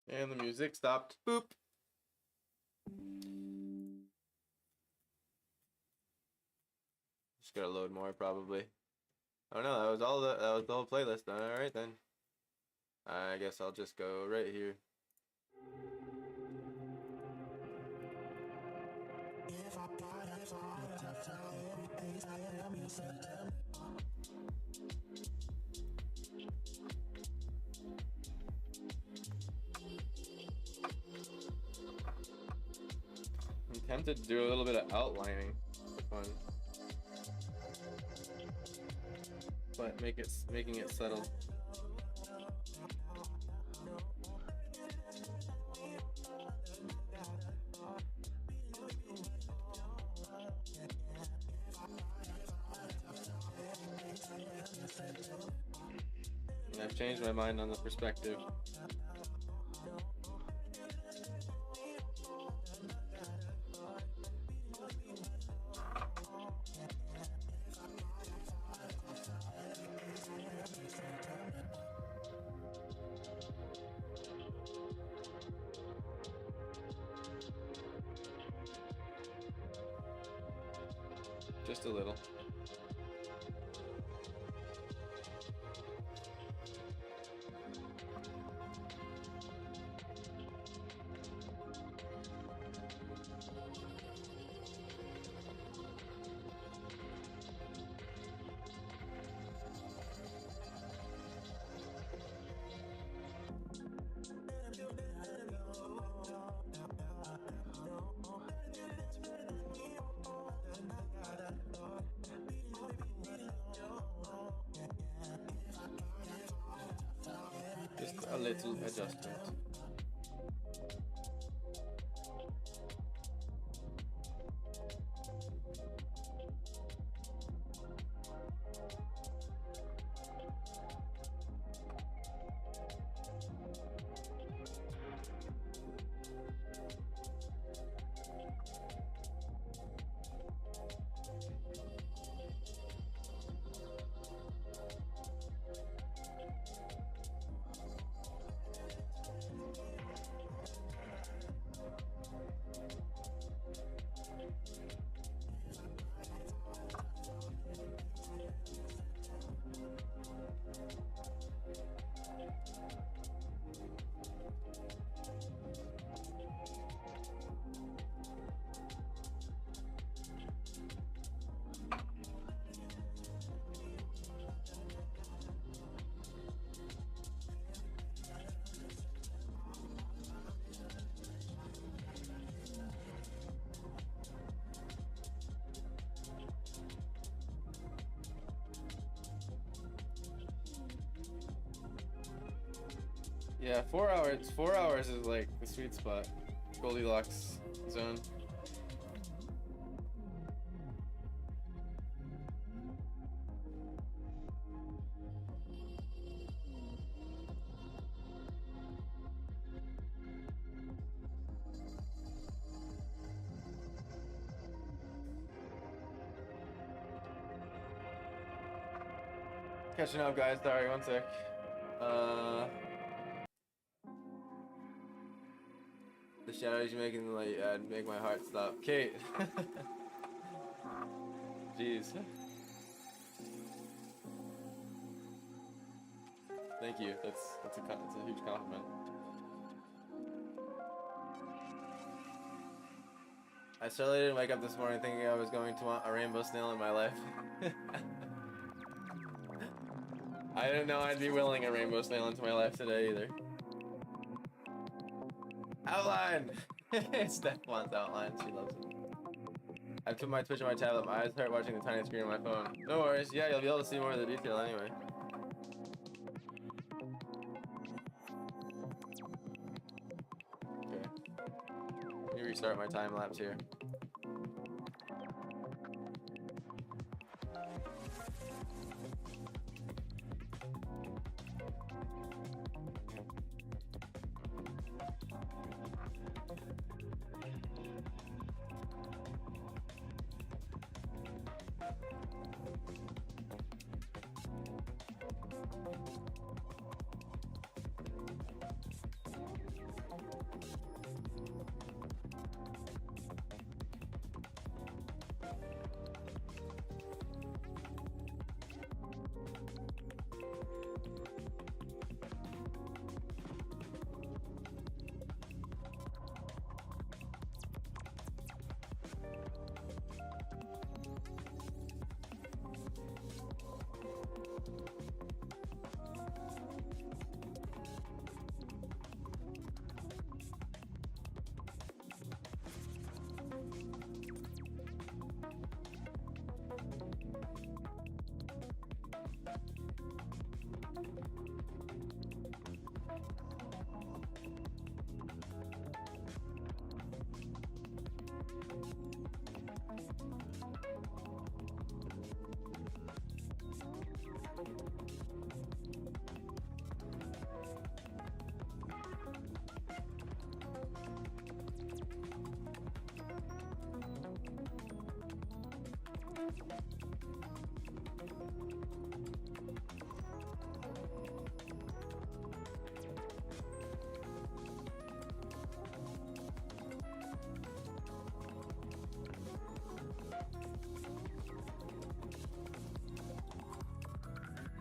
And the music stopped. Boop. Just gotta load more probably. Oh no, that was the whole playlist. All right then. I guess I'll just go right here. I'm tempted to do a little bit of outlining for fun, but making it subtle. And I've changed my mind on the perspective. Just a little. little adjustment. Yeah, 4 hours. 4 hours is like the sweet spot, Goldilocks zone. Catching up, guys. Sorry, one sec. The shadows you make in the light make my heart stop. Kate. Jeez. Thank you. That's a huge compliment. I certainly didn't wake up this morning thinking I was going to want a rainbow snail in my life. I didn't know I'd be willing a rainbow snail into my life today either. Outline! Steph wants outline, she loves it. I put my Twitch on my tablet, my eyes hurt watching the tiny screen on my phone. No worries, yeah, you'll be able to see more of the detail anyway. Okay. Let me restart my time lapse here.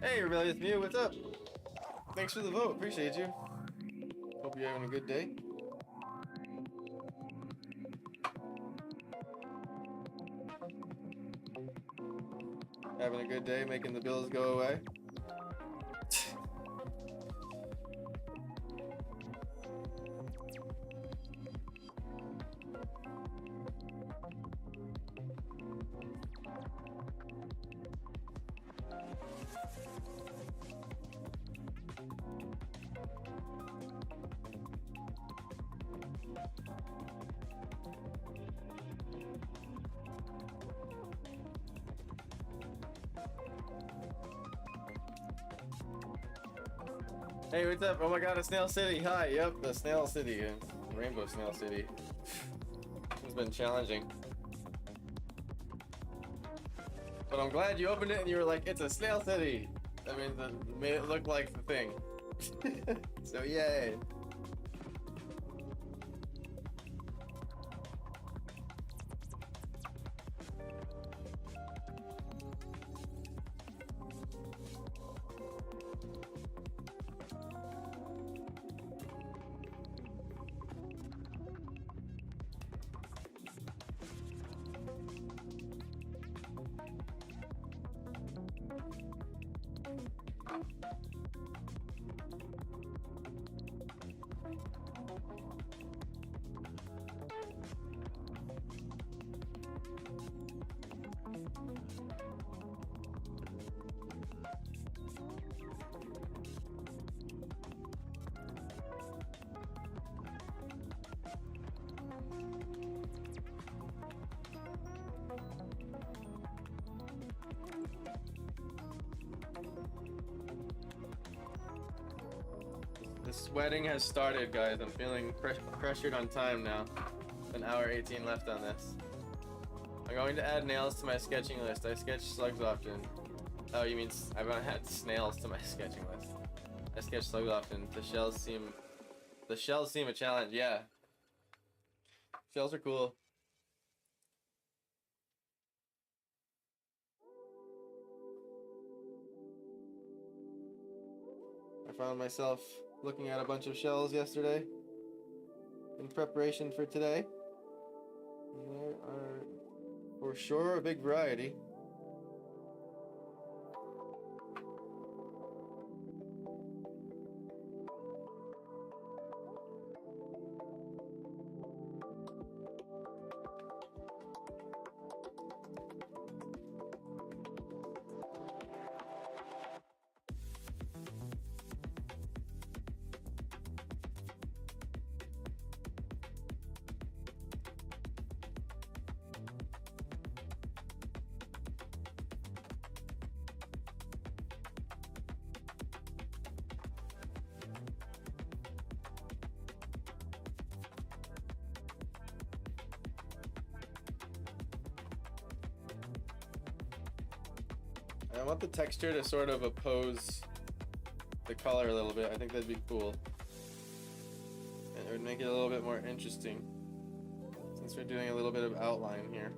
Hey, Rebellious Mew, what's up? Thanks for the vote, appreciate you. Hope you're having a good day. Having a good day, making the bills go away. Hey, what's up? Oh my god, a Snail City. Hi, yep, the Snail City. Rainbow Snail City. It's been challenging. But I'm glad you opened it and you were like, it's a Snail City. I mean, made it look like the thing. So, yay. This wedding has started, guys. I'm feeling pressured on time now. An hour 18 left on this. I'm going to add nails to my sketching list. I sketch slugs often. Oh, you mean I'm gonna add snails to my sketching list. I sketch slugs often. The shells seem a challenge. Yeah. Shells are cool. I found myself looking at a bunch of shells yesterday in preparation for today. There are for sure a big variety. I want the texture to sort of oppose the color a little bit. I think that'd be cool. And it would make it a little bit more interesting since we're doing a little bit of outline here.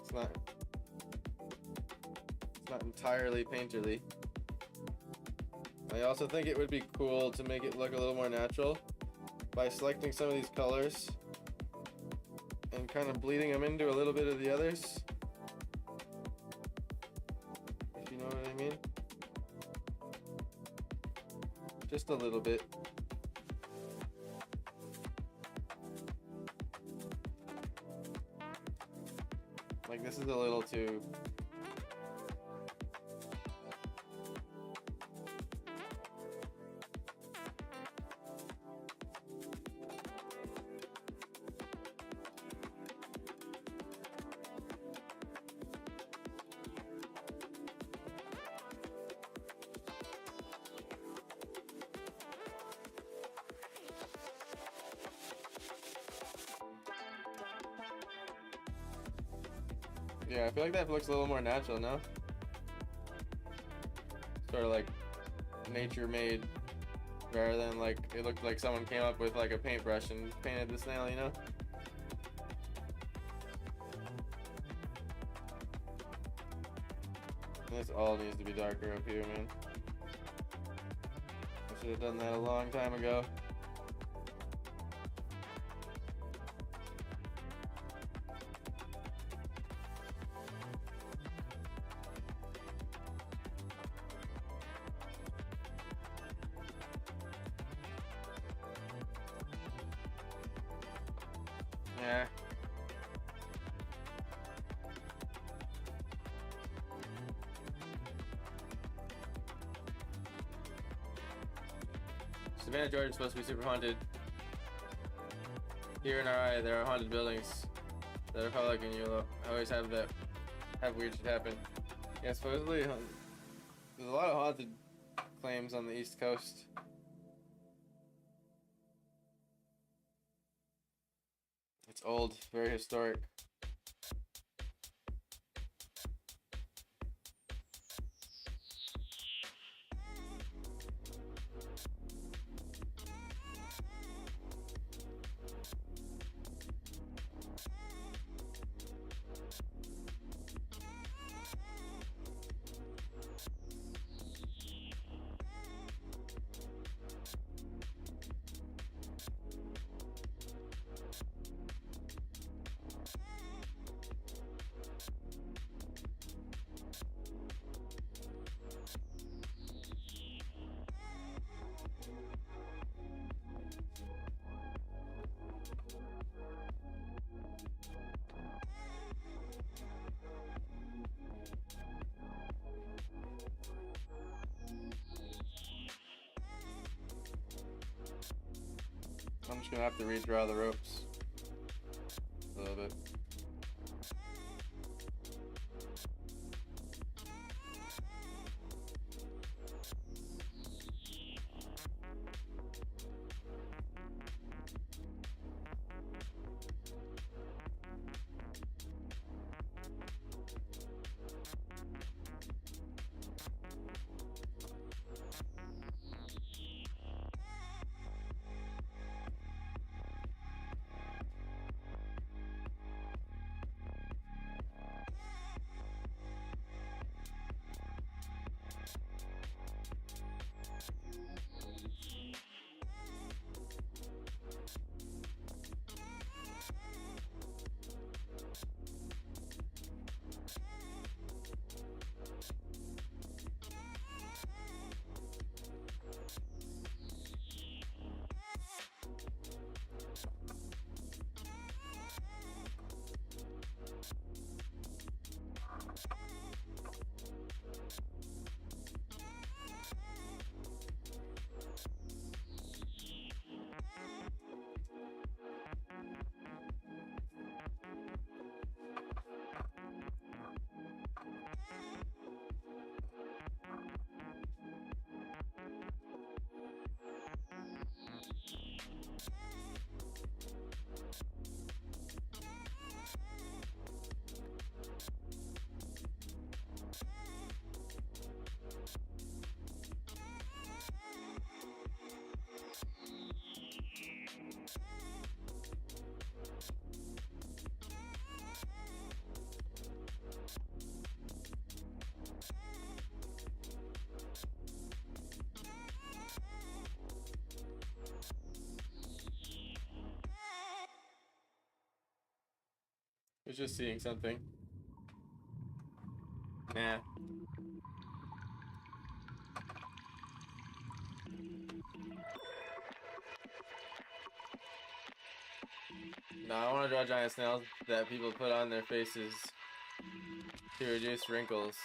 It's not entirely painterly. I also think it would be cool to make it look a little more natural by selecting some of these colors and kind of bleeding them into a little bit of the others. If you know what I mean. Just a little bit. Like this is a little too... Yeah, I feel like that looks a little more natural, no? Sort of like nature made, rather than like it looked like someone came up with like a paintbrush and painted the snail, you know? This all needs to be darker up here, man. I should have done that a long time ago. Yeah. Savannah, Georgia is supposed to be super haunted. Here in RI, there are haunted buildings that are public, and you always have weird shit happen. Yeah, supposedly There's a lot of haunted claims on the East Coast. It's old, very historic. I'm just gonna have to redraw the ropes a little bit. I was just seeing something. Nah. No, I want to draw giant snails that people put on their faces to reduce wrinkles.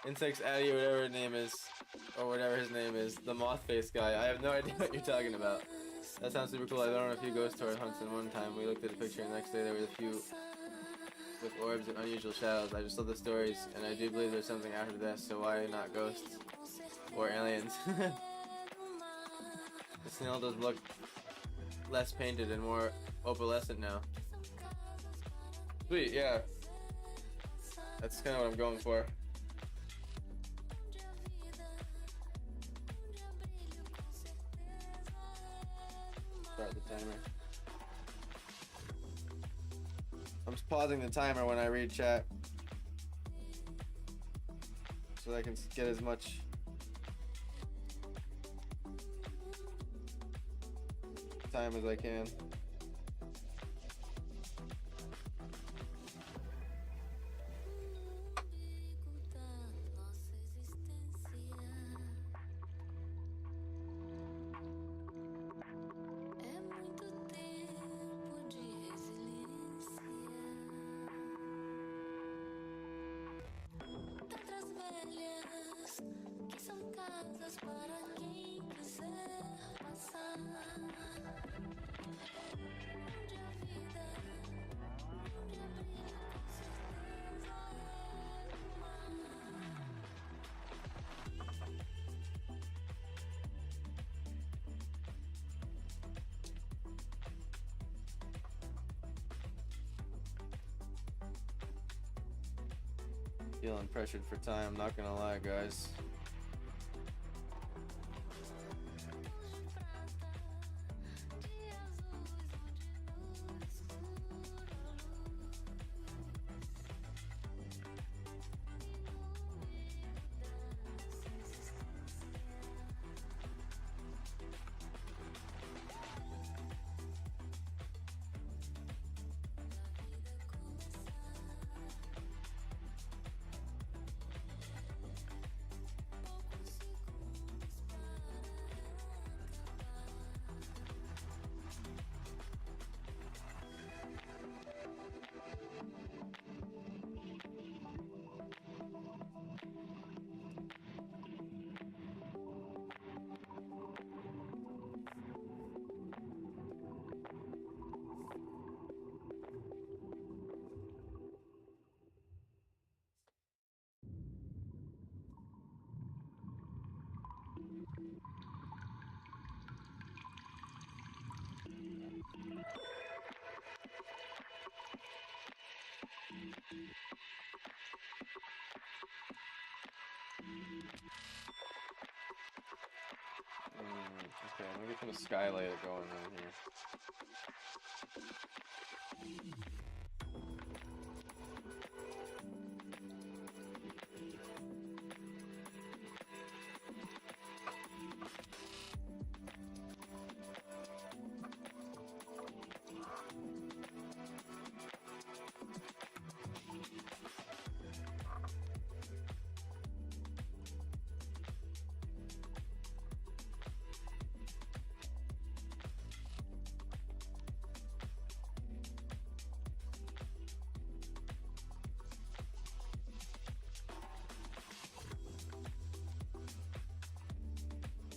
Insects Addy, whatever his name is, or whatever his name is, the moth face guy. I have no idea what you're talking about. That sounds super cool. I've been on a few ghost tour hunts, and one time we looked at a picture, and the next day there was a few with orbs and unusual shadows. I just love the stories, and I do believe there's something after death, so why not ghosts or aliens? The snail does look less painted and more opalescent now. Sweet, yeah. That's kind of what I'm going for. Start the timer. I'm just pausing the timer when I read chat so that I can get as much time as I can. Feeling pressured for time, not gonna lie, guys. Okay, I'm gonna get some skylight going on here.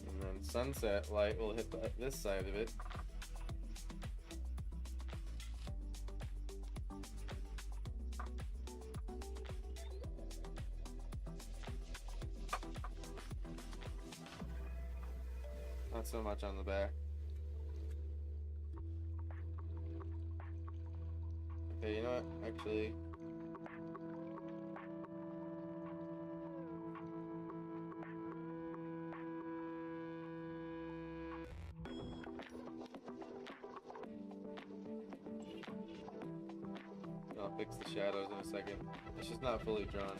And then sunset light will hit this side of it. Not so much on the back. Okay, you know what? Actually, I'll fix the shadows in a second. It's just not fully drawn.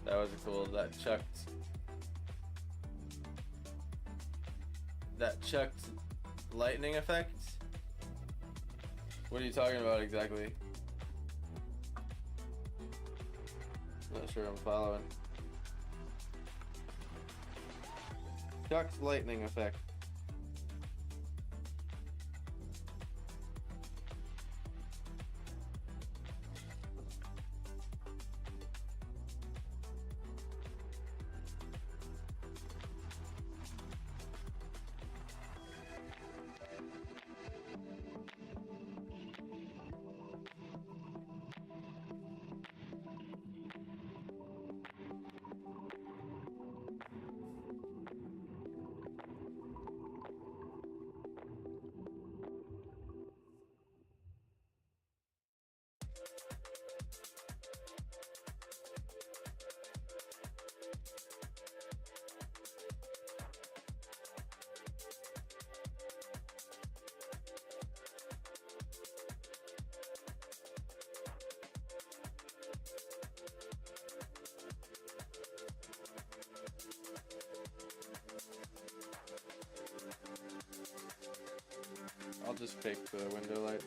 That was cool. That chucked lightning effect? What are you talking about exactly? Not sure I'm following. Chucked lightning effect. I'll just fake the window lights.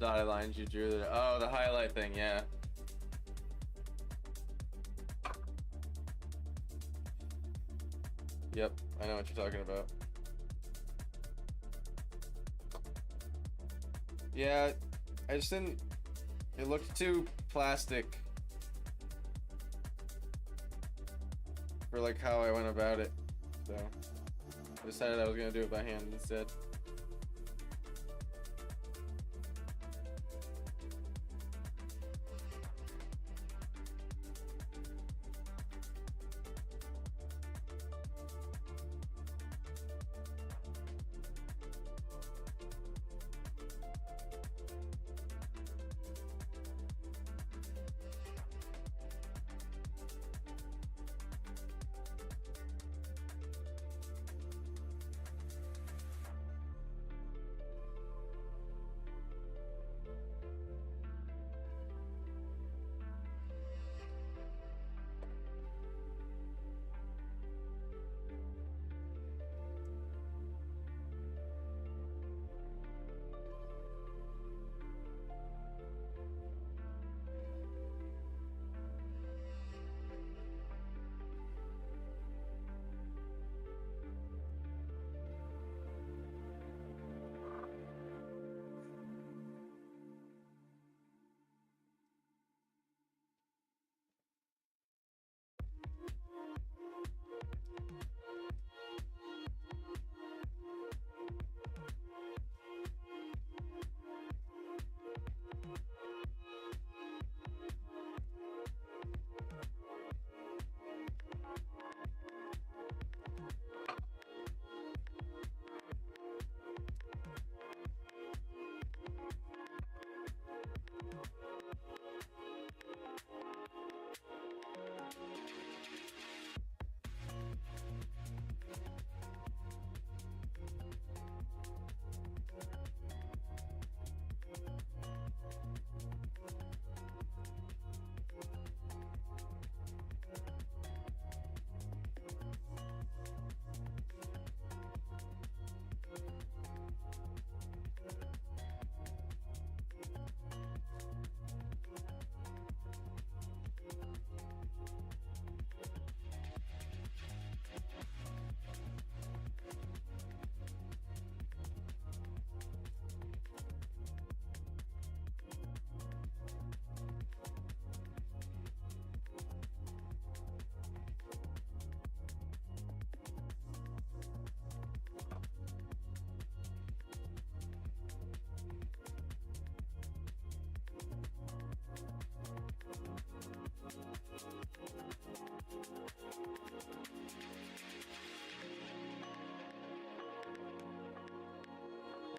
dotted lines you drew there. Oh, the highlight thing, yeah. Yep, I know what you're talking about. Yeah, I just didn't... It looked too plastic for like how I went about it, so I decided I was gonna do it by hand instead.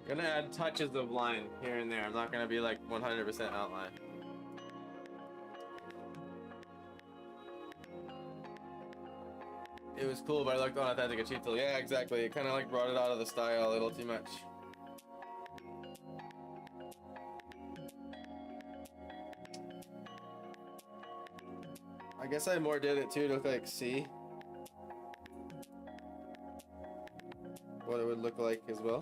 Gonna add touches of line here and there. I'm not gonna be like 100% outline. It was cool, but I looked on Authentic a cheat tool. Yeah, exactly. It kind of like brought it out of the style a little too much. I guess I more did it too to like see what it would look like as well.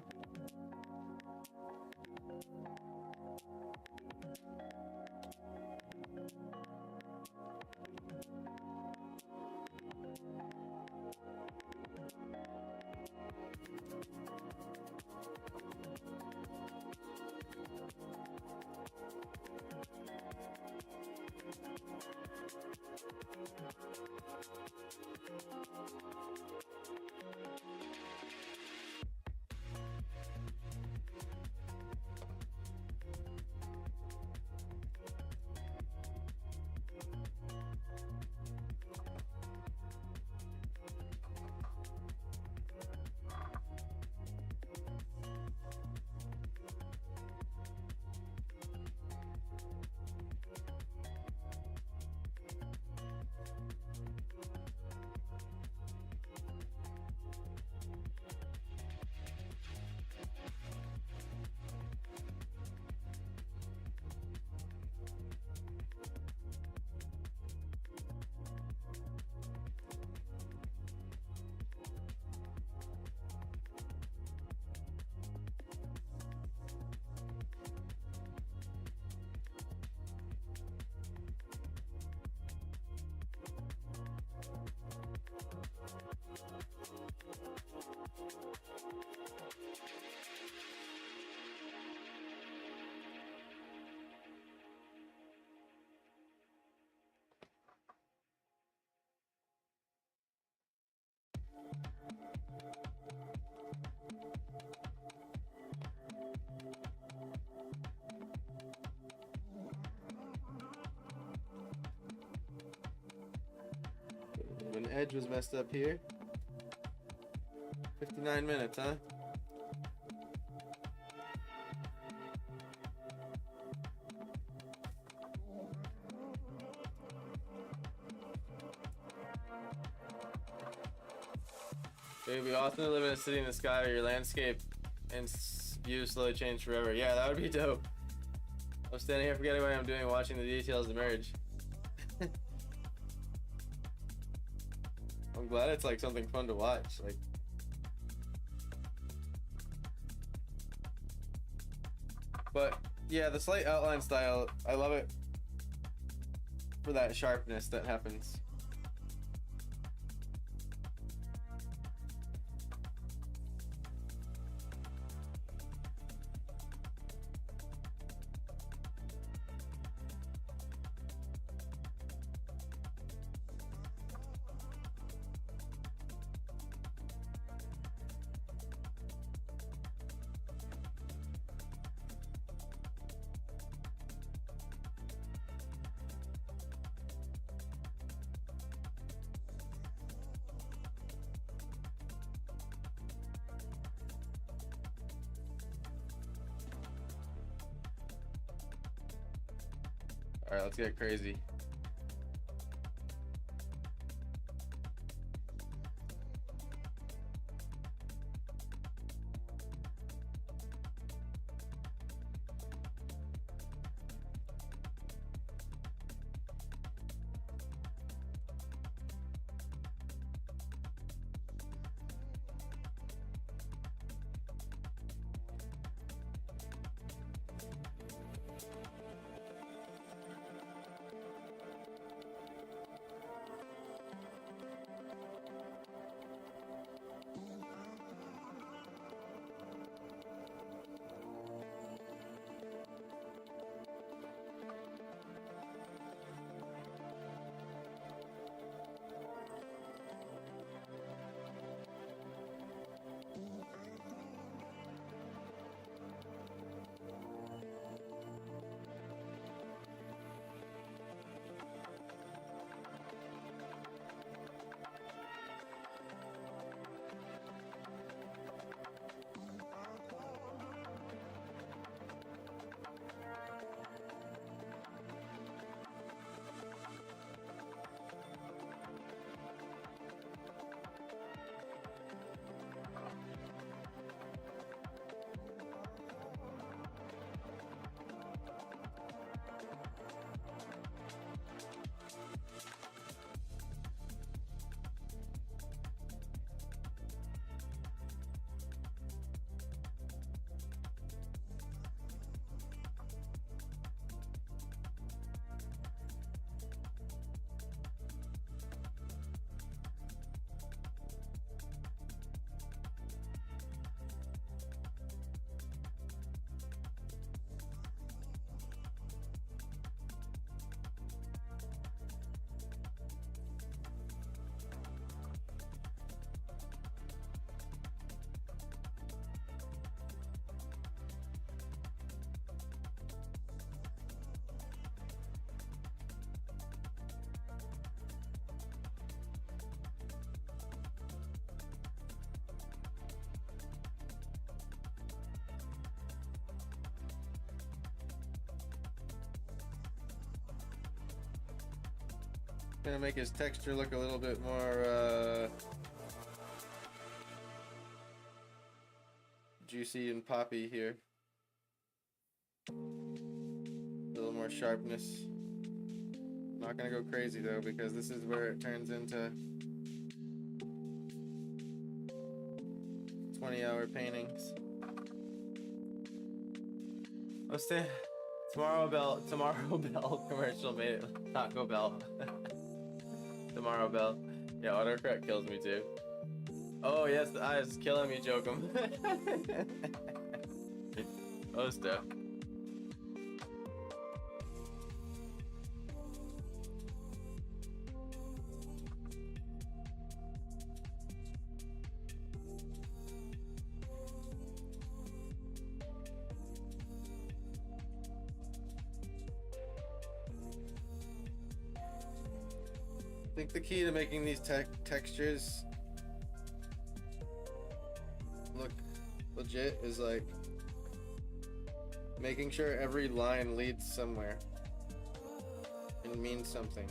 when Edge was messed up here. 59 minutes, huh? It would be awesome to live in a city in the sky where your landscape and views slowly change forever. Yeah, that would be dope. I'm standing here forgetting what I'm doing, watching the details emerge. I'm glad it's like something fun to watch. Like, but yeah, the slight outline style, I love it for that sharpness that happens. All right, let's get crazy. Gonna make his texture look a little bit more juicy and poppy here. A little more sharpness. Not gonna go crazy though, because this is where it turns into 20-hour paintings. Let's say Tomorrow Bell commercial made it Taco Bell. Tomorrow Bell. Yeah, autocorrect kills me too. Oh yes, the eyes killing me, Jokum. Oh stuff. think the key to making these textures look legit is like making sure every line leads somewhere and means something.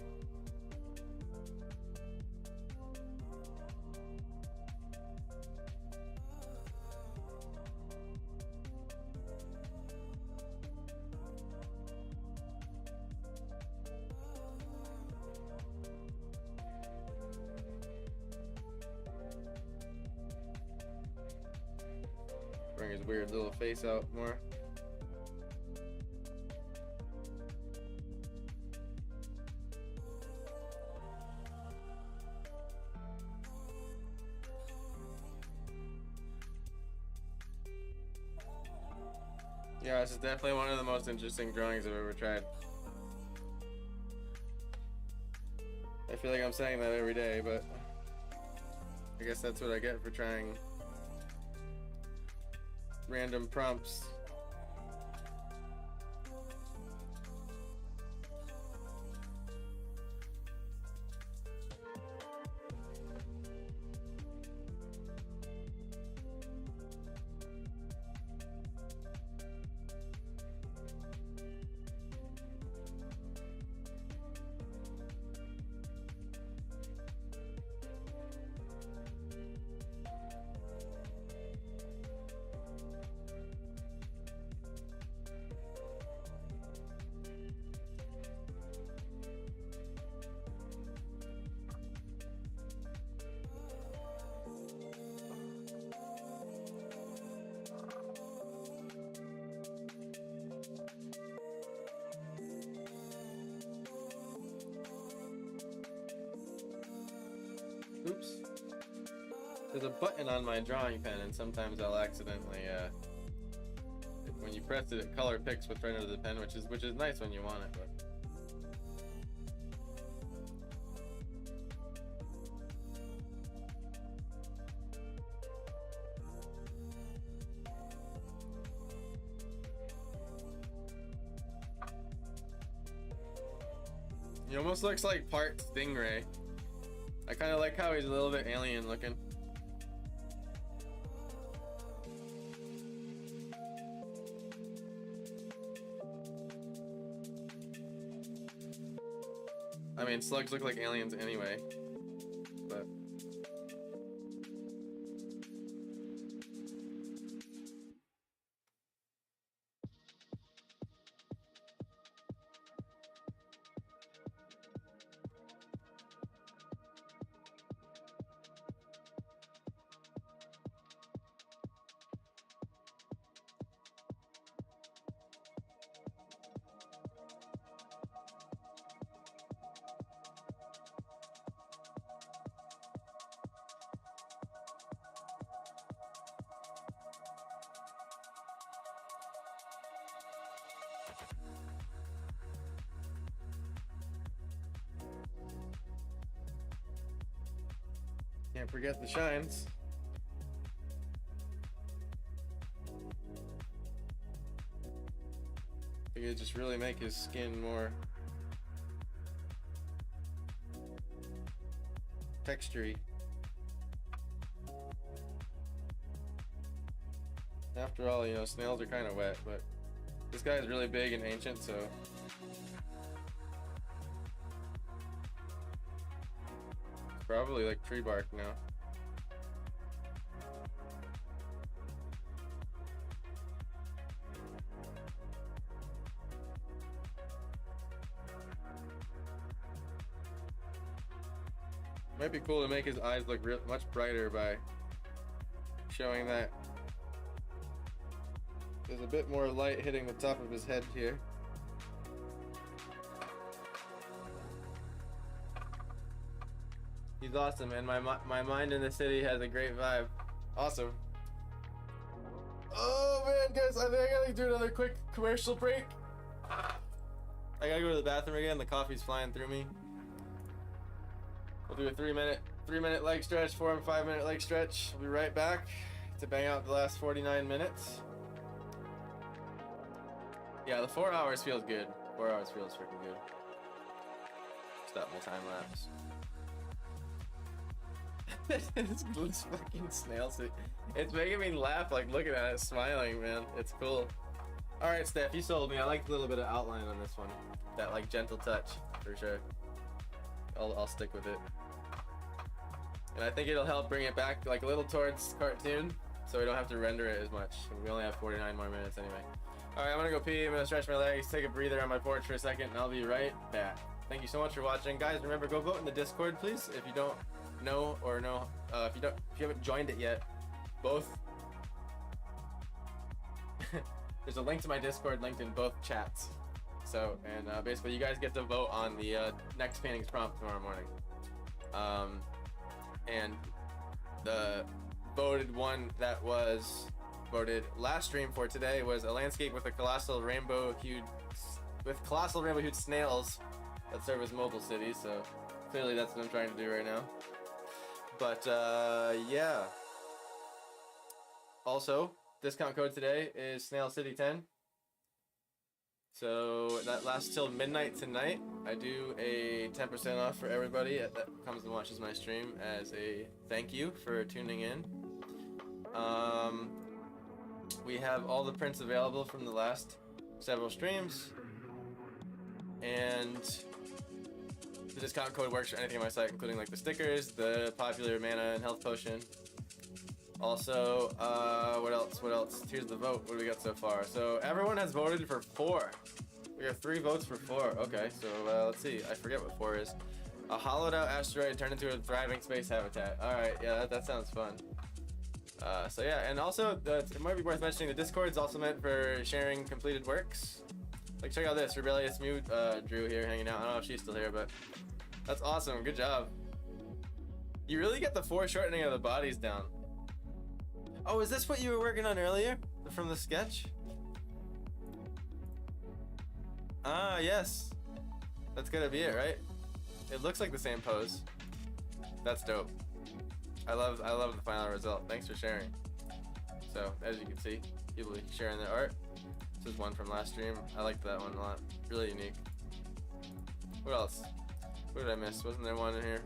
Bring his weird little face out more. Yeah, this is definitely one of the most interesting drawings I've ever tried. I feel like I'm saying that every day, but I guess that's what I get for trying random prompts. Oops. There's a button on my drawing pen, and sometimes I'll accidentally, when you press it, it color picks what's right under the pen, which is nice when you want it, but. He almost looks like part stingray. I kind of like how he's a little bit alien looking. I mean, slugs look like aliens anyway, but. Can't forget the shines. I think it just really make his skin more textury. After all, you know, snails are kind of wet, but this guy is really big and ancient, so probably like tree bark now. Might be cool to make his eyes look much brighter by showing that there's a bit more light hitting the top of his head here. He's awesome, and my mind in the city has a great vibe. Awesome. Oh man, guys, I think I gotta do another quick commercial break. I gotta go to the bathroom again. The coffee's flying through me. We'll do a 3-minute leg stretch, 4 and 5 minute leg stretch. We'll be right back to bang out the last 49 minutes. Yeah, the 4 hours feels good. 4 hours feels freaking good. Stop my time lapse. This fucking snail suit. It's making me laugh, like looking at it, smiling, man. It's cool. All right, Steph, you sold me. I like a little bit of outline on this one. That like gentle touch, for sure. I'll stick with it. And I think it'll help bring it back like a little towards cartoon, so we don't have to render it as much. We only have 49 more minutes anyway. All right, I'm gonna go pee. I'm gonna stretch my legs, take a breather on my porch for a second, and I'll be right back. Thank you so much for watching, guys. Remember, go vote in the Discord, please. If you don't know or know, if you haven't joined it yet, both. There's a link to my Discord linked in both chats. So, and basically, you guys get to vote on the next paintings prompt tomorrow morning. And the voted one that was voted last stream for today was a landscape with a colossal rainbow hued snails that serve as mobile cities. So clearly that's what I'm trying to do right now. But yeah. Also, discount code today is Snail City 10. So that lasts till midnight tonight. I do a 10% off for everybody that comes and watches my stream as a thank you for tuning in. We have all the prints available from the last several streams, and the discount code works for anything on my site, including like the stickers, the popular mana and health potion. Also, what else? Here's the vote. What do we got so far? So everyone has voted for 4. We have 3 votes for 4. Okay, so let's see. I forget what 4 is. A hollowed out asteroid turned into a thriving space habitat. All right, yeah, that sounds fun. So yeah, and also it might be worth mentioning the Discord is also meant for sharing completed works. Like check out this Rebellious Mute Drew here hanging out. I don't know if she's still here, but that's awesome. Good job. You really get the foreshortening of the bodies down. Oh, is this what you were working on earlier from the sketch? Ah, yes. That's gonna be it, right? It looks like the same pose. That's dope. I love the final result. Thanks for sharing. So, as you can see, people sharing their art. This is one from last stream. I liked that one a lot. Really unique. What else? What did I miss? Wasn't there one in here?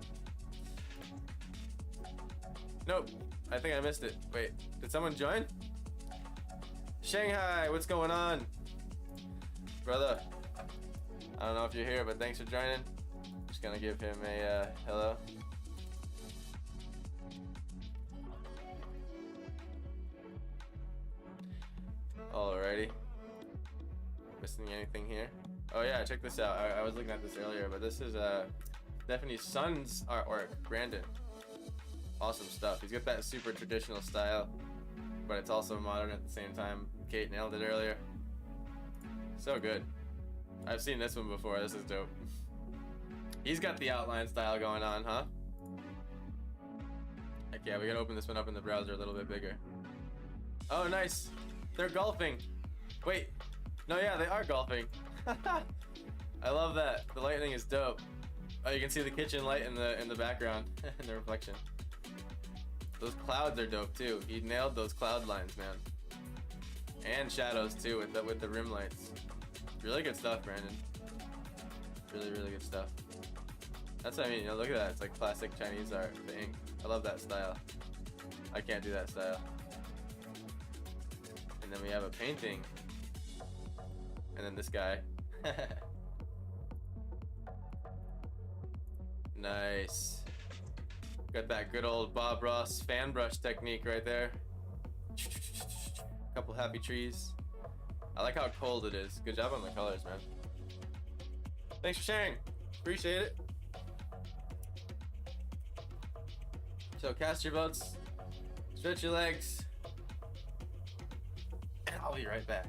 Nope. I think I missed it. Wait, did someone join? Shanghai, what's going on? Brother, I don't know if you're here, but thanks for joining. Just gonna give him a hello. Alrighty. Missing anything here? Oh yeah, check this out. I was looking at this earlier, but this is Stephanie's son's artwork, Brandon. Awesome stuff. He's got that super traditional style, but it's also modern at the same time. Kate nailed it earlier. So good. I've seen this one before. This is dope. He's got the outline style going on, huh? Heck yeah, we gotta open this one up in the browser a little bit bigger. Oh, nice. They're golfing. Wait. No, yeah, they are golfing. I love that. The lightning is dope. Oh, you can see the kitchen light in the background in the reflection. Those clouds are dope too. He nailed those cloud lines, man. And shadows too with the rim lights. Really good stuff, Brandon. Really, really good stuff. That's what I mean. You know, look at that. It's like classic Chinese art. The ink. I love that style. I can't do that style. And then we have a painting. And then this guy. Nice. Got that good old Bob Ross fan brush technique right there. Couple happy trees. I like how cold it is. Good job on the colors, man. Thanks for sharing. Appreciate it. So cast your votes, stretch your legs, and I'll be right back.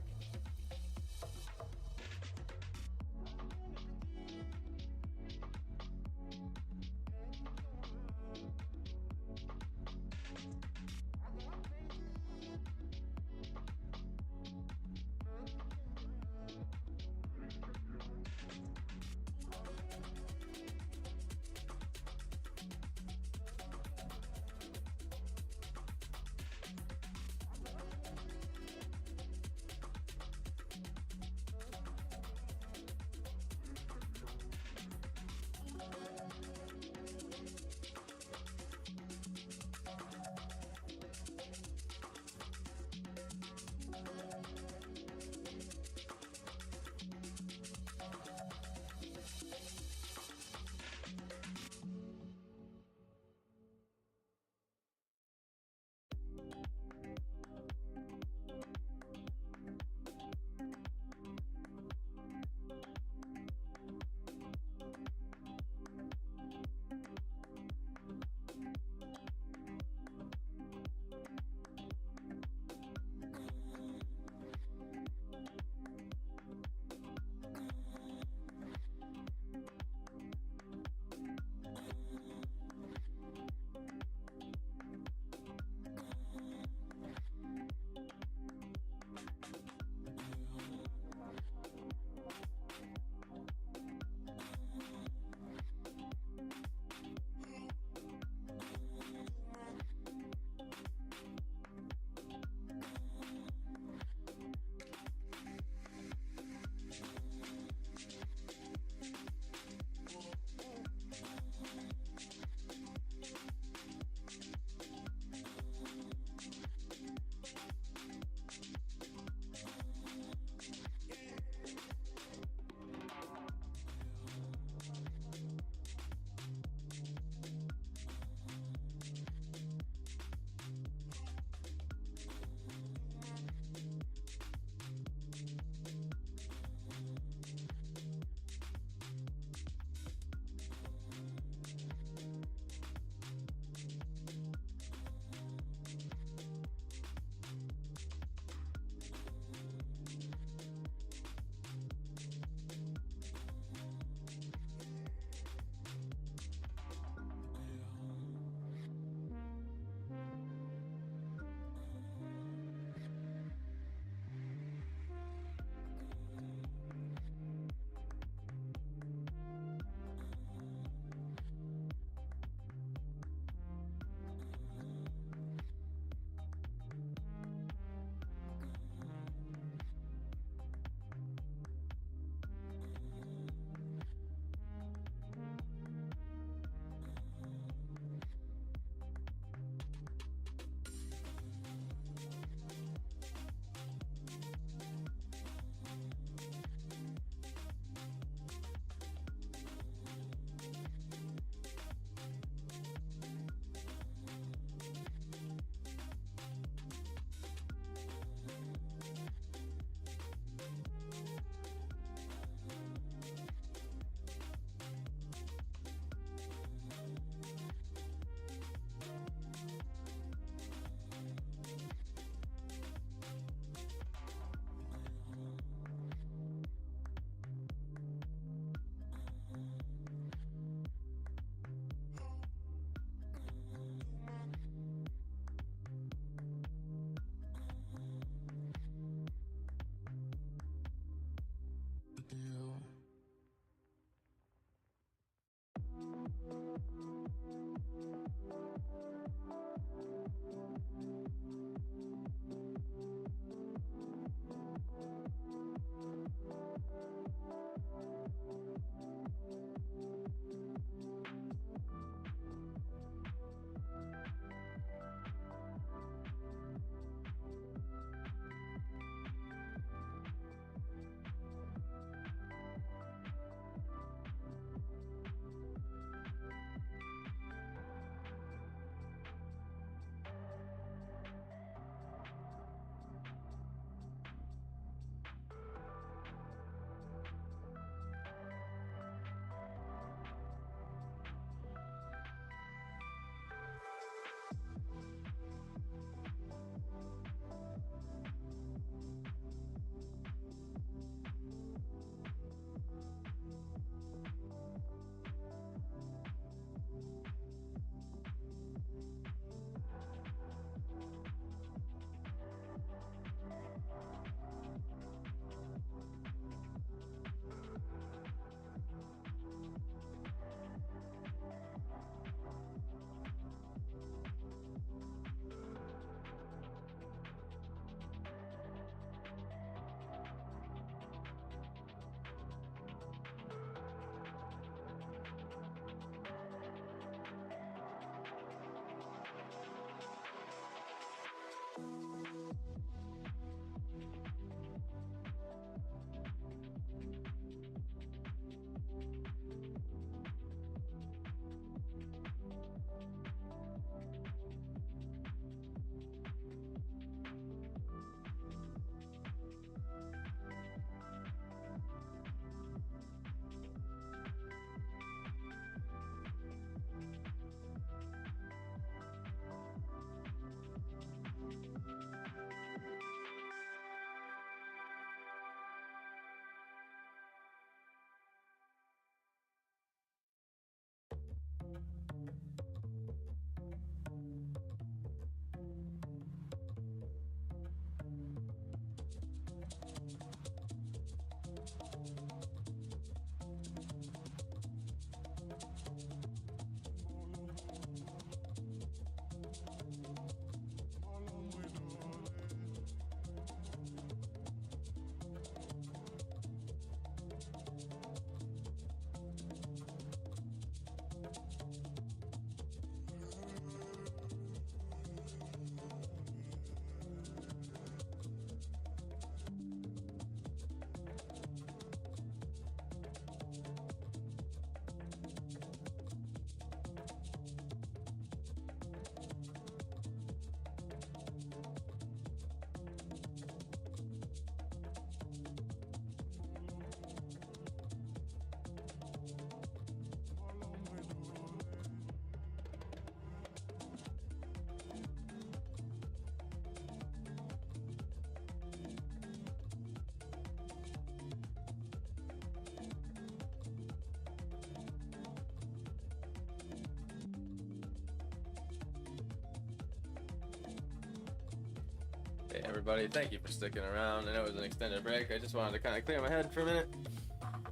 Hey everybody, thank you for sticking around. I know it was an extended break. I just wanted to kind of clear my head for a minute,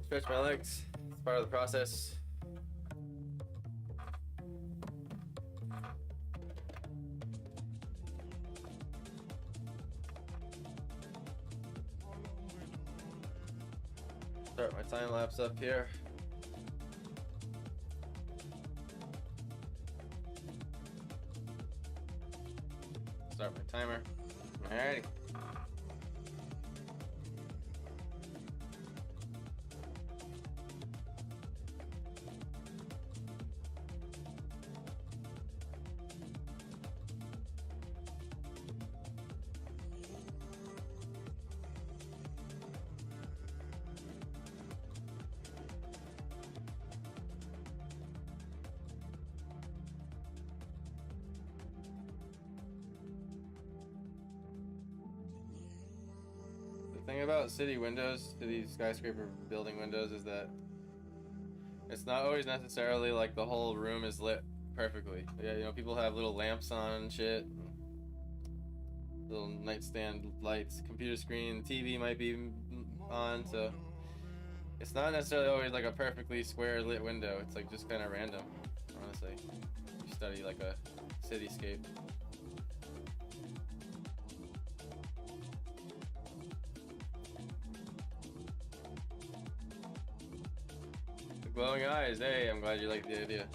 stretch my legs. It's part of the process. Start my time lapse up here. Start my timer. Alrighty. The thing about city windows, city skyscraper building windows, is that it's not always necessarily like the whole room is lit perfectly. Yeah, you know, people have little lamps on and shit, little nightstand lights, computer screen, TV might be on, so it's not necessarily always like a perfectly square lit window. It's like just kind of random, honestly. You study like a cityscape. Glowing eyes, hey, I'm glad you like the idea.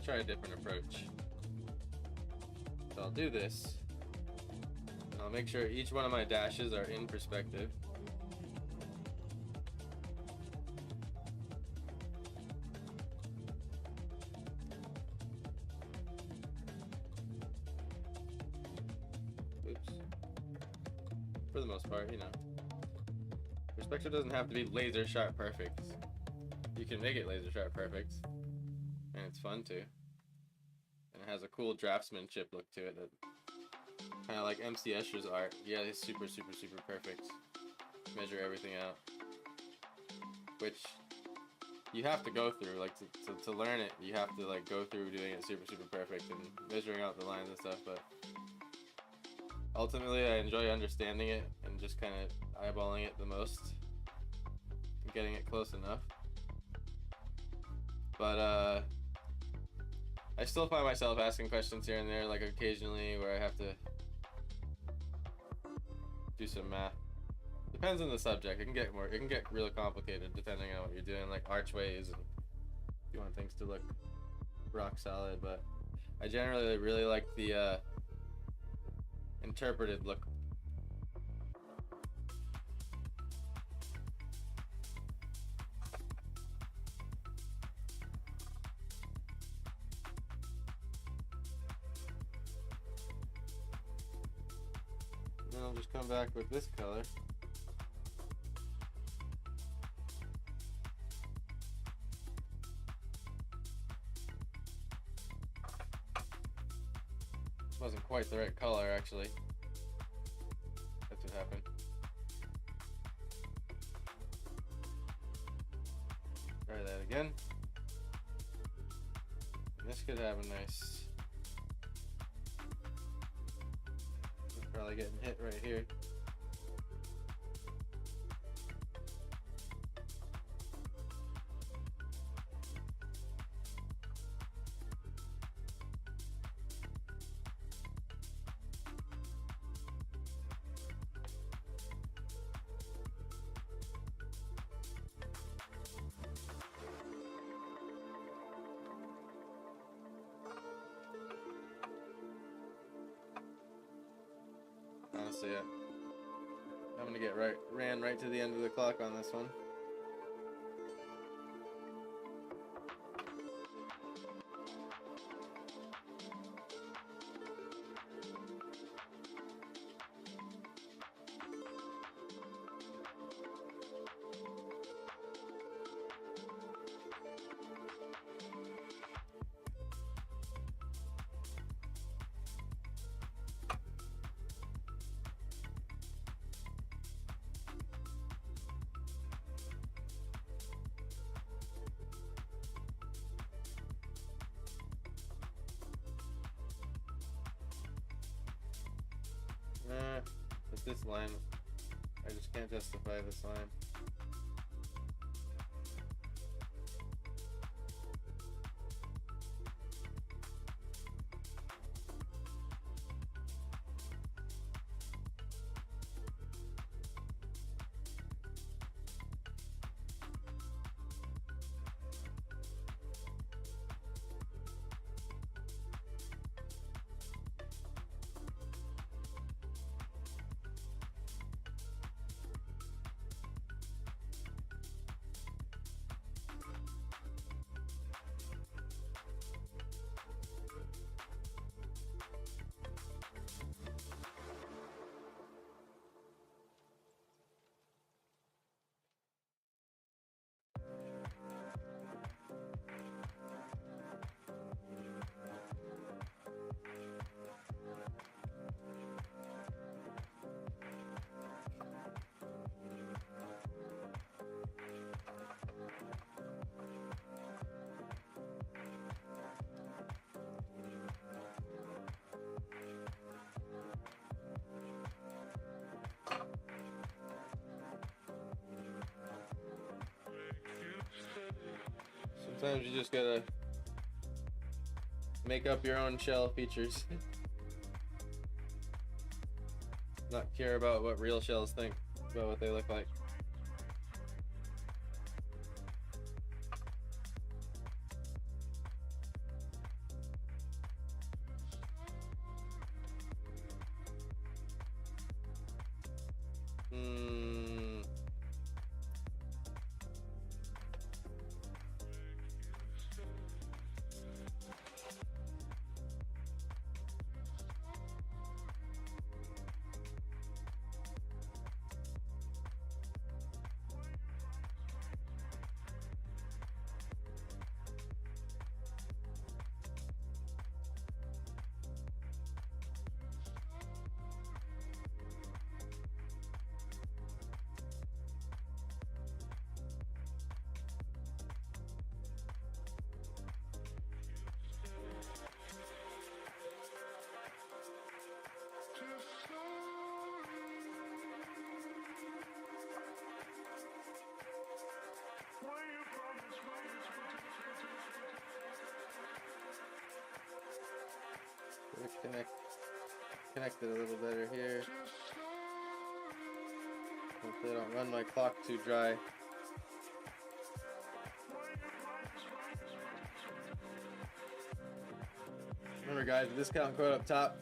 Try a different approach. So I'll do this. I'll make sure each one of my dashes are in perspective. Oops. For the most part, you know. Perspective doesn't have to be laser sharp perfect. You can make it laser sharp perfect. And it's fun too. And it has a cool draftsmanship look to it that kind of like MC Escher's art. Yeah, he's super perfect. Measure everything out. Which you have to go through, like to learn it, you have to like go through doing it super perfect and measuring out the lines and stuff, but ultimately I enjoy understanding it and just kind of eyeballing it the most and getting it close enough. But I still find myself asking questions here and there, like occasionally where I have to do some math. Depends on the subject. It can get really complicated depending on what you're doing, like archways and you want things to look rock solid, but I generally really like the interpreted look. Then I'll just come back with this color. Wasn't quite the right color, actually. That's what happened. Try that again. And this could have a nice... Probably getting hit right here. Honestly, I'm gonna get ran right to the end of the clock on this one. With this line, I just can't justify this line. Sometimes you just gotta make up your own shell features. Not care about what real shells think about what they look like. Connect it a little better here. Hopefully I don't run my clock too dry. Remember guys, the discount code up top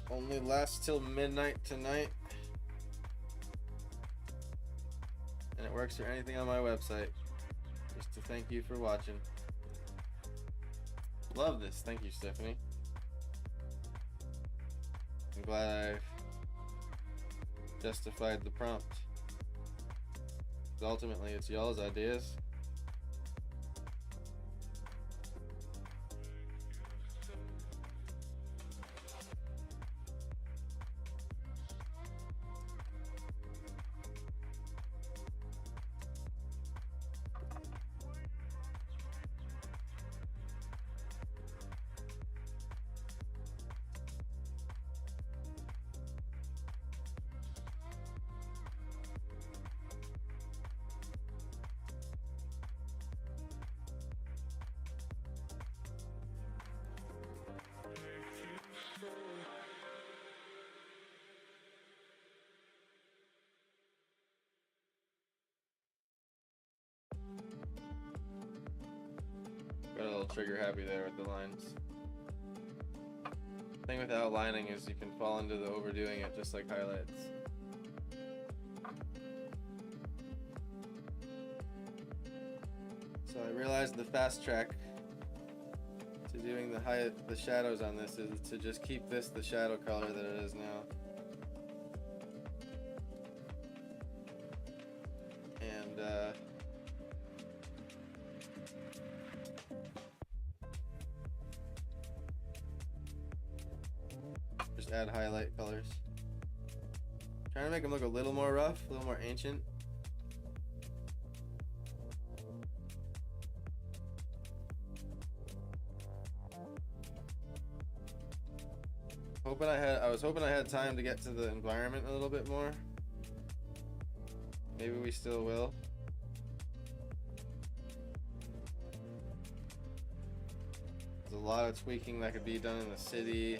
only lasts till midnight tonight. And it works for anything on my website. Just to thank you for watching. Love this. Thank you, Stephanie. I'm glad I've justified the prompt. 'Cause ultimately, it's y'all's ideas. Got a little trigger happy there with the lines. The thing with outlining is you can fall into the overdoing it just like highlights. So I realized the fast track to doing the shadows on this is to just keep this the shadow color that it is now. And just add highlight colors. Trying to make them look a little more rough, a little more ancient. I was hoping I had time to get to the environment a little bit more. Maybe we still will. There's a lot of tweaking that could be done in the city.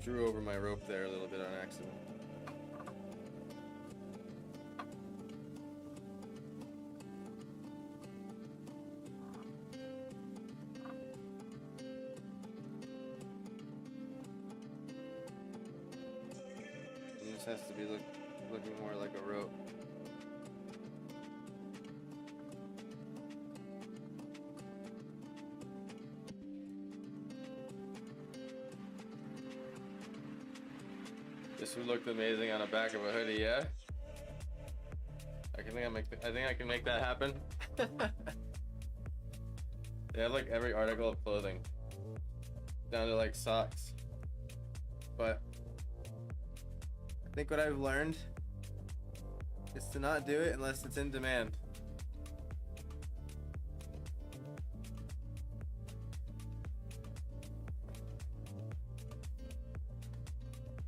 Drew over my rope there a little bit on accident. And this has to be looking more like a rope. This would look amazing on the back of a hoodie, yeah? I think I can make that happen. They have like every article of clothing. Down to like socks. But I think what I've learned is to not do it unless it's in demand.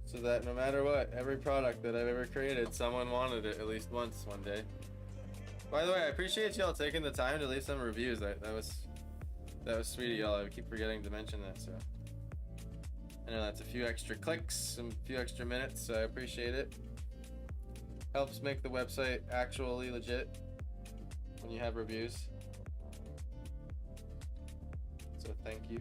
So that no matter what, every product that I've ever created, someone wanted it at least once one day. By the way, I appreciate y'all taking the time to leave some reviews. That was sweet of y'all. I keep forgetting to mention that, so I know that's a few extra clicks, some few extra minutes, so I appreciate it. Helps make the website actually legit when you have reviews. So thank you.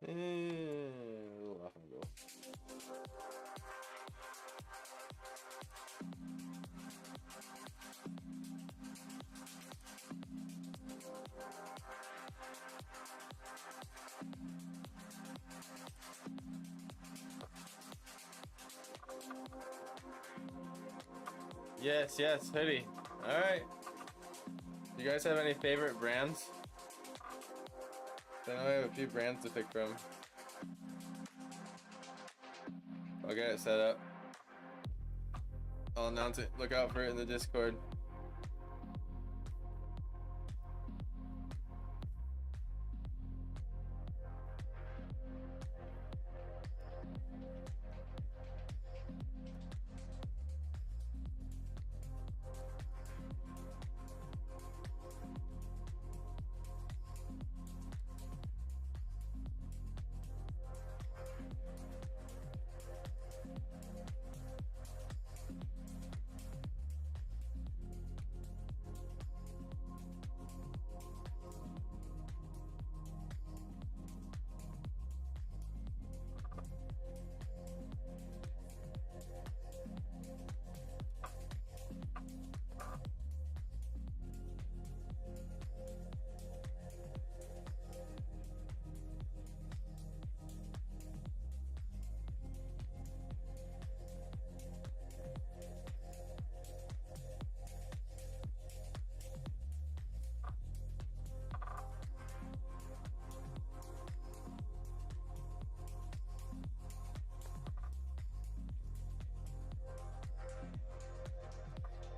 A little off and go. Yes, hoodie. All right. Do you guys have any favorite brands? I know I have a few brands to pick from. I'll get it set up. I'll announce it. Look out for it in the Discord.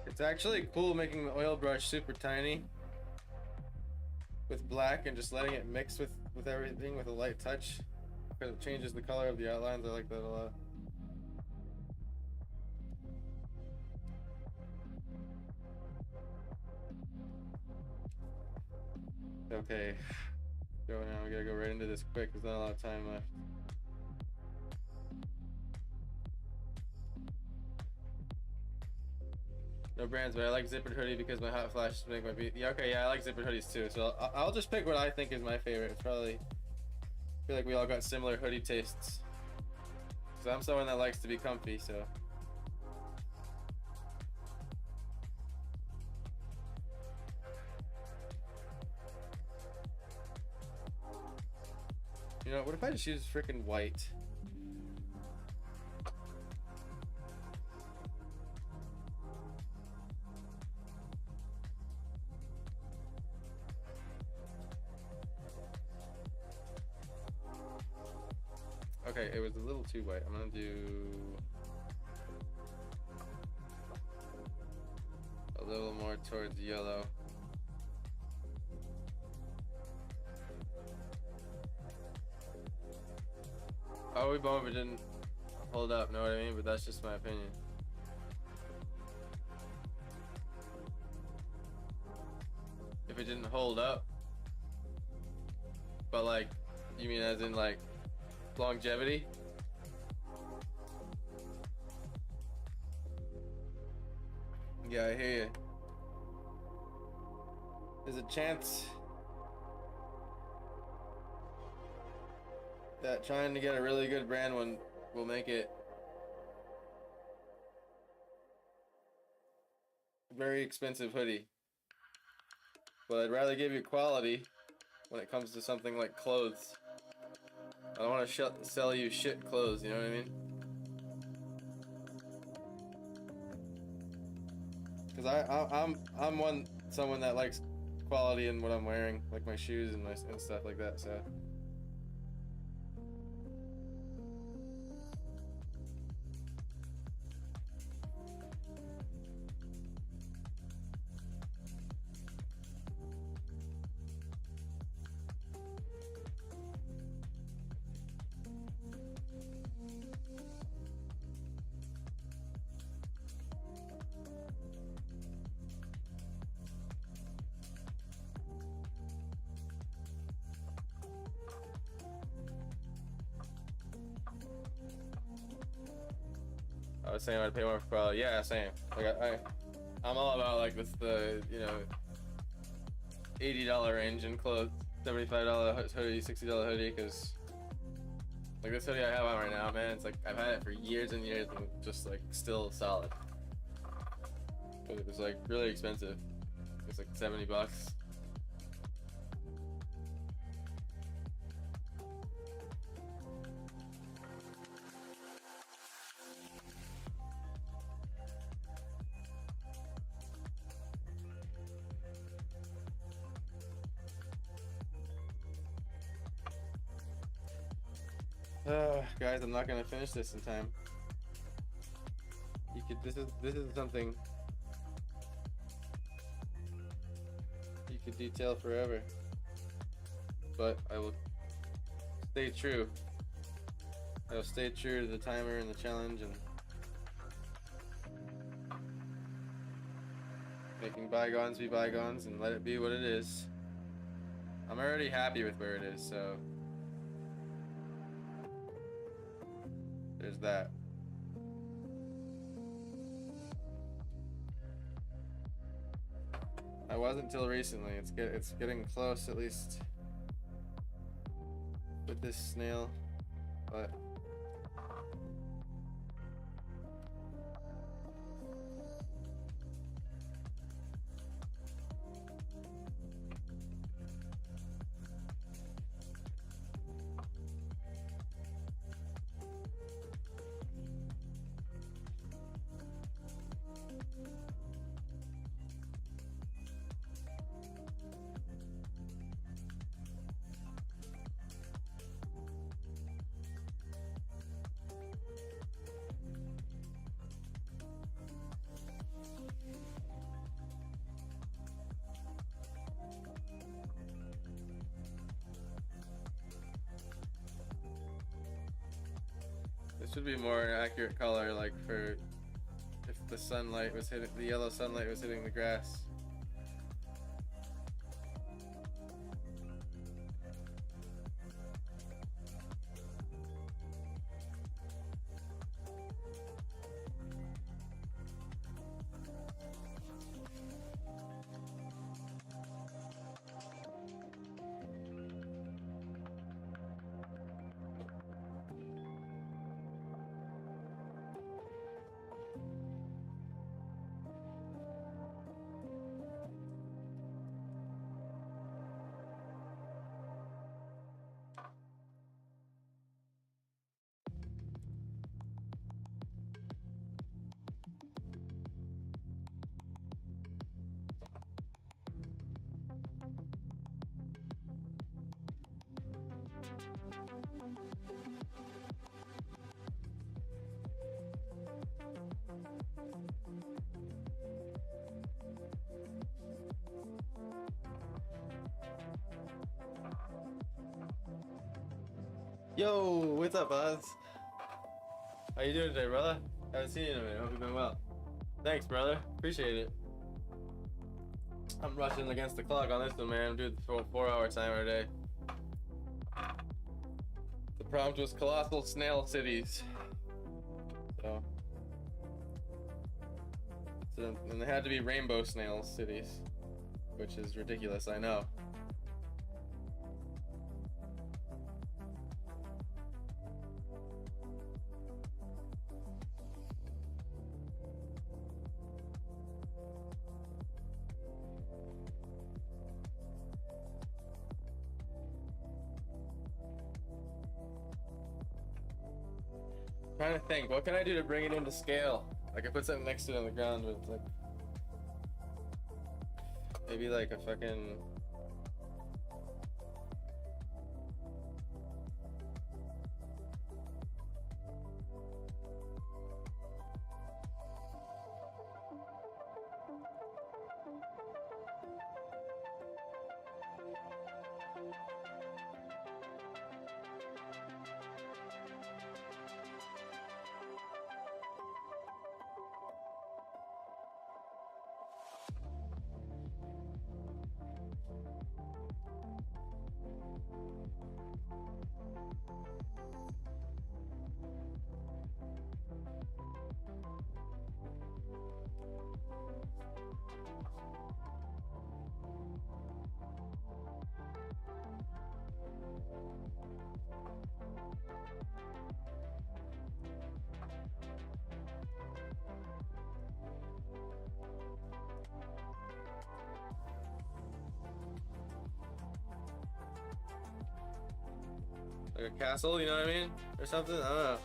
It's actually cool making the oil brush super tiny with black and just letting it mix with everything with a light touch, because it changes the color of the outlines. I like that a lot. Okay, go now. We gotta go right into this quick. There's not a lot of time left. No brands, but I like zippered hoodie because my hot flashes make my beat. Yeah, okay, yeah, I like zippered hoodies too. So I'll just pick what I think is my favorite. It's probably, I feel like we all got similar hoodie tastes. Cause I'm someone that likes to be comfy, so. You know, what if I just use freaking white? Okay, it was a little too white. I'm gonna do a little more towards yellow. Oh, we bummed it didn't hold up, know what I mean? But that's just my opinion. If it didn't hold up, but like, you mean as in like longevity? Yeah, I hear you. There's a chance that trying to get a really good brand one will make it a very expensive hoodie. But I'd rather give you quality when it comes to something like clothes. I don't want to sell you shit clothes, you know what I mean? Because I'm someone that likes quality in what I'm wearing, like my shoes and and stuff like that. So. I was saying I'd pay more for quality. Yeah, same. Like I'm all about like the you know $80 range in clothes, $75 hoodie, $60 hoodie, because like this hoodie I have on right now, man, it's like I've had it for years and years and it's just like still solid. But it was like really expensive. It was like $70. Guys, I'm not gonna finish this in time. You could. This is something you could detail forever. But I will stay true. I will stay true to the timer and the challenge and making bygones be bygones and let it be what it is. I'm already happy with where it is, so. There's that. I wasn't until recently. It's getting close, at least with this snail, but this would be more accurate color, like for if the sunlight was hitting, the yellow sunlight was hitting the grass. Yo, what's up, Buzz? How you doing today, brother? Haven't seen you in a minute. Hope you've been well. Thanks, brother. Appreciate it. I'm rushing against the clock on this one, man. I'm doing the 4-hour timer today. The prompt was colossal snail cities. So, and they had to be rainbow snail cities, which is ridiculous, I know. Trying to think, what can I do to bring it into scale? I could put something next to it on the ground with like, maybe like a fucking, like a castle, you know what I mean? Or something, I don't know.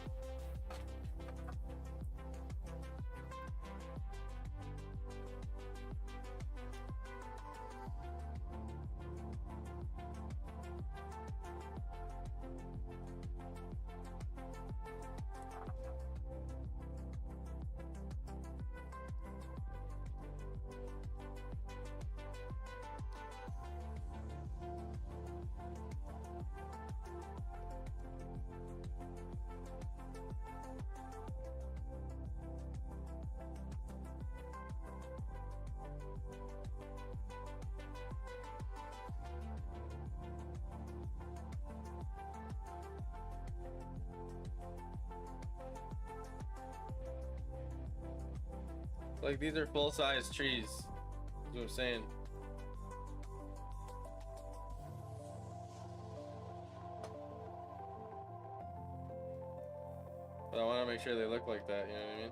Like, these are full-size trees. That's what I'm saying. But I want to make sure they look like that, you know what I mean?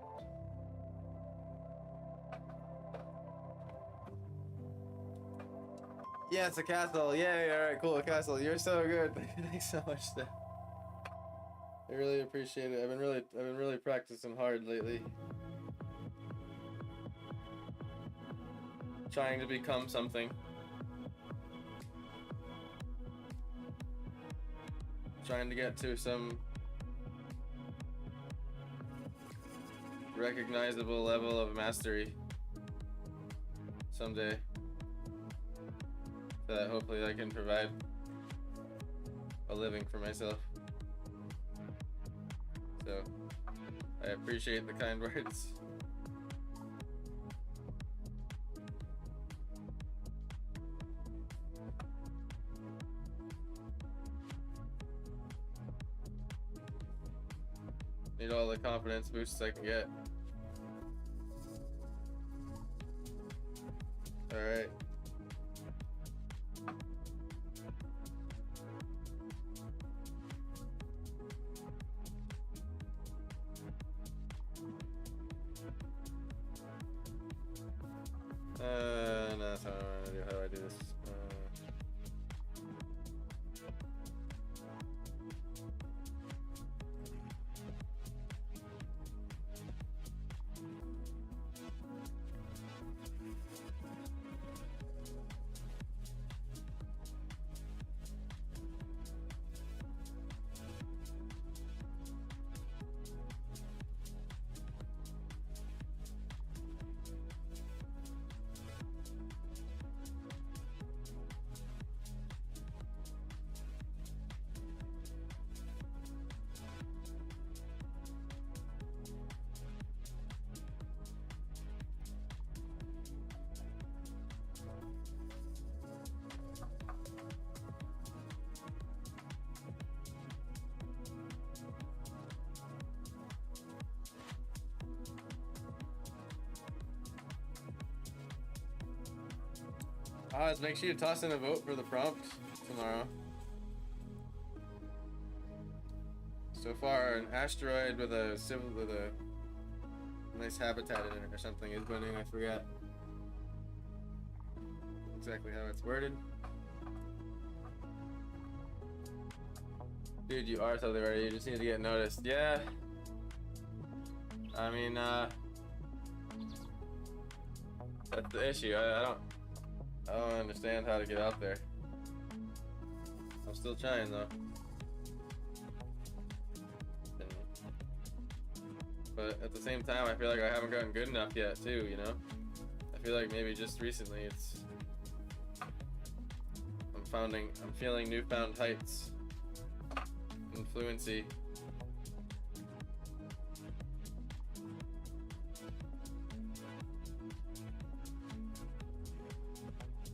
Yeah, it's a castle. Yay, alright, cool, a castle. You're so good. Thanks so much, Steph. I really appreciate it. I've been really practicing hard lately. Trying to become something. Trying to get to some recognizable level of mastery someday. So that hopefully I can provide a living for myself. So I appreciate the kind words. Need all the confidence boosts I can get. All right. No, that's not what I want to do. How do I do this? Oz, make sure you toss in a vote for the prompt tomorrow. So far, an asteroid with a nice habitat in it or something is winning. I forget exactly how it's worded. Dude, you are totally ready. You just need to get noticed. Yeah. I mean, that's the issue. I don't understand how to get out there. I'm still trying though. But at the same time, I feel like I haven't gotten good enough yet too, you know? I feel like maybe just recently I'm feeling newfound heights in fluency.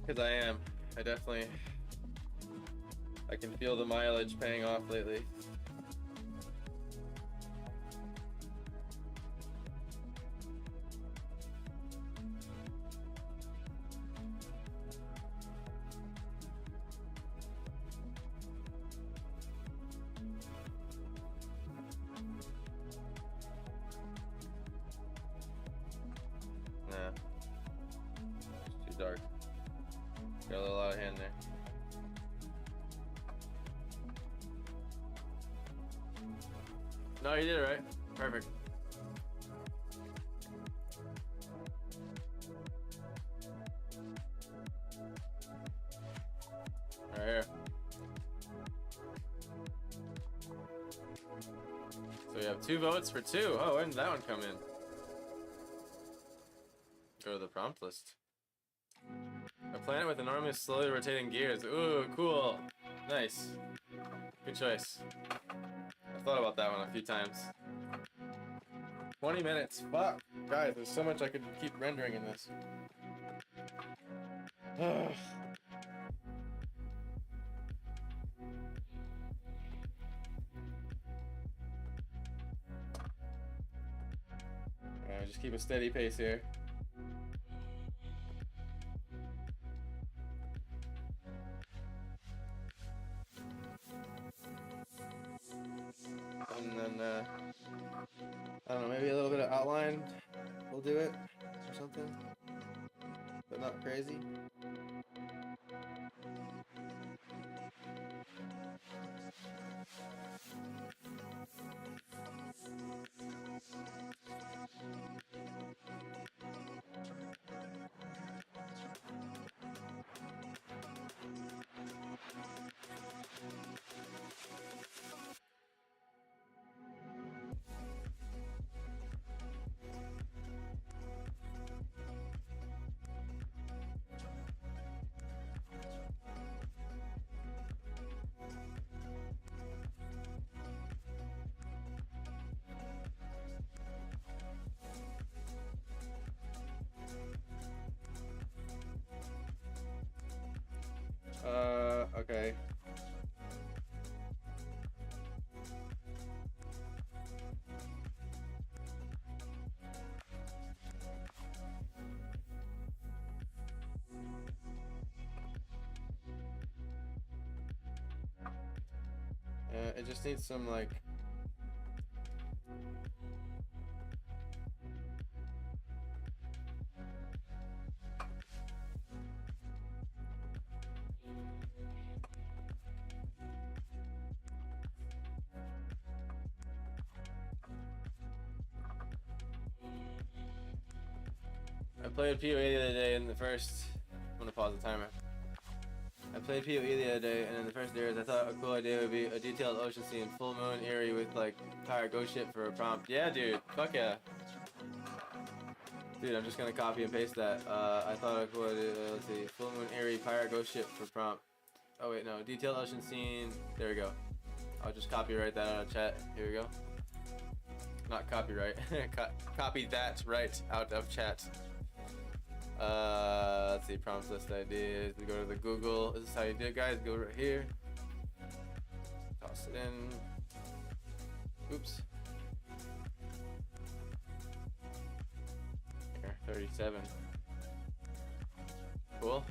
Because I can feel the mileage paying off lately. Nah, it's too dark. Got a little out of hand there. No, you did it right. Perfect. Right here. So we have 2 votes for 2. Oh, when did that one come in? Go to the prompt list. A planet with enormous slowly rotating gears. Ooh, cool. Nice. Good choice. I thought about that one a few times. 20 minutes. Fuck. Guys, there's so much I could keep rendering in this. Alright, just keep a steady pace here. And then, I don't know, maybe a little bit of outline will do it, or something. But not crazy. Okay. It just needs some, like... I played PoE the other day in the first... I'm gonna pause the timer. I played PoE the other day, and in the first areas, I thought a cool idea would be a detailed ocean scene, full moon, eerie, with like pirate ghost ship for a prompt. Yeah, dude. Fuck yeah. Dude, I'm just gonna copy and paste that. I thought a cool idea. Let's see. Full moon, eerie, pirate ghost ship for prompt. Oh wait, no. Detailed ocean scene. There we go. I'll just copyright that out of chat. Here we go. Not copyright. Copy that right out of chat. Let's see, prompts list ideas. We go to the Google. This is how you do it, guys. Go right here. Toss it in. Oops. Here, 37. Cool.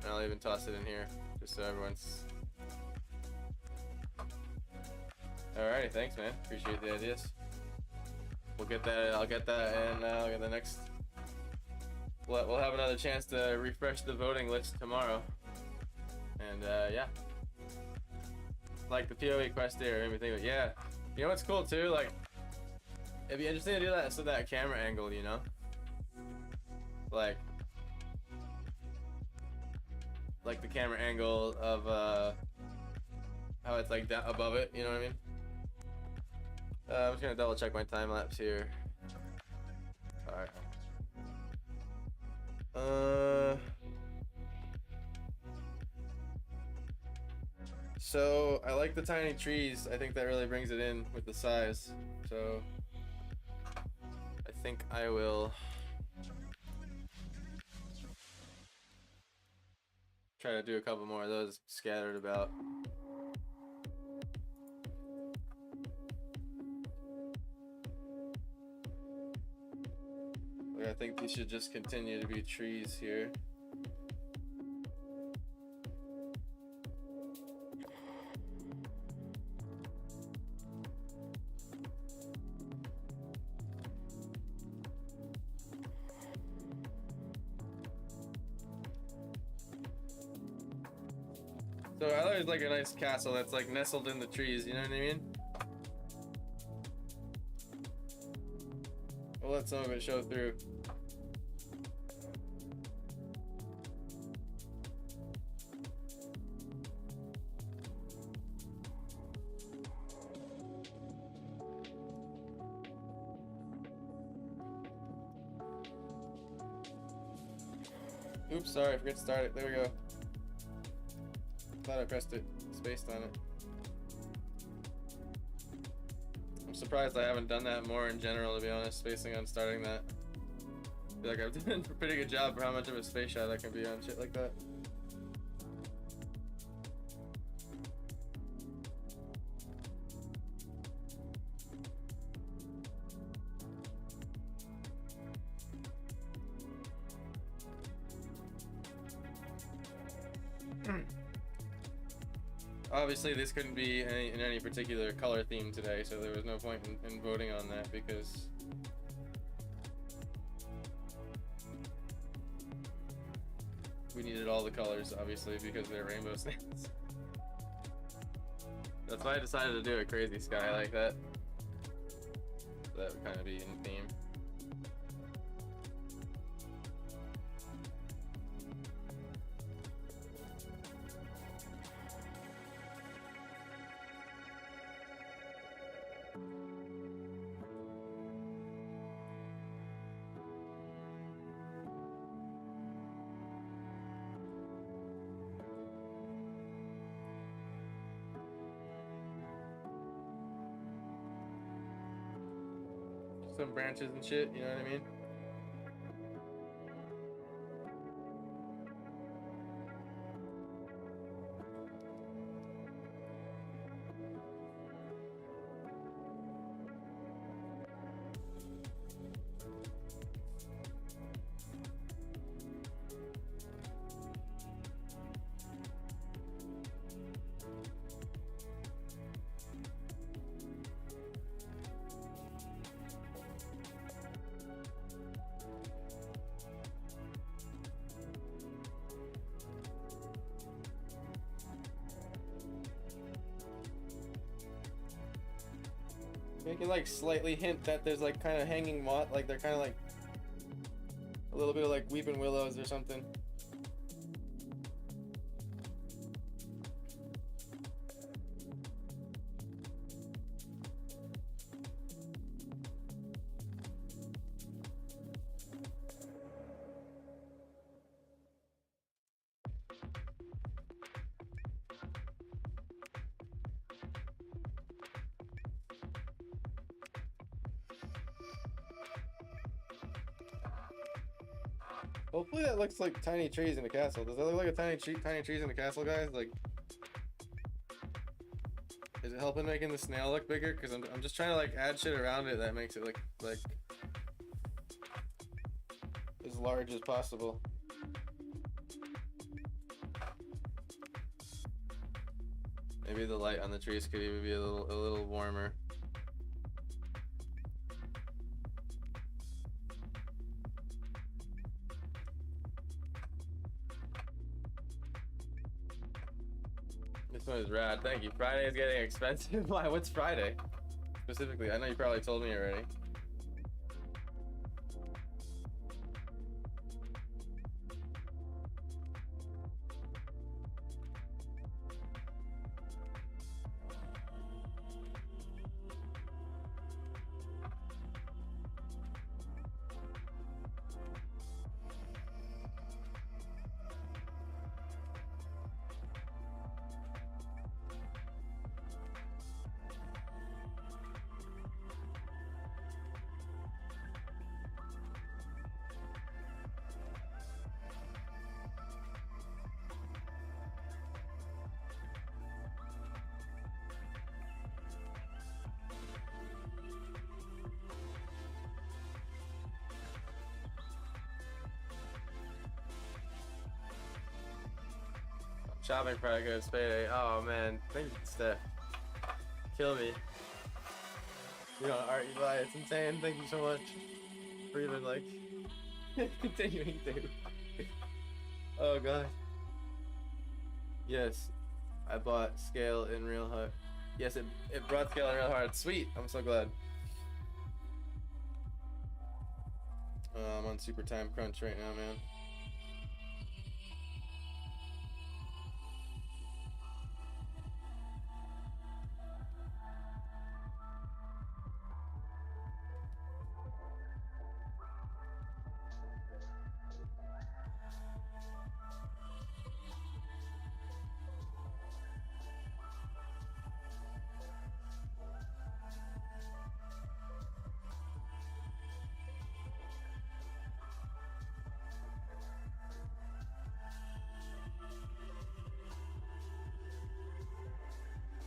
and I'll even toss it in here just so everyone's. Alrighty, thanks, man. Appreciate the ideas. We'll get that. I'll get that, and I'll get the next. We'll have another chance to refresh the voting list tomorrow. And yeah, like the PoE quest there, everything. But yeah, you know what's cool too? Like, it'd be interesting to do that. So that camera angle, you know, like the camera angle of how it's like down above it. You know what I mean? I'm just gonna double check my time lapse here. All right. So I like the tiny trees. I think that really brings it in with the size. So I think I will try to do a couple more of those scattered about. I think these should just continue to be trees here. So I always like a nice castle that's like nestled in the trees, you know what I mean? We'll let some of it show through. Oops, sorry, I forgot to start it. There we go. Thought I pressed it, spaced on it. I'm surprised I haven't done that more in general, to be honest, spacing on starting that. I feel like I've done a pretty good job for how much of a space shot I can be on shit like that. Obviously, this couldn't be in any particular color theme today, so there was no point in voting on that because we needed all the colors, obviously, because they're rainbow snails. That's why I decided to do a crazy sky like that. So that would kind of be in theme. Some branches and shit, you know what I mean? They can like slightly hint that there's like kind of hanging moss, like they're kind of like a little bit of like weeping willows or something. Hopefully that looks like tiny trees in a castle. Does that look like a tiny trees in a castle, guys? Like, is it helping making the snail look bigger? Because I'm just trying to like add shit around it that makes it look like as large as possible. Maybe the light on the trees could even be a little warmer. This one is rad. Thank you. Friday is getting expensive. Why? What's Friday? Specifically, I know you probably told me already. Shopping Friday, good payday. Oh man, thank you, Steph. Kill me. You know, art you buy, it's insane. Thank you so much for even like continuing to. Oh god. Yes, I bought Scale in Real Hard. Yes, it brought Scale in Real Hard. Sweet, I'm so glad. I'm on super time crunch right now, man.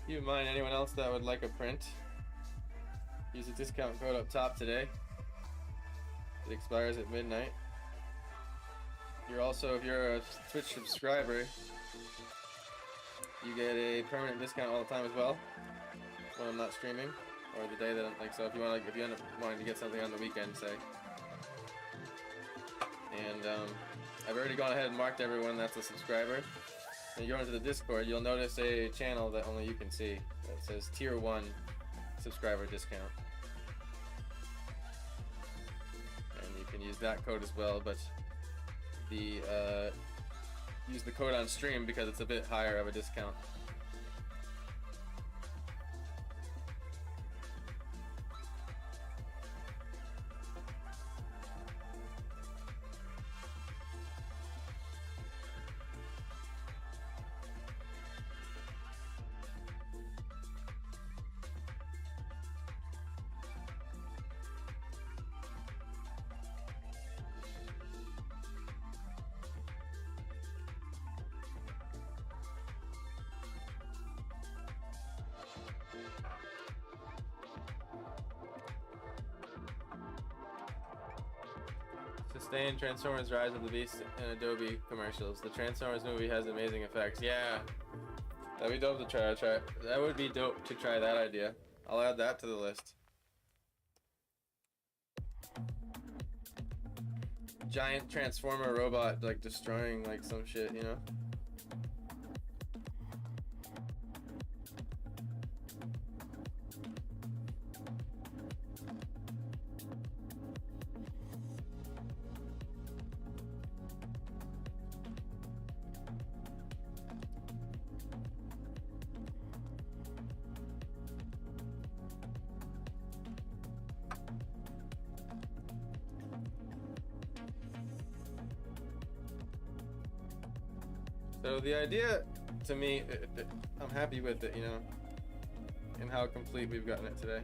Keep in mind, anyone else that would like a print, use the discount code up top today. It expires at midnight. You're also, if you're a Twitch subscriber, you get a permanent discount all the time as well when I'm not streaming, or the day that I'm like. So if you want, if you end up wanting to get something on the weekend, say. And I've already gone ahead and marked everyone that's a subscriber. When you go into the Discord, you'll notice a channel that only you can see that says Tier 1 subscriber discount. And you can use that code as well, but the use the code on stream because it's a bit higher of a discount. Sustained Transformers Rise of the Beast and Adobe commercials. The Transformers movie has amazing effects. Yeah, that'd be dope to try. That would be dope to try that idea. I'll add that to the list. Giant Transformer robot like destroying like some shit, you know? So the idea, to me, I'm happy with it, you know, and how complete we've gotten it today.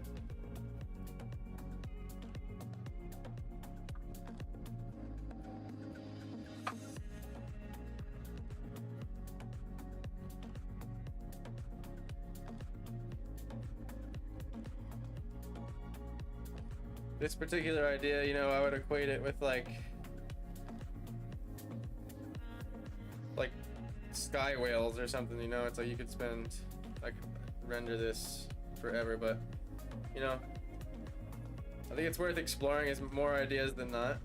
This particular idea, you know, I would equate it with like sky whales or something, you know. It's like you could spend I could render this forever, but you know, I think it's worth exploring as more ideas than not.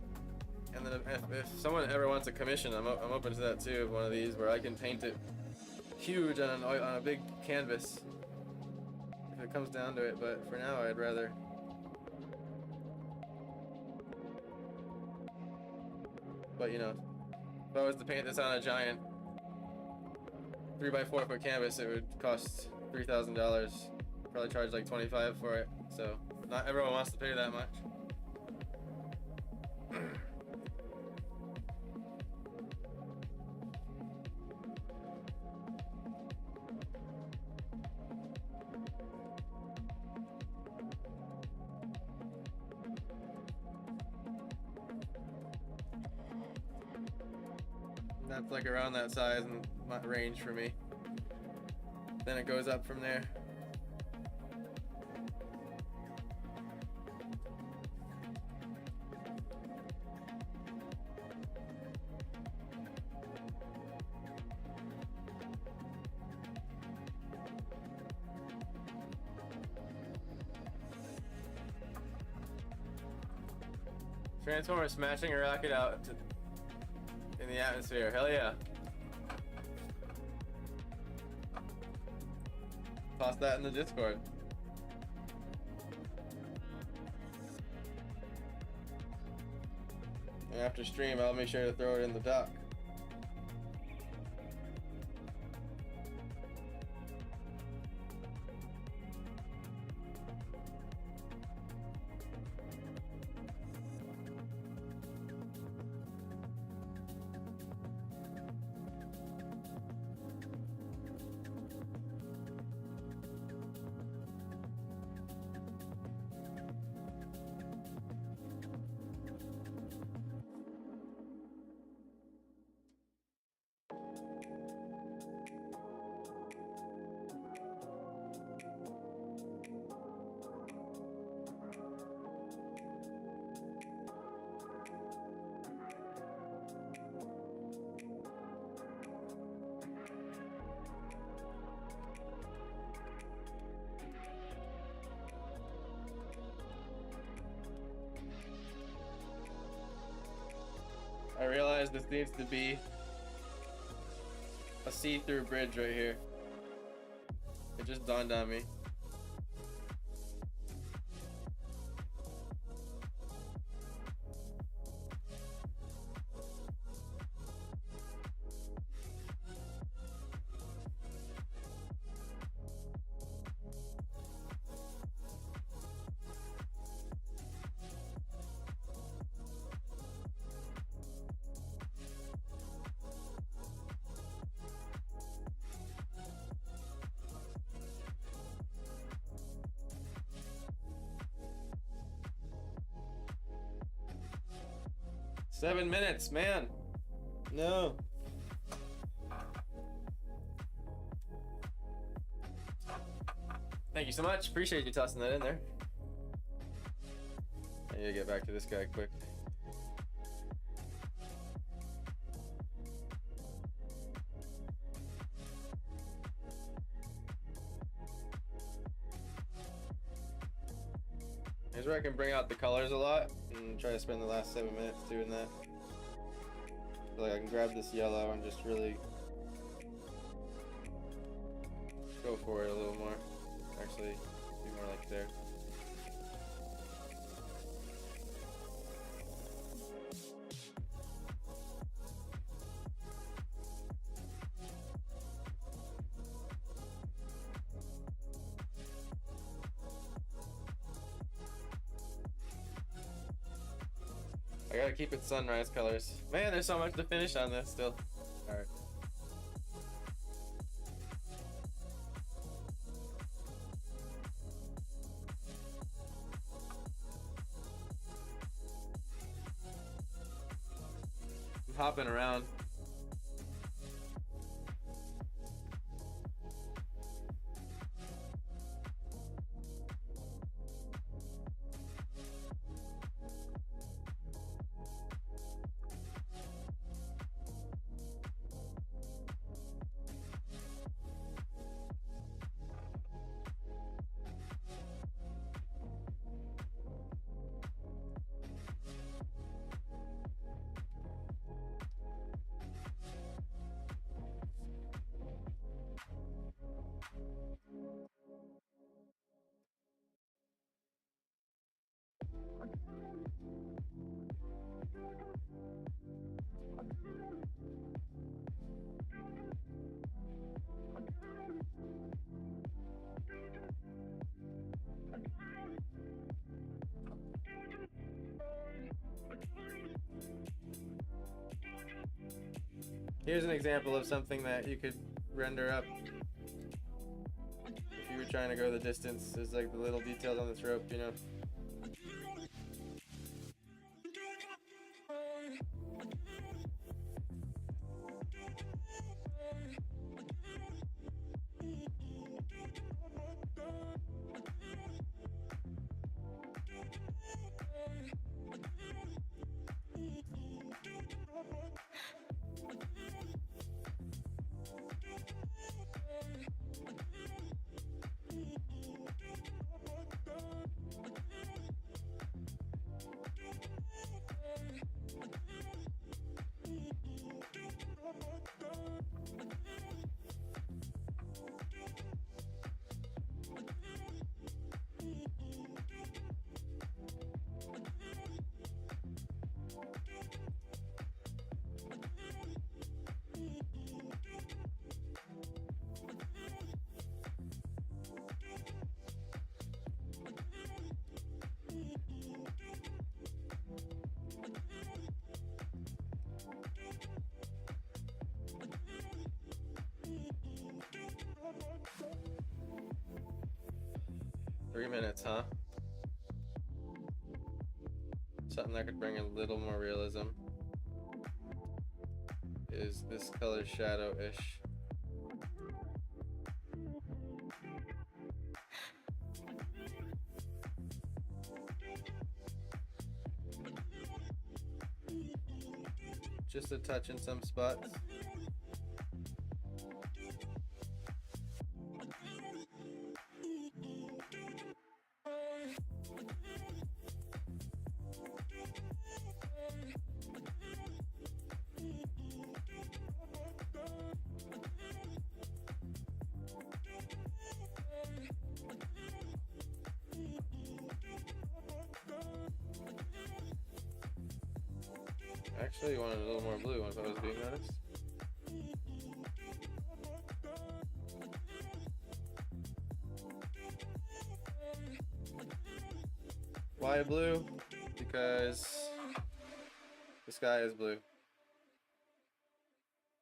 And then if someone ever wants a commission, I'm open to that too. One of these where I can paint it huge on a big canvas if it comes down to it. But for now, I'd rather. But you know, if I was to paint this on a giant 3x4 foot canvas, it would cost $3,000. Probably charge like $25 for it. So not everyone wants to pay that much. That's like around that size and range for me. Then it goes up from there. Transformer smashing a rocket out in the atmosphere. Hell yeah. Toss that in the Discord. And after stream, I'll make sure to throw it in the dock. I realize this needs to be a see-through bridge right here. It just dawned on me. Seven minutes, man. No. Thank you so much. Appreciate you tossing that in there. I need to get back to this guy quick. Here's where I can bring out the colors a lot and try to spend the last 7 minutes doing that. So like I can grab this yellow and just really go for it a little more. Actually, be more like there. I gotta keep it sunrise colors. Man, there's so much to finish on this still. Alright. I'm hopping around. Here's an example of something that you could render up if you were trying to go the distance. There's like the little details on this rope, you know. Minutes, huh? Something that could bring a little more realism is this color shadow-ish. Just a touch in some spots. Actually, you wanted a little more blue if I was being honest. Why blue? Because the sky is blue.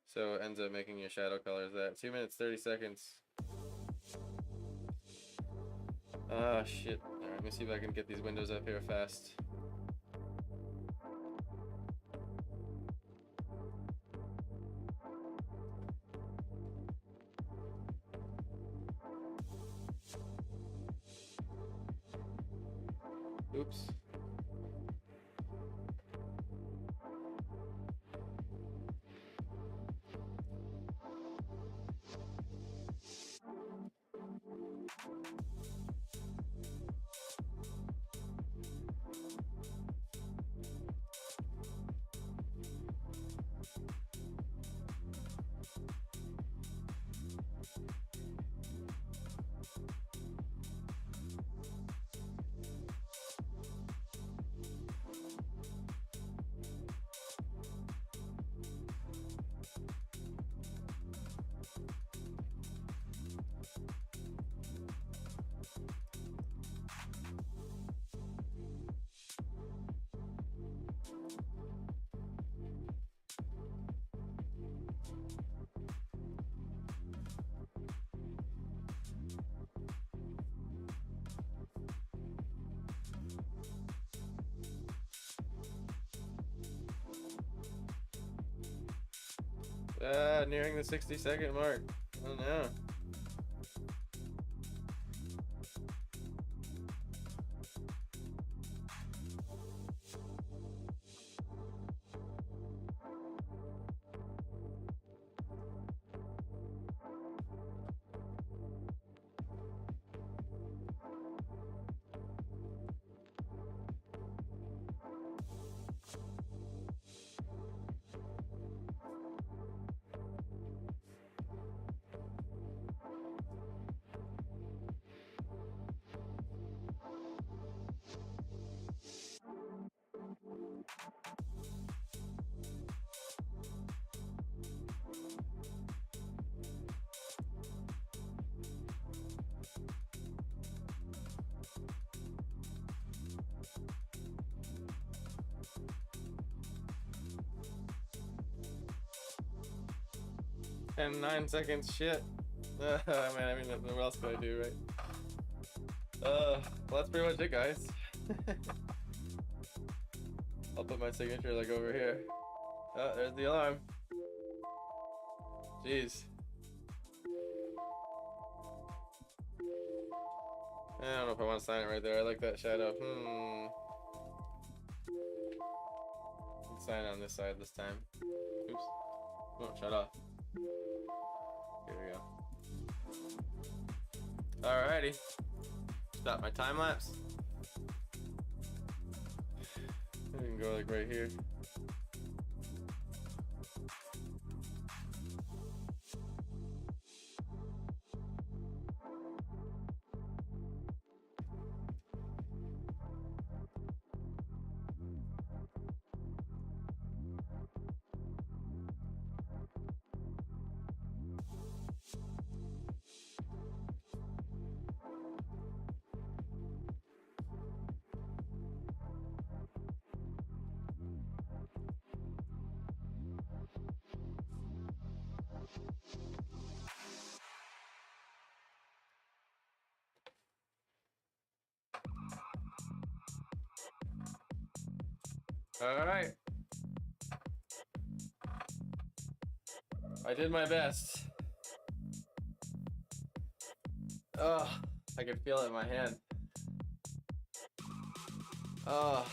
So it ends up making your shadow colors that. 2 minutes, 30 seconds. Ah, shit. Alright, let me see if I can get these windows up here fast. Oops. Nearing the 60-second mark. Oh no. And 9 seconds, shit. Man, I mean, what else could I do, right? Well, that's pretty much it, guys. I'll put my signature like over here. Oh, there's the alarm. Jeez. I don't know if I want to sign it right there. I like that shadow. Let's sign it on this side this time. Oops. Won't shut off. Here we go. Alrighty. Stop my time lapse. We can go like right here. Alright. I did my best. Oh, I can feel it in my hand. Oh.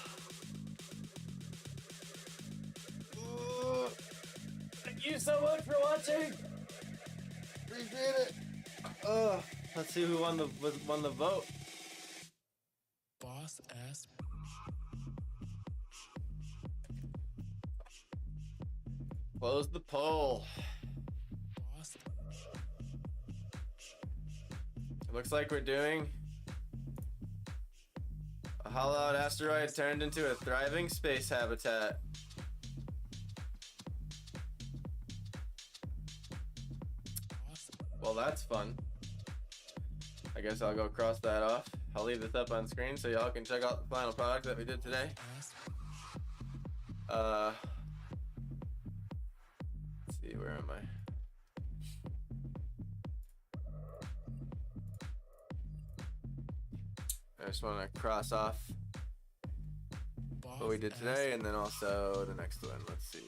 Ooh. Thank you so much for watching. Appreciate it. Oh, let's see who won the vote. Boss ass. Close the poll. Boss. It looks like we're doing a hollow-out asteroid turned into a thriving space habitat. Well, that's fun. I guess I'll go cross that off. I'll leave this up on screen so y'all can check out the final product that we did today. Let's see, where am I? I just want to cross off what we did today and then also the next one. Let's see.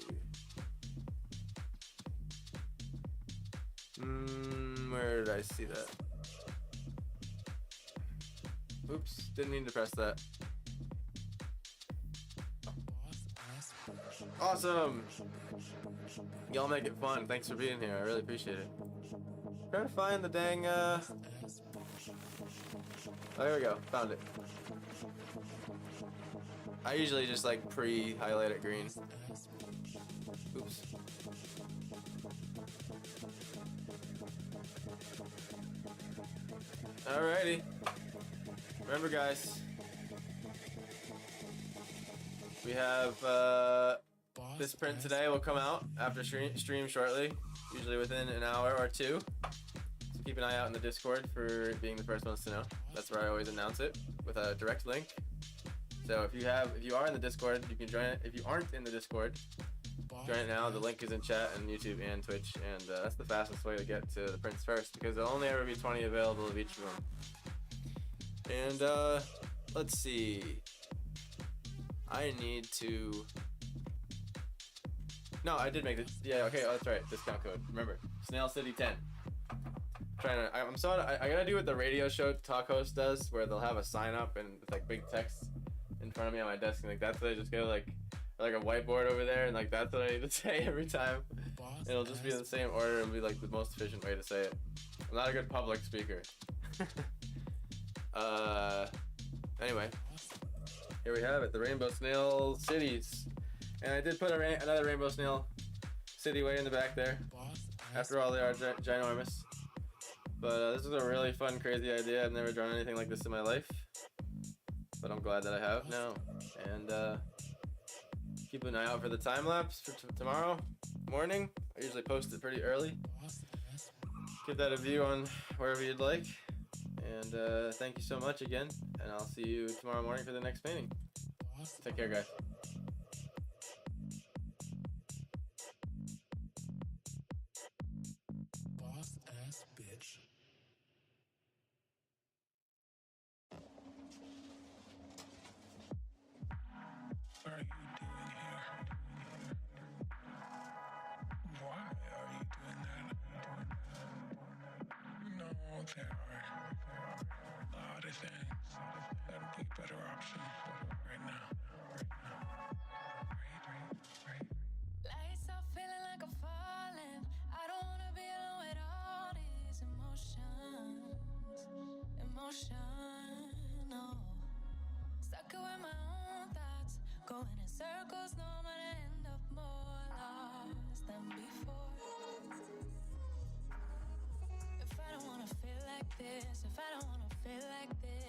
Where did I see that? Oops, didn't mean to press that. Awesome! Y'all make it fun. Thanks for being here. I really appreciate it. Trying to find the dang, Oh, here we go. Found it. I usually just like pre-highlight it green. Oops. Alrighty. Remember, guys, we have this print today will come out after stream shortly, usually within an hour or two. So keep an eye out in the Discord for being the first ones to know. That's where I always announce it with a direct link. So if you are in the Discord, you can join it. If you aren't in the Discord, join it now. The link is in chat and YouTube and Twitch, and that's the fastest way to get to the prints first because there'll only ever be 20 available of each of them. And let's see. I need to. No, I did make this. Yeah, okay, oh, that's right. Discount code. Remember, Snail City 10. I gotta do what the radio show talk host does, where they'll have a sign up and with like big text in front of me on my desk, and like that's what I just go like a whiteboard over there, and like that's what I need to say every time. It'll just be in the same order and be like the most efficient way to say it. I'm not a good public speaker. Anyway, here we have it, the Rainbow Snail Cities. And I did put another Rainbow Snail City way in the back there. After all, they are ginormous. But this is a really fun, crazy idea. I've never drawn anything like this in my life. But I'm glad that I have now. And keep an eye out for the time lapse for tomorrow morning. I usually post it pretty early. Give that a view on wherever you'd like. And thank you so much again. And I'll see you tomorrow morning for the next painting. Take care, guys. then that'll be a better option right now. Right. Lights off, feeling like I'm falling. I don't wanna be alone with all these emotions. No. Stuck with my own thoughts, going in circles, no, I'm gonna end up more lost than before. If I don't wanna feel like this, if I don't wanna feel like this.